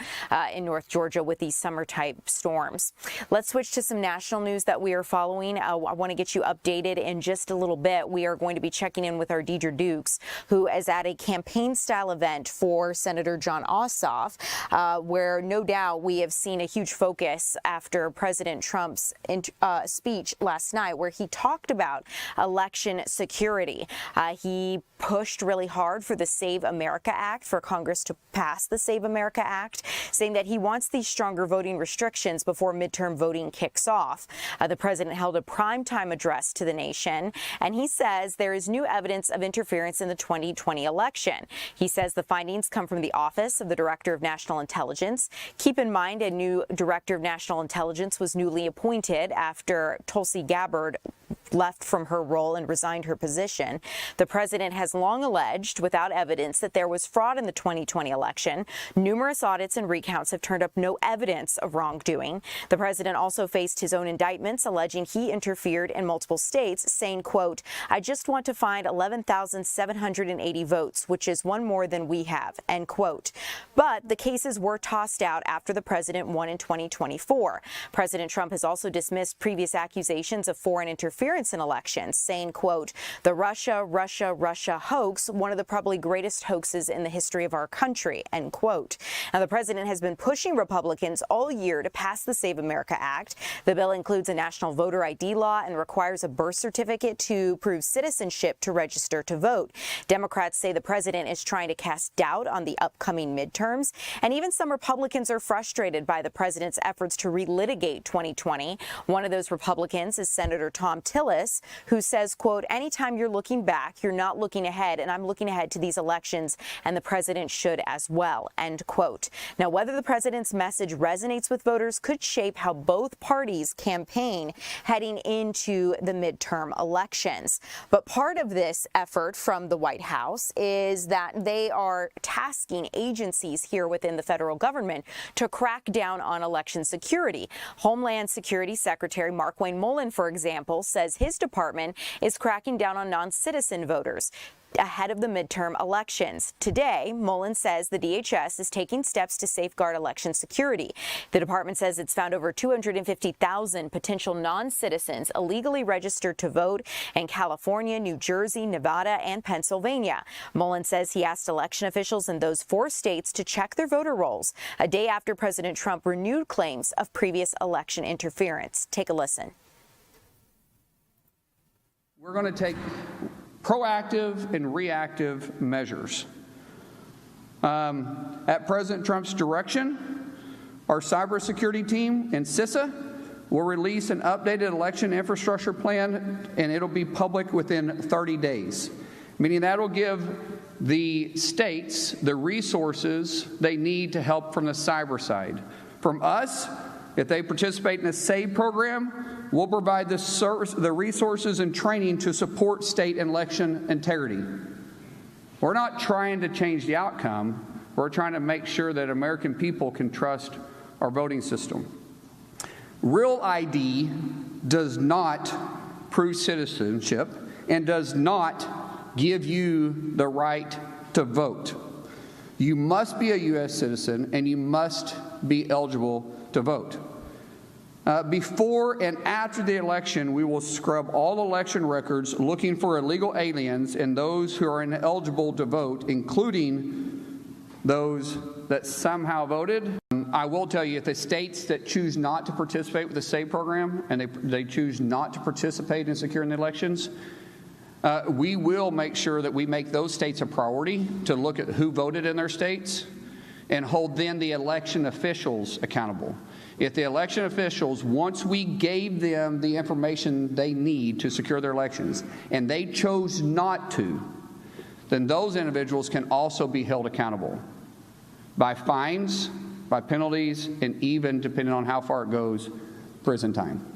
in North Georgia with these summer-type storms. Let's switch to some national news that we are following. I want to get you updated in just a little bit. We are going to be checking in with our Deidre Dukes, who is at a campaign-style event for Senator Jon Ossoff, where no doubt we have seen a huge focus after President Trump's speech last night, where he talked about election security. He pushed really hard for the Save America Act, for Congress to pass the Save America Act, saying that he wants these stronger voting restrictions before midterm voting kicks off. The president held a primetime address to the nation, and he says there is new evidence of interference in the 2020 election. He says the findings come from the Office of the Director of National Intelligence. Keep in mind, a new Director of National Intelligence was newly appointed after Tulsi Gabbard left from her role and resigned her position. The president has long alleged, without evidence, that there was fraud in the 2020 election. Numerous audits and recounts have turned up no evidence of wrongdoing. The president also faced his own indictments, alleging he interfered in multiple states, saying, quote, "I just want to find 11,780 votes, which is one more than we have," end quote. But the cases were tossed out after the president won in 2024. President Trump has also dismissed previous accusations of foreign interference in elections, saying, quote, "The Russia hoax, one of the probably greatest hoaxes in the history of our country," end quote. Now, the president has been pushing Republicans all year to pass the Save America Act. The bill includes a national voter ID law and requires a birth certificate to prove citizenship to register to vote. Democrats say the president is trying to cast doubt on the upcoming midterms, and even some Republicans are frustrated by the president's efforts to relitigate 2020. One of those Republicans is Senator Tom Tillis, who says, quote, "Anytime you're looking back, you're not looking ahead, and I'm looking ahead to these elections, and the president should as well," end quote. Now, whether the president's message resonates with voters could shape how both parties campaign heading into the midterm elections. But part of this effort from the White House is that they are tasking agencies here within the federal government to crack down on election security. Homeland Security Secretary Markwayne Mullin, for example, says his department is cracking down on non-citizen voters ahead of the midterm elections. Today, Mullin says the DHS is taking steps to safeguard election security. The department says it's found over 250,000 potential non-citizens illegally registered to vote in California, New Jersey, Nevada, and Pennsylvania. Mullin says he asked election officials in those 4 states to check their voter rolls a day after President Trump renewed claims of previous election interference. Take a listen. We're going to take proactive and reactive measures. At President Trump's direction, our cybersecurity team and CISA will release an updated election infrastructure plan, and it'll be public within 30 days, meaning that'll give the states the resources they need to help from the cyber side. From us, if they participate in the SAVE program, we'll provide the resources and training to support state election integrity. We're not trying to change the outcome. We're trying to make sure that American people can trust our voting system. Real ID does not prove citizenship and does not give you the right to vote. You must be a U.S. citizen and you must be eligible to vote. Before and after the election, we will scrub all election records looking for illegal aliens and those who are ineligible to vote, including those that somehow voted. I will tell you, if the states that choose not to participate with the SAVE program and they choose not to participate in securing the elections, we will make sure that we make those states a priority to look at who voted in their states and hold then the election officials accountable. If the election officials, once we gave them the information they need to secure their elections, and they chose not to, then those individuals can also be held accountable by fines, by penalties, and even, depending on how far it goes, prison time.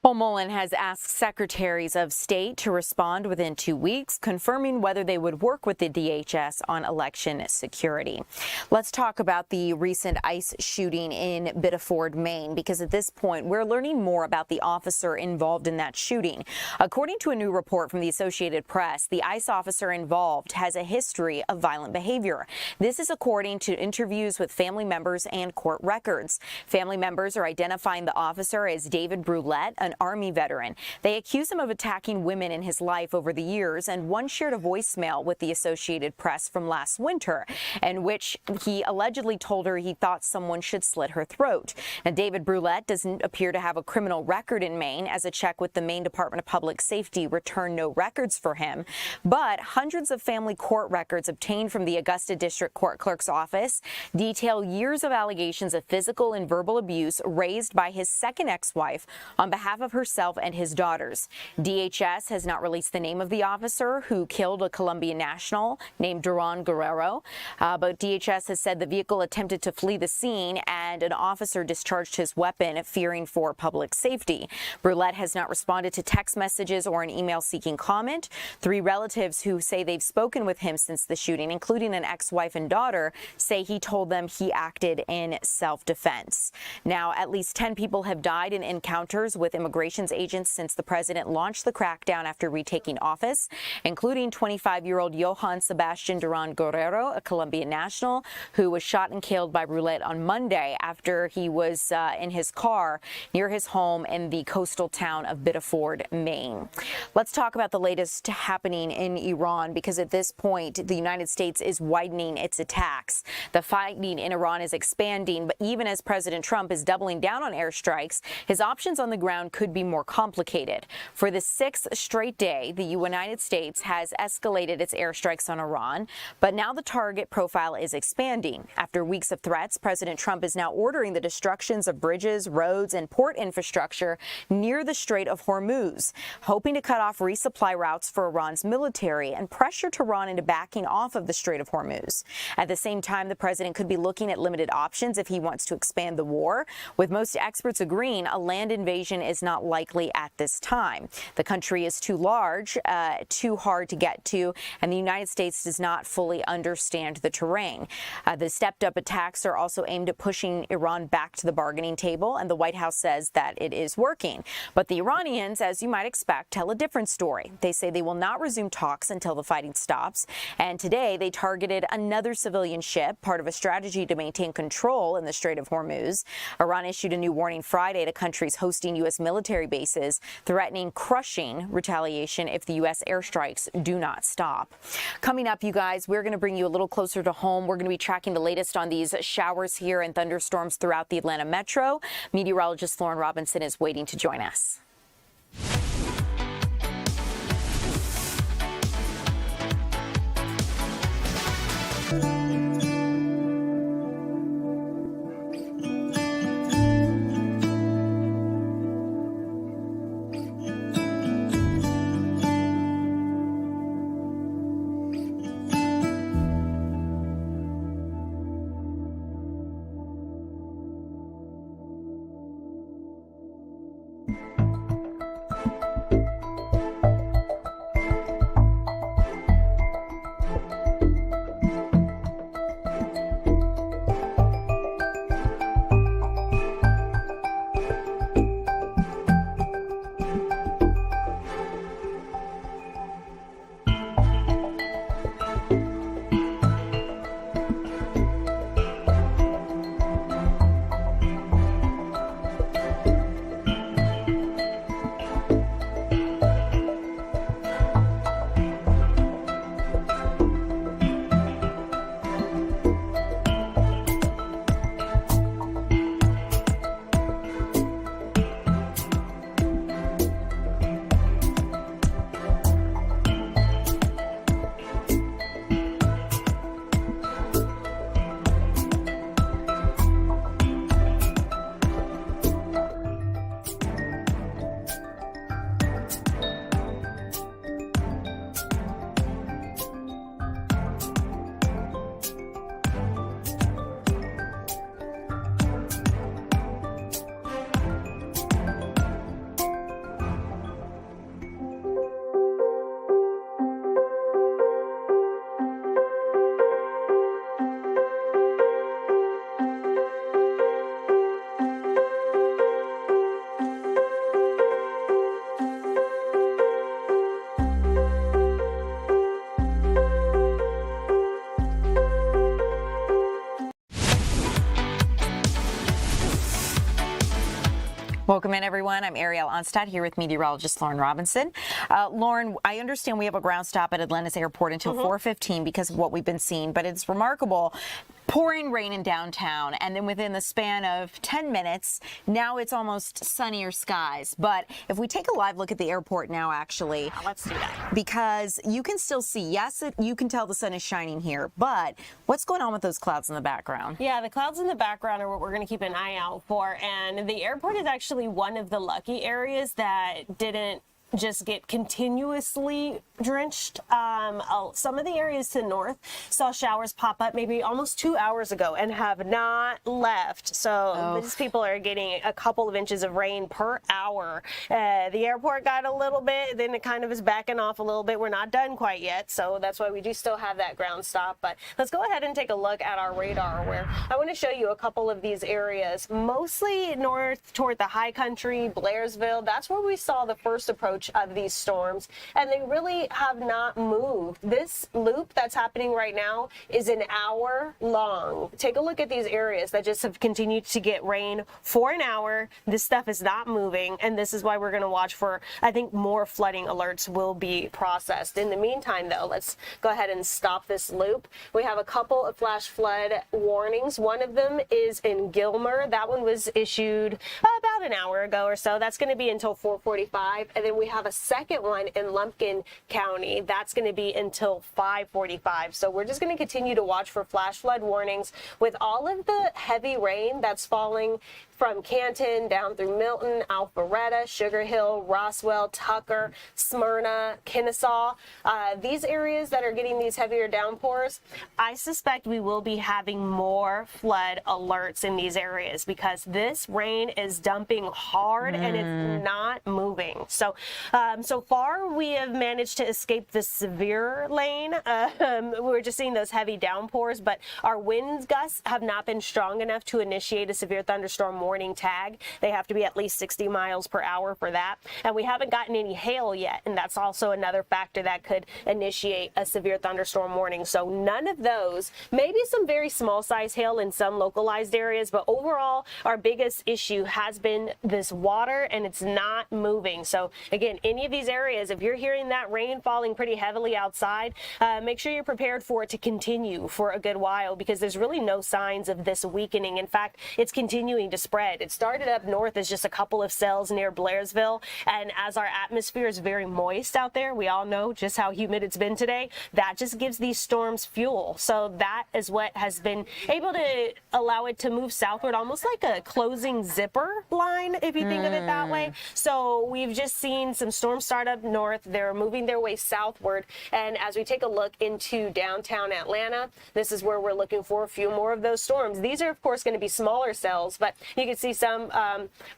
Well, Mullin has asked secretaries of state to respond within 2 weeks, confirming whether they would work with the DHS on election security. Let's talk about the recent ICE shooting in Biddeford, Maine, because at this point, we're learning more about the officer involved in that shooting. According to a new report from the Associated Press, the ICE officer involved has a history of violent behavior. This is according to interviews with family members and court records. Family members are identifying the officer as David Brulette, an Army veteran. They accuse him of attacking women in his life over the years, and one shared a voicemail with the Associated Press from last winter in which he allegedly told her he thought someone should slit her throat. Now, David Brulette doesn't appear to have a criminal record in Maine, as a check with the Maine Department of Public Safety returned no records for him, but hundreds of family court records obtained from the Augusta District Court Clerk's office detail years of allegations of physical and verbal abuse raised by his second ex-wife on behalf of of herself and his daughters. DHS has not released the name of the officer who killed a Colombian national named Duran Guerrero, but DHS has said the vehicle attempted to flee the scene and an officer discharged his weapon, fearing for public safety. Brulette has not responded to text messages or an email seeking comment. 3 relatives who say they've spoken with him since the shooting, including an ex-wife and daughter, say he told them he acted in self-defense. Now, at least 10 people have died in encounters with immigration agents since the president launched the crackdown after retaking office, including 25-year-old Johann Sebastian Duran Guerrero, a Colombian national, who was shot and killed by Brulette on Monday after he was in his car near his home in the coastal town of Biddeford, Maine. Let's talk about the latest happening in Iran, because at this point, the United States is widening its attacks. The fighting in Iran is expanding, but even as President Trump is doubling down on airstrikes, his options on the ground could be more complicated. For the 6th straight day, the United States has escalated its airstrikes on Iran, but now the target profile is expanding. After weeks of threats, President Trump is now ordering the destructions of bridges, roads, and port infrastructure near the Strait of Hormuz, hoping to cut off resupply routes for Iran's military and pressure Tehran into backing off of the Strait of Hormuz. At the same time, the president could be looking at limited options if he wants to expand the war, with most experts agreeing a land invasion is not likely at this time. The country is too large, too hard to get to, and the United States does not fully understand the terrain. The stepped-up attacks are also aimed at pushing Iran back to the bargaining table, and the White House says that it is working. But the Iranians, as you might expect, tell a different story. They say they will not resume talks until the fighting stops, and today they targeted another civilian ship, part of a strategy to maintain control in the Strait of Hormuz. Iran issued a new warning Friday to countries hosting U.S. military bases, threatening crushing retaliation if the U.S. airstrikes do not stop. Coming up, you guys, we're going to bring you a little closer to home. We're going to be tracking the latest on these showers here and thunderstorms throughout the Atlanta metro. Meteorologist Lauren Robinson is waiting to join us. Welcome in, everyone. I'm Ariel Onstad here with meteorologist Lauren Robinson. Lauren, I understand we have a ground stop at Atlanta's airport until 4:15 because of what we've been seeing, but it's remarkable. pouring rain in downtown, and then within the span of 10 minutes, now it's almost sunnier skies. But if we take a live look at the airport now, actually, let's do that. Because you can still see, yes, you can tell the sun is shining here, but what's going on with those clouds in the background? Yeah, the clouds in the background are what we're going to keep an eye out for, and the airport is actually one of the lucky areas that didn't just get continuously drenched. Some of the areas to the north saw showers pop up maybe almost 2 hours ago and have not left. So these people are getting a couple of inches of rain per hour. The airport got a little bit, then it kind of is backing off a little bit. We're not done quite yet, so that's why we do still have that ground stop. But let's go ahead and take a look at our radar, where I want to show you a couple of these areas, mostly north toward the high country, Blairsville. That's where we saw the first approach of these storms, and they really have not moved. This loop that's happening right now is an hour long. Take a look at these areas that just have continued to get rain for an hour. This stuff is not moving, and this is why we're going to watch for, I think, more flooding alerts will be processed. In the meantime, though, let's go ahead and stop this loop. We have a couple of flash flood warnings. One of them is in Gilmer. That one was issued about an hour ago or so. That's going to be until 4:45, and then we have a second one in Lumpkin County. That's going to be until 5:45. So we're just going to continue to watch for flash flood warnings with all of the heavy rain that's falling from Canton down through Milton, Alpharetta, Sugar Hill, Roswell, Tucker, Smyrna, Kennesaw. These areas that are getting these heavier downpours, I suspect we will be having more flood alerts in these areas because this rain is dumping hard and it's not moving. So far we have managed to escape the severe lane. We're just seeing those heavy downpours, but our wind gusts have not been strong enough to initiate a severe thunderstorm warning tag. They have to be at least 60 miles per hour for that. And we haven't gotten any hail yet, and that's also another factor that could initiate a severe thunderstorm warning. So none of those, maybe some very small size hail in some localized areas, but overall our biggest issue has been this water, and it's not moving. So again, any of these areas, if you're hearing that rain falling pretty heavily outside, make sure you're prepared for it to continue for a good while, because there's really no signs of this weakening. In fact, it's continuing to spread. It started up north as just a couple of cells near Blairsville, and as our atmosphere is very moist out there, we all know just how humid it's been today, that just gives these storms fuel. So that is what has been able to allow it to move southward, almost like a closing zipper line, if you think of it that way. So we've just seen some storms start up north. They're moving their way southward, and as we take a look into downtown Atlanta, this is where we're looking for a few more of those storms. These are, of course, going to be smaller cells, but you can see some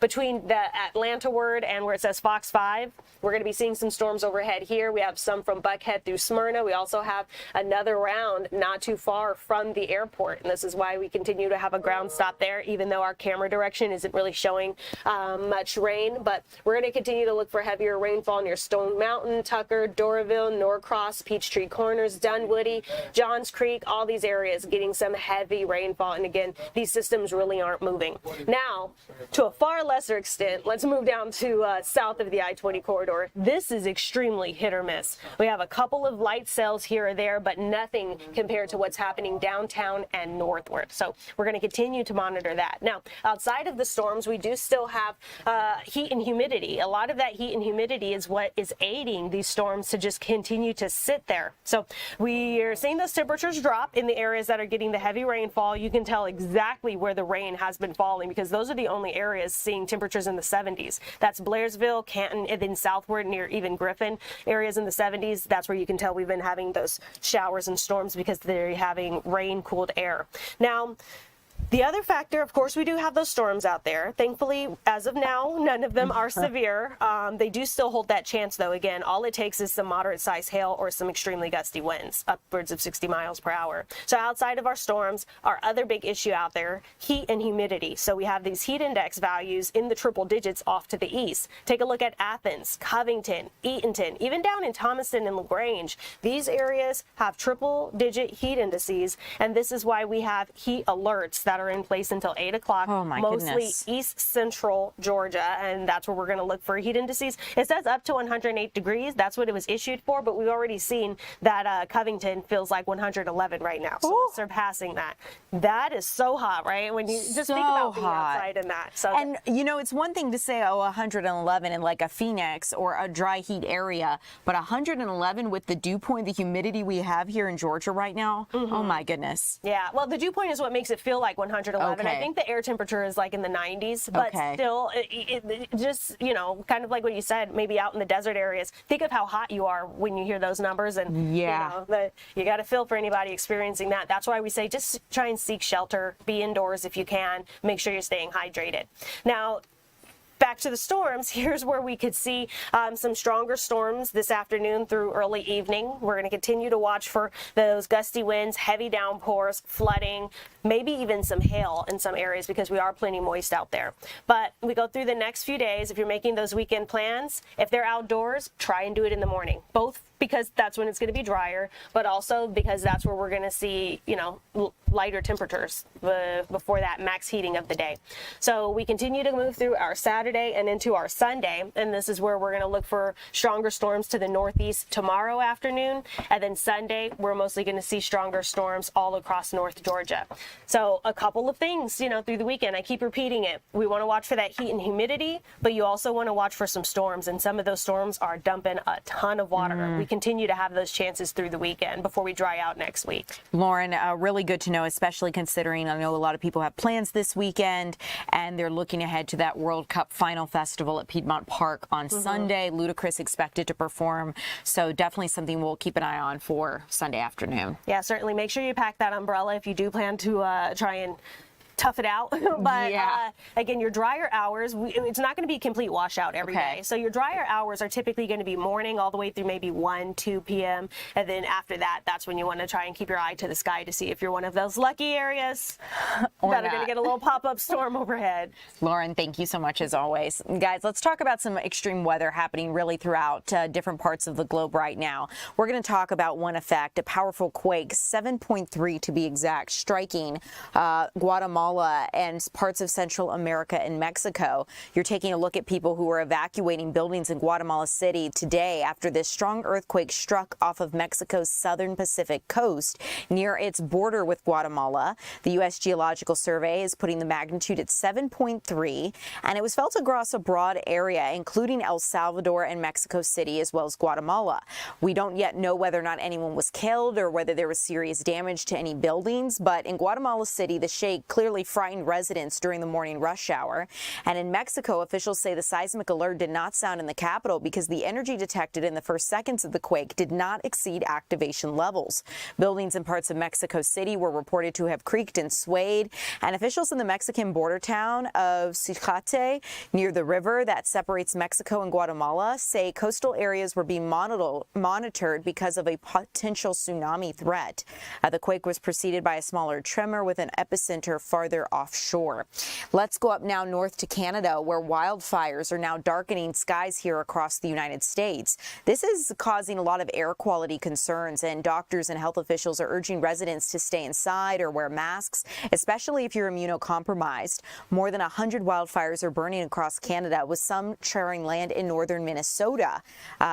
between the Atlanta word and where it says Fox 5. We're going to be seeing some storms overhead here. We have some from Buckhead through Smyrna. We also have another round not too far from the airport, and this is why we continue to have a ground stop there, even though our camera direction isn't really showing much rain. But we're going to continue to look for heavier rainfall near Stone Mountain, Tucker, Doraville, Norcross, Peachtree Corners, Dunwoody, Johns Creek, all these areas getting some heavy rainfall. And again, these systems really aren't moving. Now, to a far lesser extent, let's move down to south of the I-20 corridor. This is extremely hit or miss. We have a couple of light cells here or there, but nothing compared to what's happening downtown and northward. So we're going to continue to monitor that. Now, outside of the storms, we do still have heat and humidity. A lot of that heat and humidity is what is aiding these storms to just continue to sit there. So we are seeing those temperatures drop in the areas that are getting the heavy rainfall. You can tell exactly where the rain has been falling, because those are the only areas seeing temperatures in the 70s. That's Blairsville, Canton, and then southward near even Griffin, areas in the 70s. That's where you can tell we've been having those showers and storms, because they're having rain-cooled air. Now, the other factor, of course, we do have those storms out there. Thankfully, as of now, none of them are severe. They do still hold that chance, though. Again, all it takes is some moderate-sized hail or some extremely gusty winds, upwards of 60 miles per hour. So outside of our storms, our other big issue out there, heat and humidity. So we have these heat index values in the triple digits off to the east. Take a look at Athens, Covington, Eatonton, even down in Thomaston and LaGrange. These areas have triple-digit heat indices, and this is why we have heat alerts that are in place until 8 o'clock. Oh, my mostly goodness. east central Georgia, and that's where we're going to look for heat indices. It says up to 108 degrees. That's what it was issued for, but we've already seen that Covington feels like 111 right now, so we're surpassing that. That is so hot, right? When you just think about being outside in that. So and you know, it's one thing to say, oh, 111 in like a Phoenix or a dry heat area, but 111 with the dew point, the humidity we have here in Georgia right now. Oh my goodness. Yeah, well, the dew point is what makes it feel like 111. I think the air temperature is like in the 90s, but still, it just, you know, kind of like what you said, maybe out in the desert areas. Think of how hot you are when you hear those numbers, and you know, you got to feel for anybody experiencing that. That's why we say just try and seek shelter, be indoors if you can, make sure you're staying hydrated. Now, back to the storms, here's where we could see some stronger storms this afternoon through early evening. We're going to continue to watch for those gusty winds, heavy downpours, flooding, maybe even some hail in some areas because we are plenty moist out there. But we go through the next few days. If you're making those weekend plans, if they're outdoors, try and do it in the morning. Both because that's when it's going to be drier, but also because that's where we're going to see, you know, lighter temperatures before that max heating of the day. So we continue to move through our Saturday and into our Sunday, and this is where we're going to look for stronger storms to the northeast tomorrow afternoon, and then Sunday we're mostly going to see stronger storms all across North Georgia. So a couple of things, you know, through the weekend, I keep repeating it. We want to watch for that heat and humidity, but you also want to watch for some storms, and some of those storms are dumping a ton of water. We continue to have those chances through the weekend before we dry out next week. Lauren, really good to know, especially considering I know a lot of people have plans this weekend and they're looking ahead to that World Cup Final Festival at Piedmont Park on Sunday. Ludacris expected to perform, so definitely something we'll keep an eye on for Sunday afternoon. Yeah, certainly. Make sure you pack that umbrella if you do plan to try and tough it out. But again, your drier hours, it's not going to be a complete washout every day. So your drier hours are typically going to be morning all the way through maybe 1, 2 p.m. And then after that, that's when you want to try and keep your eye to the sky to see if you're one of those lucky areas that are going to get a little pop-up storm overhead. Lauren, thank you so much as always. Guys, let's talk about some extreme weather happening really throughout different parts of the globe right now. We're going to talk about one effect, a powerful quake, 7.3 to be exact, striking Guatemala and parts of Central America and Mexico. You're taking a look at people who are evacuating buildings in Guatemala City today after this strong earthquake struck off of Mexico's southern Pacific coast near its border with Guatemala. The U.S. Geological Survey is putting the magnitude at 7.3, and it was felt across a broad area, including El Salvador and Mexico City, as well as Guatemala. We don't yet know whether or not anyone was killed or whether there was serious damage to any buildings, but in Guatemala City, the shake clearly frightened residents during the morning rush hour. And in Mexico, officials say the seismic alert did not sound in the capital because the energy detected in the first seconds of the quake did not exceed activation levels. Buildings in parts of Mexico City were reported to have creaked and swayed, and officials in the Mexican border town of Cicate, near the river that separates Mexico and Guatemala, say coastal areas were being monitored because of a potential tsunami threat. The quake was preceded by a smaller tremor with an epicenter farther offshore. Let's go up now north to Canada, where wildfires are now darkening skies here across the United States. This is causing a lot of air quality concerns, and doctors and health officials are urging residents to stay inside or wear masks, especially if you're immunocompromised. More than 100 wildfires are burning across Canada, with some charring land in northern Minnesota.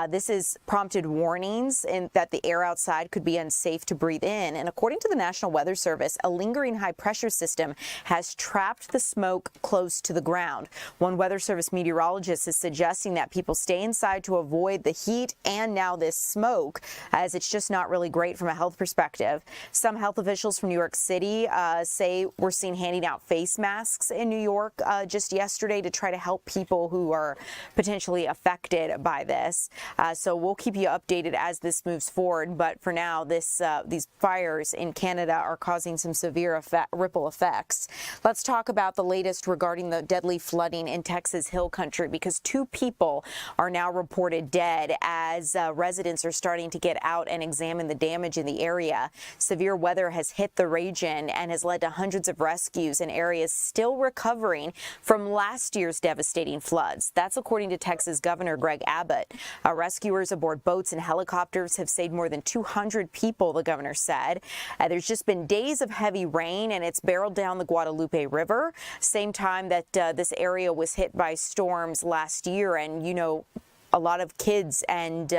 This has prompted warnings that the air outside could be unsafe to breathe in, and according to the National Weather Service, a lingering high-pressure system has trapped the smoke close to the ground. One Weather Service meteorologist is suggesting that people stay inside to avoid the heat and now this smoke, as it's just not really great from a health perspective. Some health officials from New York City say we're seeing handing out face masks in New York just yesterday to try to help people who are potentially affected by this. So we'll keep you updated as this moves forward. But for now, these fires in Canada are causing some severe ripple effects. Let's talk about the latest regarding the deadly flooding in Texas Hill Country, because 2 people are now reported dead as residents are starting to get out and examine the damage in the area. Severe weather has hit the region and has led to hundreds of rescues in areas still recovering from last year's devastating floods. That's according to Texas Governor Greg Abbott. Rescuers aboard boats and helicopters have saved more than 200 people, the governor said. There's just been days of heavy rain, and it's barreled down around the Guadalupe River, same time that this area was hit by storms last year. And, you know, a lot of kids and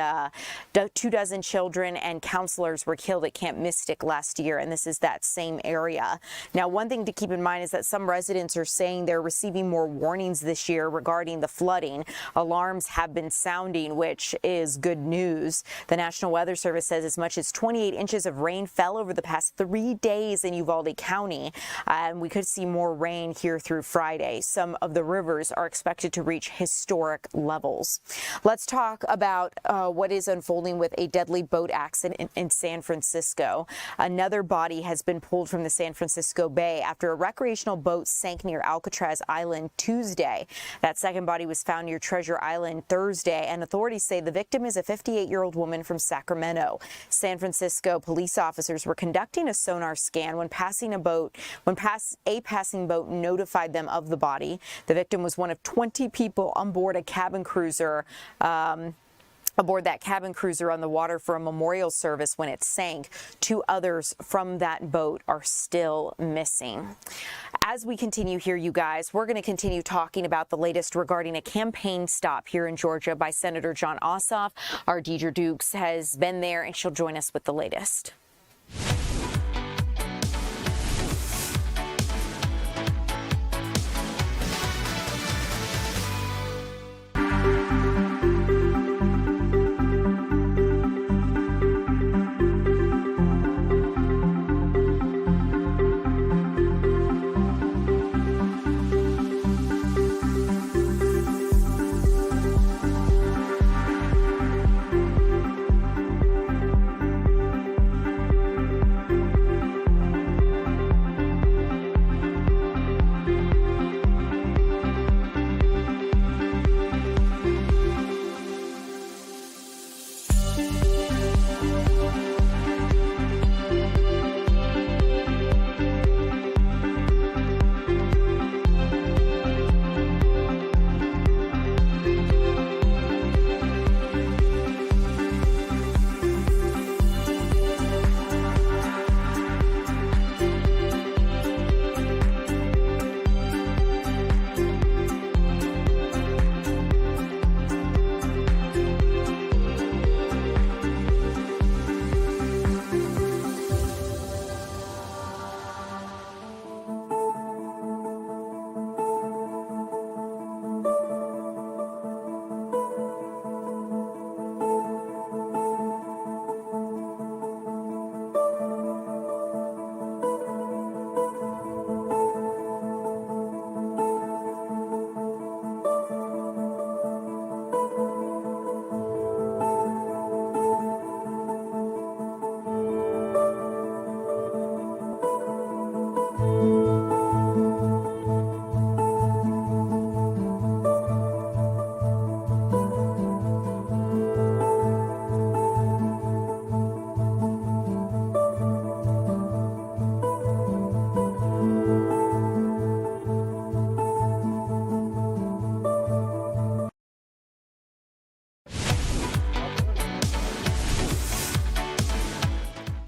24 children and counselors were killed at Camp Mystic last year, and this is that same area. Now, one thing to keep in mind is that some residents are saying they're receiving more warnings this year regarding the flooding. Alarms have been sounding, which is good news. The National Weather Service says as much as 28 inches of rain fell over the past 3 days in Uvalde County, and we could see more rain here through Friday. Some of the rivers are expected to reach historic levels. Let's talk about what is unfolding with a deadly boat accident in San Francisco. Another body has been pulled from the San Francisco Bay after a recreational boat sank near Alcatraz Island Tuesday. That second body was found near Treasure Island Thursday, and authorities say the victim is a 58-year-old woman from Sacramento. San Francisco police officers were conducting a sonar scan when a passing boat notified them of the body. The victim was one of 20 people on board a cabin cruiser aboard that cabin cruiser on the water for a memorial service when it sank. 2 others from that boat are still missing. As we continue here, you guys, we're going to continue talking about the latest regarding a campaign stop here in Georgia by Senator Jon Ossoff. Our Deidre Dukes has been there, and she'll join us with the latest.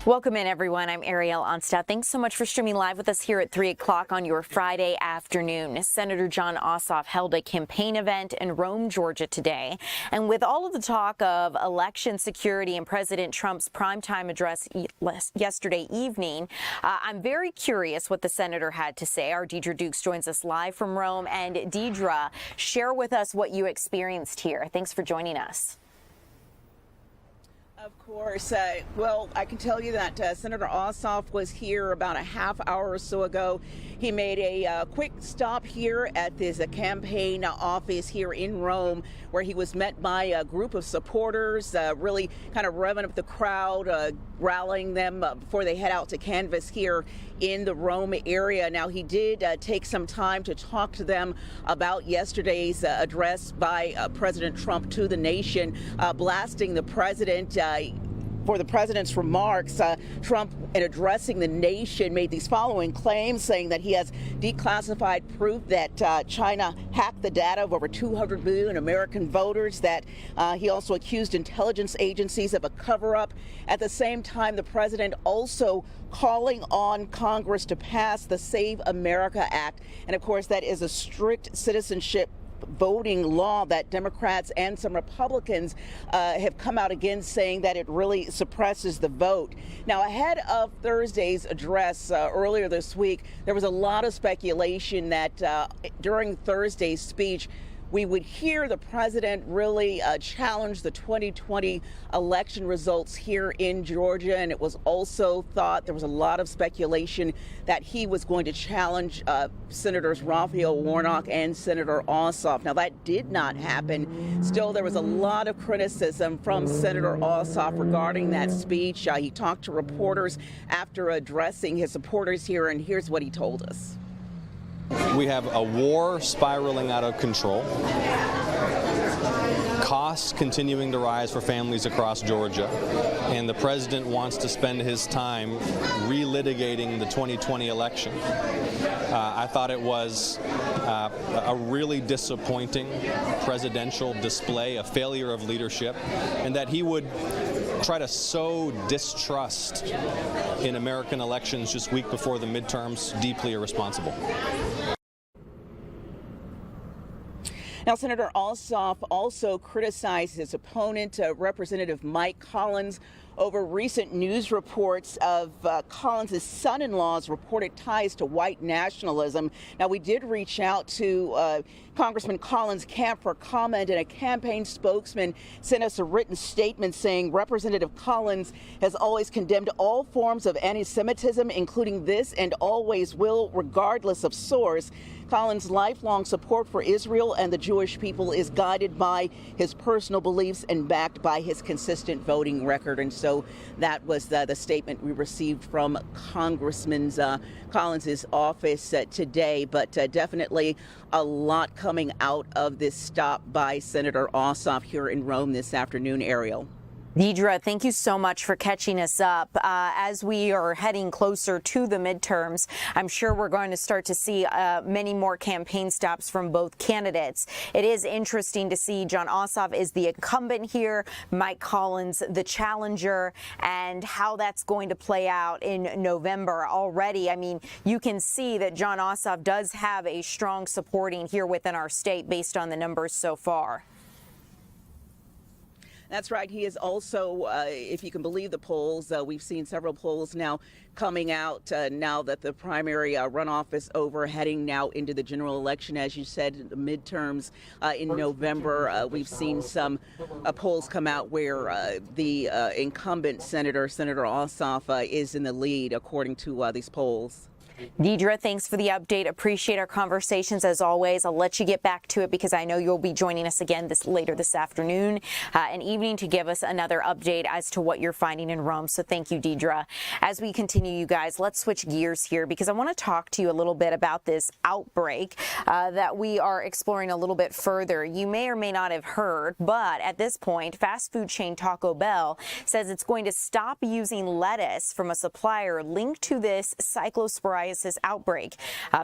Welcome in, everyone. I'm Ariel Onstad. Thanks so much for streaming live with us here at 3 o'clock on your Friday afternoon. Senator Jon Ossoff held a campaign event in Rome, Georgia today. And with all of the talk of election security and President Trump's primetime address yesterday evening, I'm very curious what the senator had to say. Our Deidre Dukes joins us live from Rome. And Deidre, share with us what you experienced here. Thanks for joining us. Of course. Well, I can tell you that Senator Ossoff was here about a half hour or so ago. He made a quick stop here at this campaign office here in Rome, where he was met by a group of supporters, really kind of revving up the crowd, rallying them before they head out to canvass here in the Rome area. Now, he did take some time to talk to them about yesterday's address by President Trump to the nation, blasting the president for the president's remarks, Trump, in addressing the nation, made these following claims, saying that he has declassified proof that China hacked the data of over 200 million American voters, that he also accused intelligence agencies of a cover-up. At the same time, the president also calling on Congress to pass the Save America Act. And of course, that is a strict citizenship voting law that Democrats and some Republicans have come out against, saying that it really suppresses the vote. Now, ahead of Thursday's address earlier this week, there was a lot of speculation that during Thursday's speech, we would hear the president really challenge the 2020 election results here in Georgia. And it was also thought, there was a lot of speculation that he was going to challenge Senators Raphael Warnock and Senator Ossoff. Now, that did not happen. Still, there was a lot of criticism from Senator Ossoff regarding that speech. He talked to reporters after addressing his supporters here, and here's what he told us. We have a war spiraling out of control, costs continuing to rise for families across Georgia, and the president wants to spend his time relitigating the 2020 election. I thought it was a really disappointing presidential display, a failure of leadership, and that he would try to sow distrust in American elections just week before the midterms, deeply irresponsible. Now, Senator Ossoff also criticized his opponent, Representative Mike Collins, over recent news reports of Collins' son-in-law's reported ties to white nationalism. Now, we did reach out to Congressman Collins' camp for comment, and a campaign spokesman sent us a written statement saying Representative Collins has always condemned all forms of anti-Semitism, including this, and always will, regardless of source. Collins' lifelong support for Israel and the Jewish people is guided by his personal beliefs and backed by his consistent voting record. And so that was the statement we received from Congressman Collins' office today. But definitely a lot coming out of this stop by Senator Ossoff here in Rome this afternoon, Ariel. Deidre, thank you so much for catching us up. As we are heading closer to the midterms, I'm sure we're going to start to see many more campaign stops from both candidates. It is interesting to see Jon Ossoff is the incumbent here, Mike Collins the challenger, and how that's going to play out in November already. I mean, you can see that Jon Ossoff does have a strong supporting here within our state based on the numbers so far. That's right. He is also, if you can believe the polls, we've seen several polls now coming out now that the primary runoff is over, heading now into the general election. As you said, the midterms in November. We've seen some polls come out where the incumbent Senator Ossoff is in the lead, according to these polls. Deidre, thanks for the update. Appreciate our conversations as always. I'll let you get back to it because I know you'll be joining us again later this afternoon and evening to give us another update as to what you're finding in Rome. So thank you, Deidre. As we continue, you guys, let's switch gears here because I want to talk to you a little bit about this outbreak that we are exploring a little bit further. You may or may not have heard, but at this point, fast food chain Taco Bell says it's going to stop using lettuce from a supplier linked to this cyclosporiasis outbreak.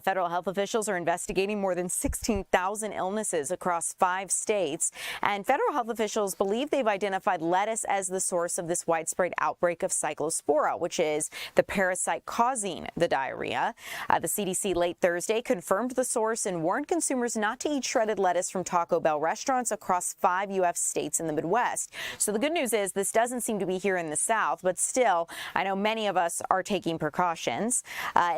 Federal health officials are investigating more than 16,000 illnesses across 5 states, and federal health officials believe they've identified lettuce as the source of this widespread outbreak of cyclospora, which is the parasite causing the diarrhea. The CDC late Thursday confirmed the source and warned consumers not to eat shredded lettuce from Taco Bell restaurants across 5 U.S. states in the Midwest. So the good news is this doesn't seem to be here in the South, but still, I know many of us are taking precautions.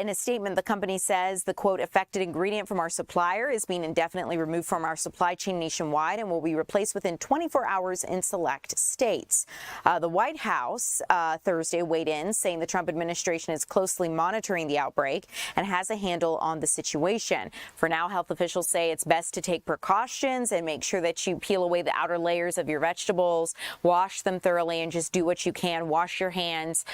In a statement, the company says the, quote, affected ingredient from our supplier is being indefinitely removed from our supply chain nationwide and will be replaced within 24 hours in select states. The White House Thursday weighed in, saying the Trump administration is closely monitoring the outbreak and has a handle on the situation. For now, health officials say it's best to take precautions and make sure that you peel away the outer layers of your vegetables, wash them thoroughly, and just do what you can. Wash your hands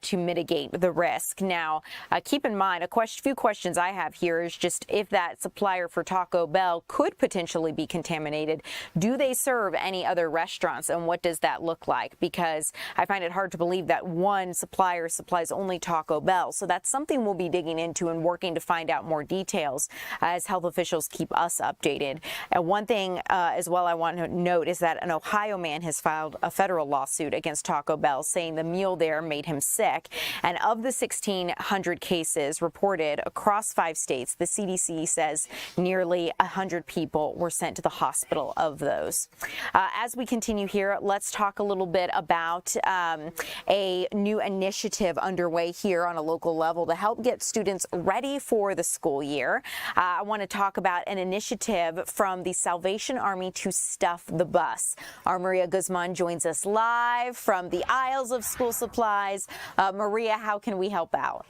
to mitigate the risk. Now, keep in mind, few questions I have here is just if that supplier for Taco Bell could potentially be contaminated. Do they serve any other restaurants, and what does that look like? Because I find it hard to believe that one supplier supplies only Taco Bell. So that's something we'll be digging into and working to find out more details as health officials keep us updated. And one thing as well I want to note is that an Ohio man has filed a federal lawsuit against Taco Bell, saying the meal there made him sick. And of the 1,600 cases reported across 5 states, the CDC says nearly 100 people were sent to the hospital of those. As we continue here, let's talk a little bit about a new initiative underway here on a local level to help get students ready for the school year. I want to talk about an initiative from the Salvation Army to stuff the bus. Our Maria Guzman joins us live from the aisles of school supplies. Maria, how can we help out?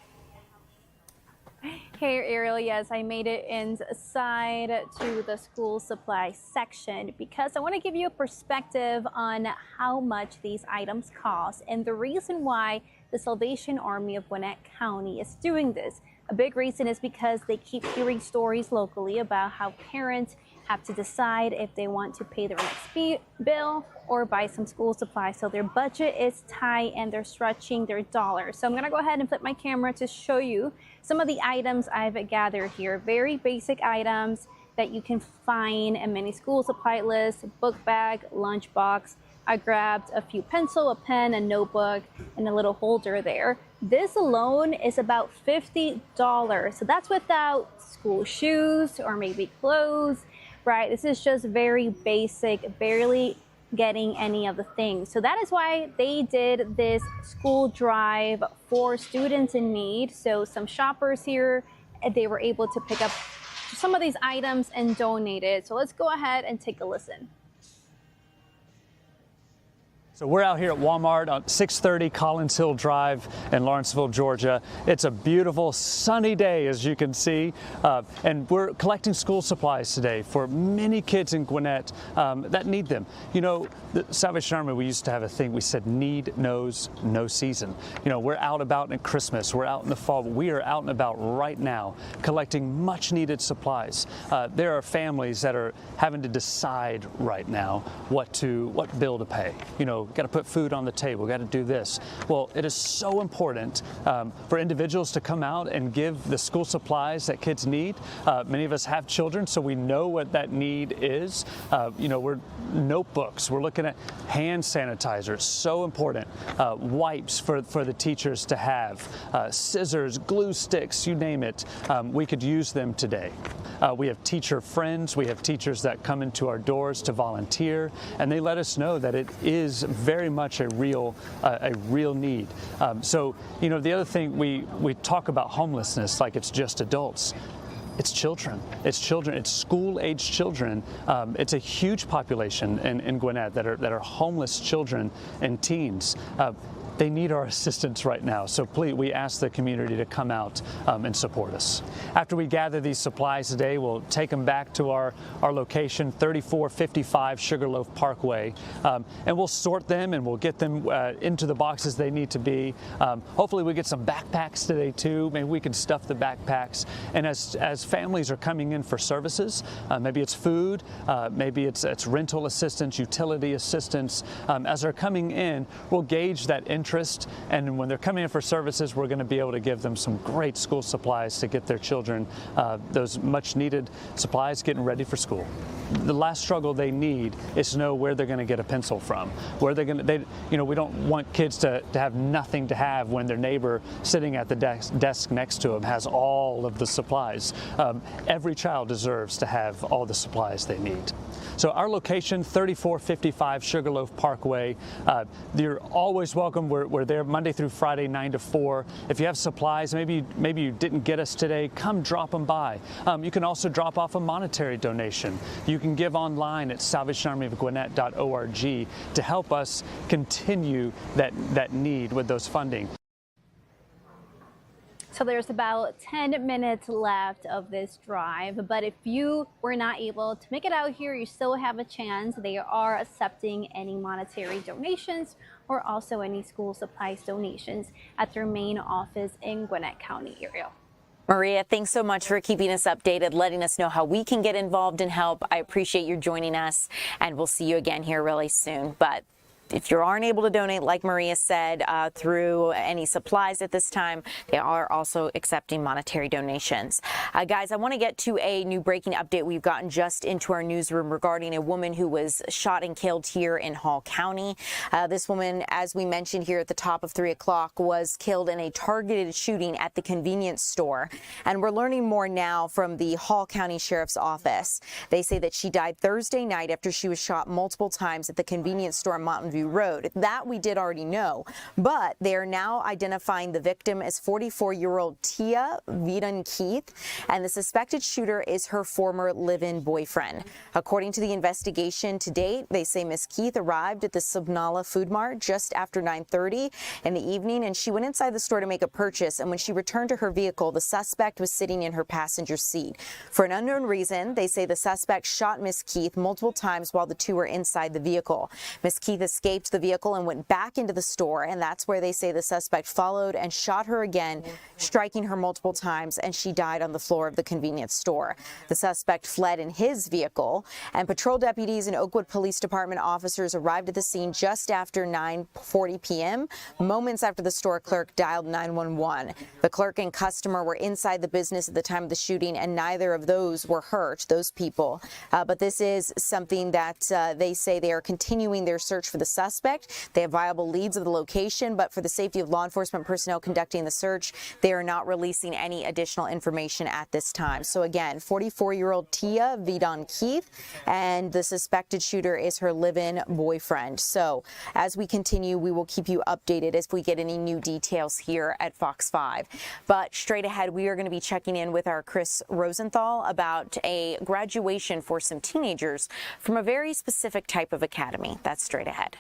Hey Ariel, yes, I made it inside to the school supply section because I want to give you a perspective on how much these items cost and the reason why the Salvation Army of Gwinnett County is doing this. A big reason is because they keep hearing stories locally about how parents have to decide if they want to pay their next bill or buy some school supplies. So their budget is tight and they're stretching their dollars. So I'm gonna go ahead and flip my camera to show you some of the items I've gathered here. Very basic items that you can find in many school supply lists: book bag, lunch box. I grabbed a few pencil, a pen, a notebook, and a little holder there. This alone is about $50. So that's without school shoes or maybe clothes, right? This is just very basic, barely getting any of the things. So that is why they did this school drive for students in need. So some shoppers here, they were able to pick up some of these items and donate it. So let's go ahead and take a listen. So we're out here at Walmart on 630 Collins Hill Drive in Lawrenceville, Georgia. It's a beautiful sunny day, as you can see, and we're collecting school supplies today for many kids in Gwinnett that need them. You know, the Salvation Army, we used to have a thing, we said need knows no season. You know, we're out about in Christmas, we're out in the fall, but we are out and about right now collecting much needed supplies. There are families that are having to decide right now what bill to pay. You know, got to put food on the table, got to do this. Well, it is so important for individuals to come out and give the school supplies that kids need. Many of us have children, so we know what that need is. You know, we're notebooks, we're looking at hand sanitizer, so important. Wipes for the teachers to have, scissors, glue sticks, you name it. We could use them today. We have teacher friends, we have teachers that come into our doors to volunteer, and they let us know that it is very much a real need. So, you know, the other thing, we talk about homelessness like it's just adults. It's children. It's children. It's school-aged children. It's a huge population in Gwinnett that are homeless children and teens. They need our assistance right now. So please, we ask the community to come out and support us. After we gather these supplies today, we'll take them back to our location, 3455 Sugarloaf Parkway, and we'll sort them and we'll get them into the boxes they need to be. Hopefully we get some backpacks today too. Maybe we can stuff the backpacks. And as families are coming in for services, maybe it's food, maybe it's rental assistance, utility assistance. As they're coming in, we'll gauge that interest, and when they're coming in for services, we're going to be able to give them some great school supplies to get their children those much needed supplies getting ready for school. The last struggle they need is to know where they're going to get a pencil from, where they're going to, you know, we don't want kids to have nothing to have when their neighbor sitting at the desk next to them has all of the supplies. Every child deserves to have all the supplies they need. So our location, 3455 Sugarloaf Parkway. You're always welcome. We're there Monday through Friday, 9 to 4. If you have supplies, maybe you didn't get us today, come drop them by. You can also drop off a monetary donation. You can give online at salvationarmyofgwinnett.org to help us continue that need with those funding. So there's about 10 minutes left of this drive, but if you were not able to make it out here, you still have a chance. They are accepting any monetary donations or also any school supplies donations at their main office in Gwinnett County area. Maria, thanks so much for keeping us updated, letting us know how we can get involved and help. I appreciate you joining us, and we'll see you again here really soon. But if you aren't able to donate, like Maria said, through any supplies at this time, they are also accepting monetary donations. Guys, I want to get to a new breaking update we've gotten just into our newsroom regarding a woman who was shot and killed here in Hall County. This woman, as we mentioned here at the top of 3 o'clock, was killed in a targeted shooting at the convenience store. And we're learning more now from the Hall County Sheriff's Office. They say that she died Thursday night after she was shot multiple times at the convenience store on Mountain View Road. That we did already know, but they are now identifying the victim as 44-year-old Tia Vidun Keith, and the suspected shooter is her former live-in boyfriend. According to the investigation to date, they say Miss Keith arrived at the Subnala Food Mart just after 9:30 in the evening, and she went inside the store to make a purchase, and when she returned to her vehicle, the suspect was sitting in her passenger seat. For an unknown reason, they say the suspect shot Miss Keith multiple times while the two were inside the vehicle. Miss Keith escaped the vehicle and went back into the store, and that's where they say the suspect followed and shot her again, striking her multiple times, and she died on the floor of the convenience store. The suspect fled in his vehicle, and patrol deputies and Oakwood Police Department officers arrived at the scene just after 9:40 p.m., moments after the store clerk dialed 911. The clerk and customer were inside the business at the time of the shooting, and neither of those were hurt, those people. But this is something that they say they are continuing their search for the suspect. They have viable leads of the location, but for the safety of law enforcement personnel conducting the search, they are not releasing any additional information at this time. So again, 44-year-old Tia Vidun Keith, and the suspected shooter is her live-in boyfriend. So as we continue, we will keep you updated as we get any new details here at Fox 5. But straight ahead, we are going to be checking in with our Chris Rosenthal about a graduation for some teenagers from a very specific type of academy. That's straight ahead.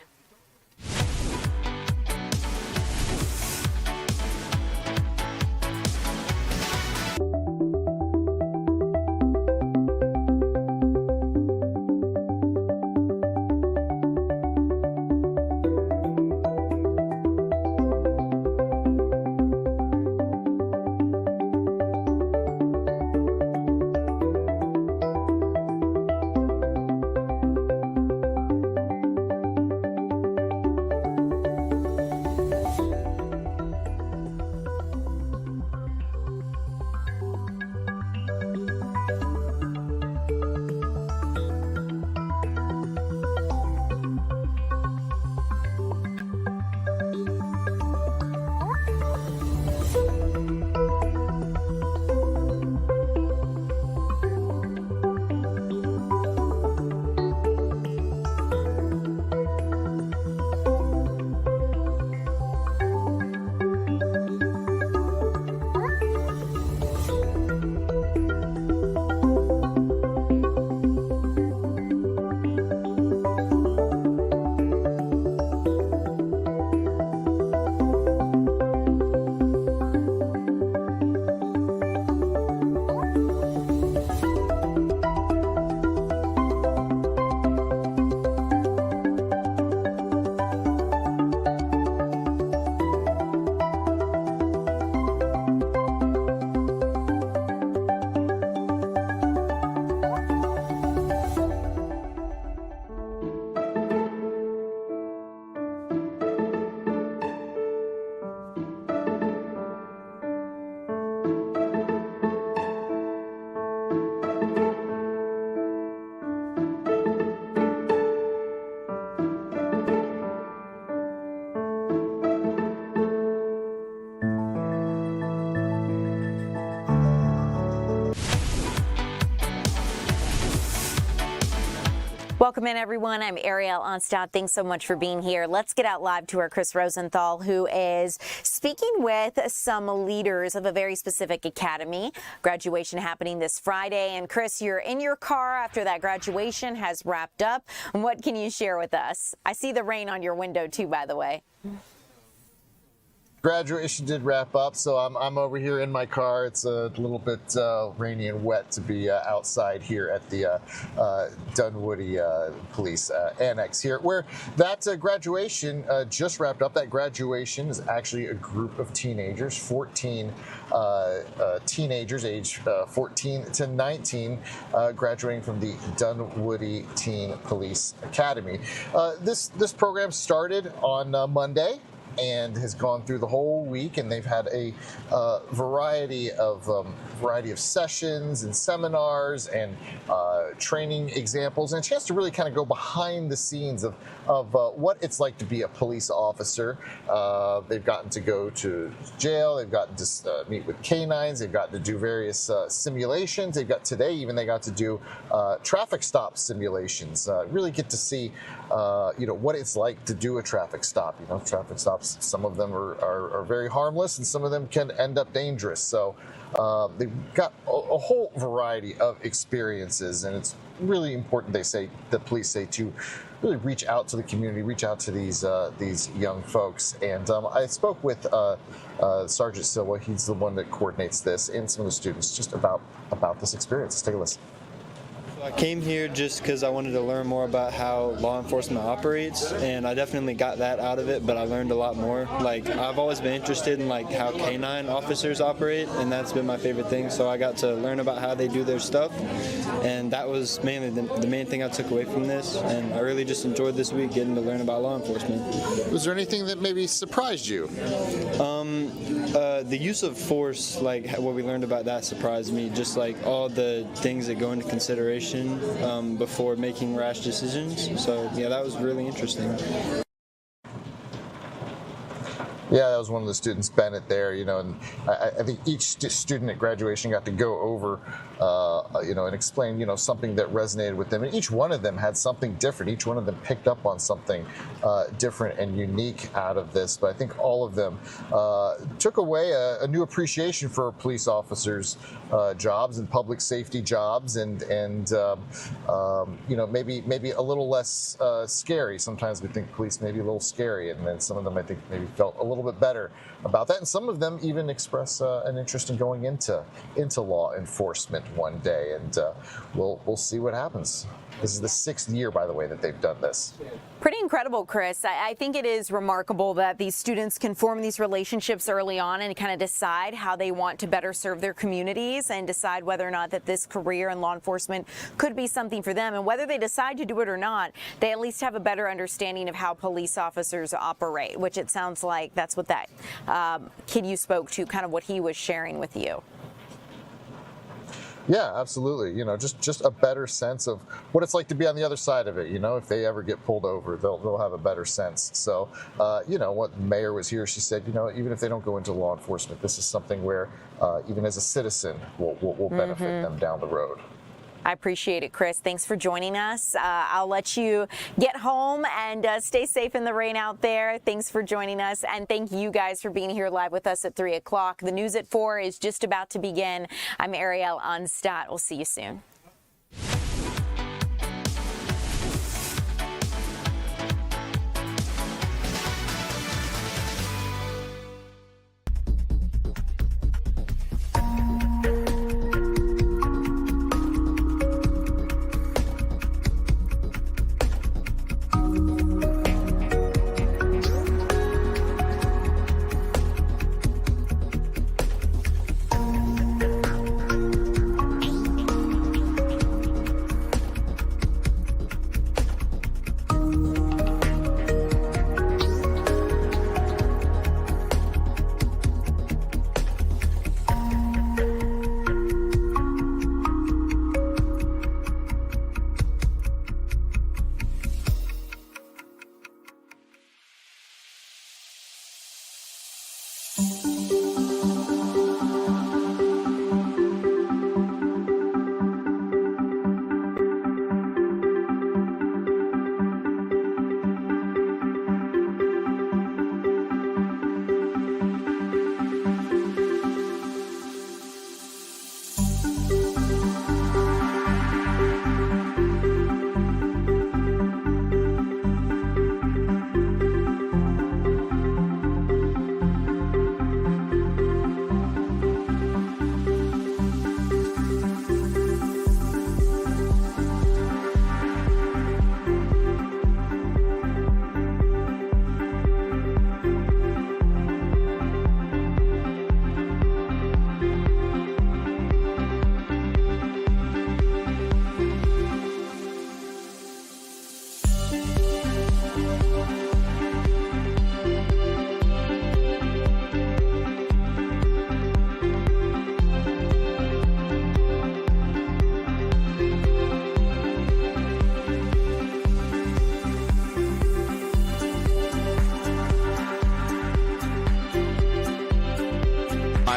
Welcome in, everyone. I'm Ariel Onstad. Thanks so much for being here. Let's get out live to our Chris Rosenthal, who is speaking with some leaders of a very specific academy. Graduation happening this Friday. And Chris, you're in your car after that graduation has wrapped up. What can you share with us? I see the rain on your window too, by the way. Graduation did wrap up, so I'm over here in my car. It's a little bit rainy and wet to be outside here at the Dunwoody Police Annex here, where that graduation just wrapped up. That graduation is actually a group of teenagers, 14 teenagers aged 14 to 19, graduating from the Dunwoody Teen Police Academy. This program started on Monday and has gone through the whole week, and they've had a variety of sessions and seminars and training examples, and a chance to really kind of go behind the scenes of what it's like to be a police officer. They've gotten to go to jail, they've gotten to meet with canines, they've gotten to do various simulations. They got to do traffic stop simulations. Really get to see what it's like to do a traffic stop. Traffic stops, some of them are very harmless and some of them can end up dangerous. So they've got a whole variety of experiences, and it's really important, the police say, to really reach out to the community, reach out to these young folks. And I spoke with Sergeant Silva. He's the one that coordinates this, and some of the students just about this experience. Let's take a listen. I came here just because I wanted to learn more about how law enforcement operates, and I definitely got that out of it, but I learned a lot more. Like, I've always been interested in how canine officers operate, and that's been my favorite thing. So I got to learn about how they do their stuff, and that was mainly the main thing I took away from this, and I really just enjoyed this week getting to learn about law enforcement. Was there anything that maybe surprised you? The use of force, what we learned about that surprised me, just all the things that go into consideration before making rash decisions. So yeah, that was really interesting. Yeah, that was one of the students, Bennett, there, and I think each student at graduation got to go over, and explain, something that resonated with them. And each one of them had something different. Each one of them picked up on something different and unique out of this. But I think all of them took away a new appreciation for police officers' jobs and public safety jobs, and maybe a little less scary. Sometimes we think police may be a little scary, and then some of them, I think, maybe felt a little bit better about that, and some of them even express an interest in going into law enforcement one day, and we'll see what happens. This is the 6th year, by the way, that they've done this. Pretty incredible, Chris. I think it is remarkable that these students can form these relationships early on and kind of decide how they want to better serve their communities and decide whether or not that this career in law enforcement could be something for them. And whether they decide to do it or not, they at least have a better understanding of how police officers operate, which it sounds like that's what that kid you spoke to, kind of what he was sharing with you. Yeah, absolutely. Just a better sense of what it's like to be on the other side of it. If they ever get pulled over, they'll have a better sense. So, what the mayor was here, she said, even if they don't go into law enforcement, this is something where even as a citizen will benefit them down the road. I appreciate it, Chris. Thanks for joining us. I'll let you get home and stay safe in the rain out there. Thanks for joining us. And thank you guys for being here live with us at 3 o'clock. The news at 4 is just about to begin. I'm Ariel Onstadt. We'll see you soon.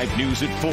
Live News at 4.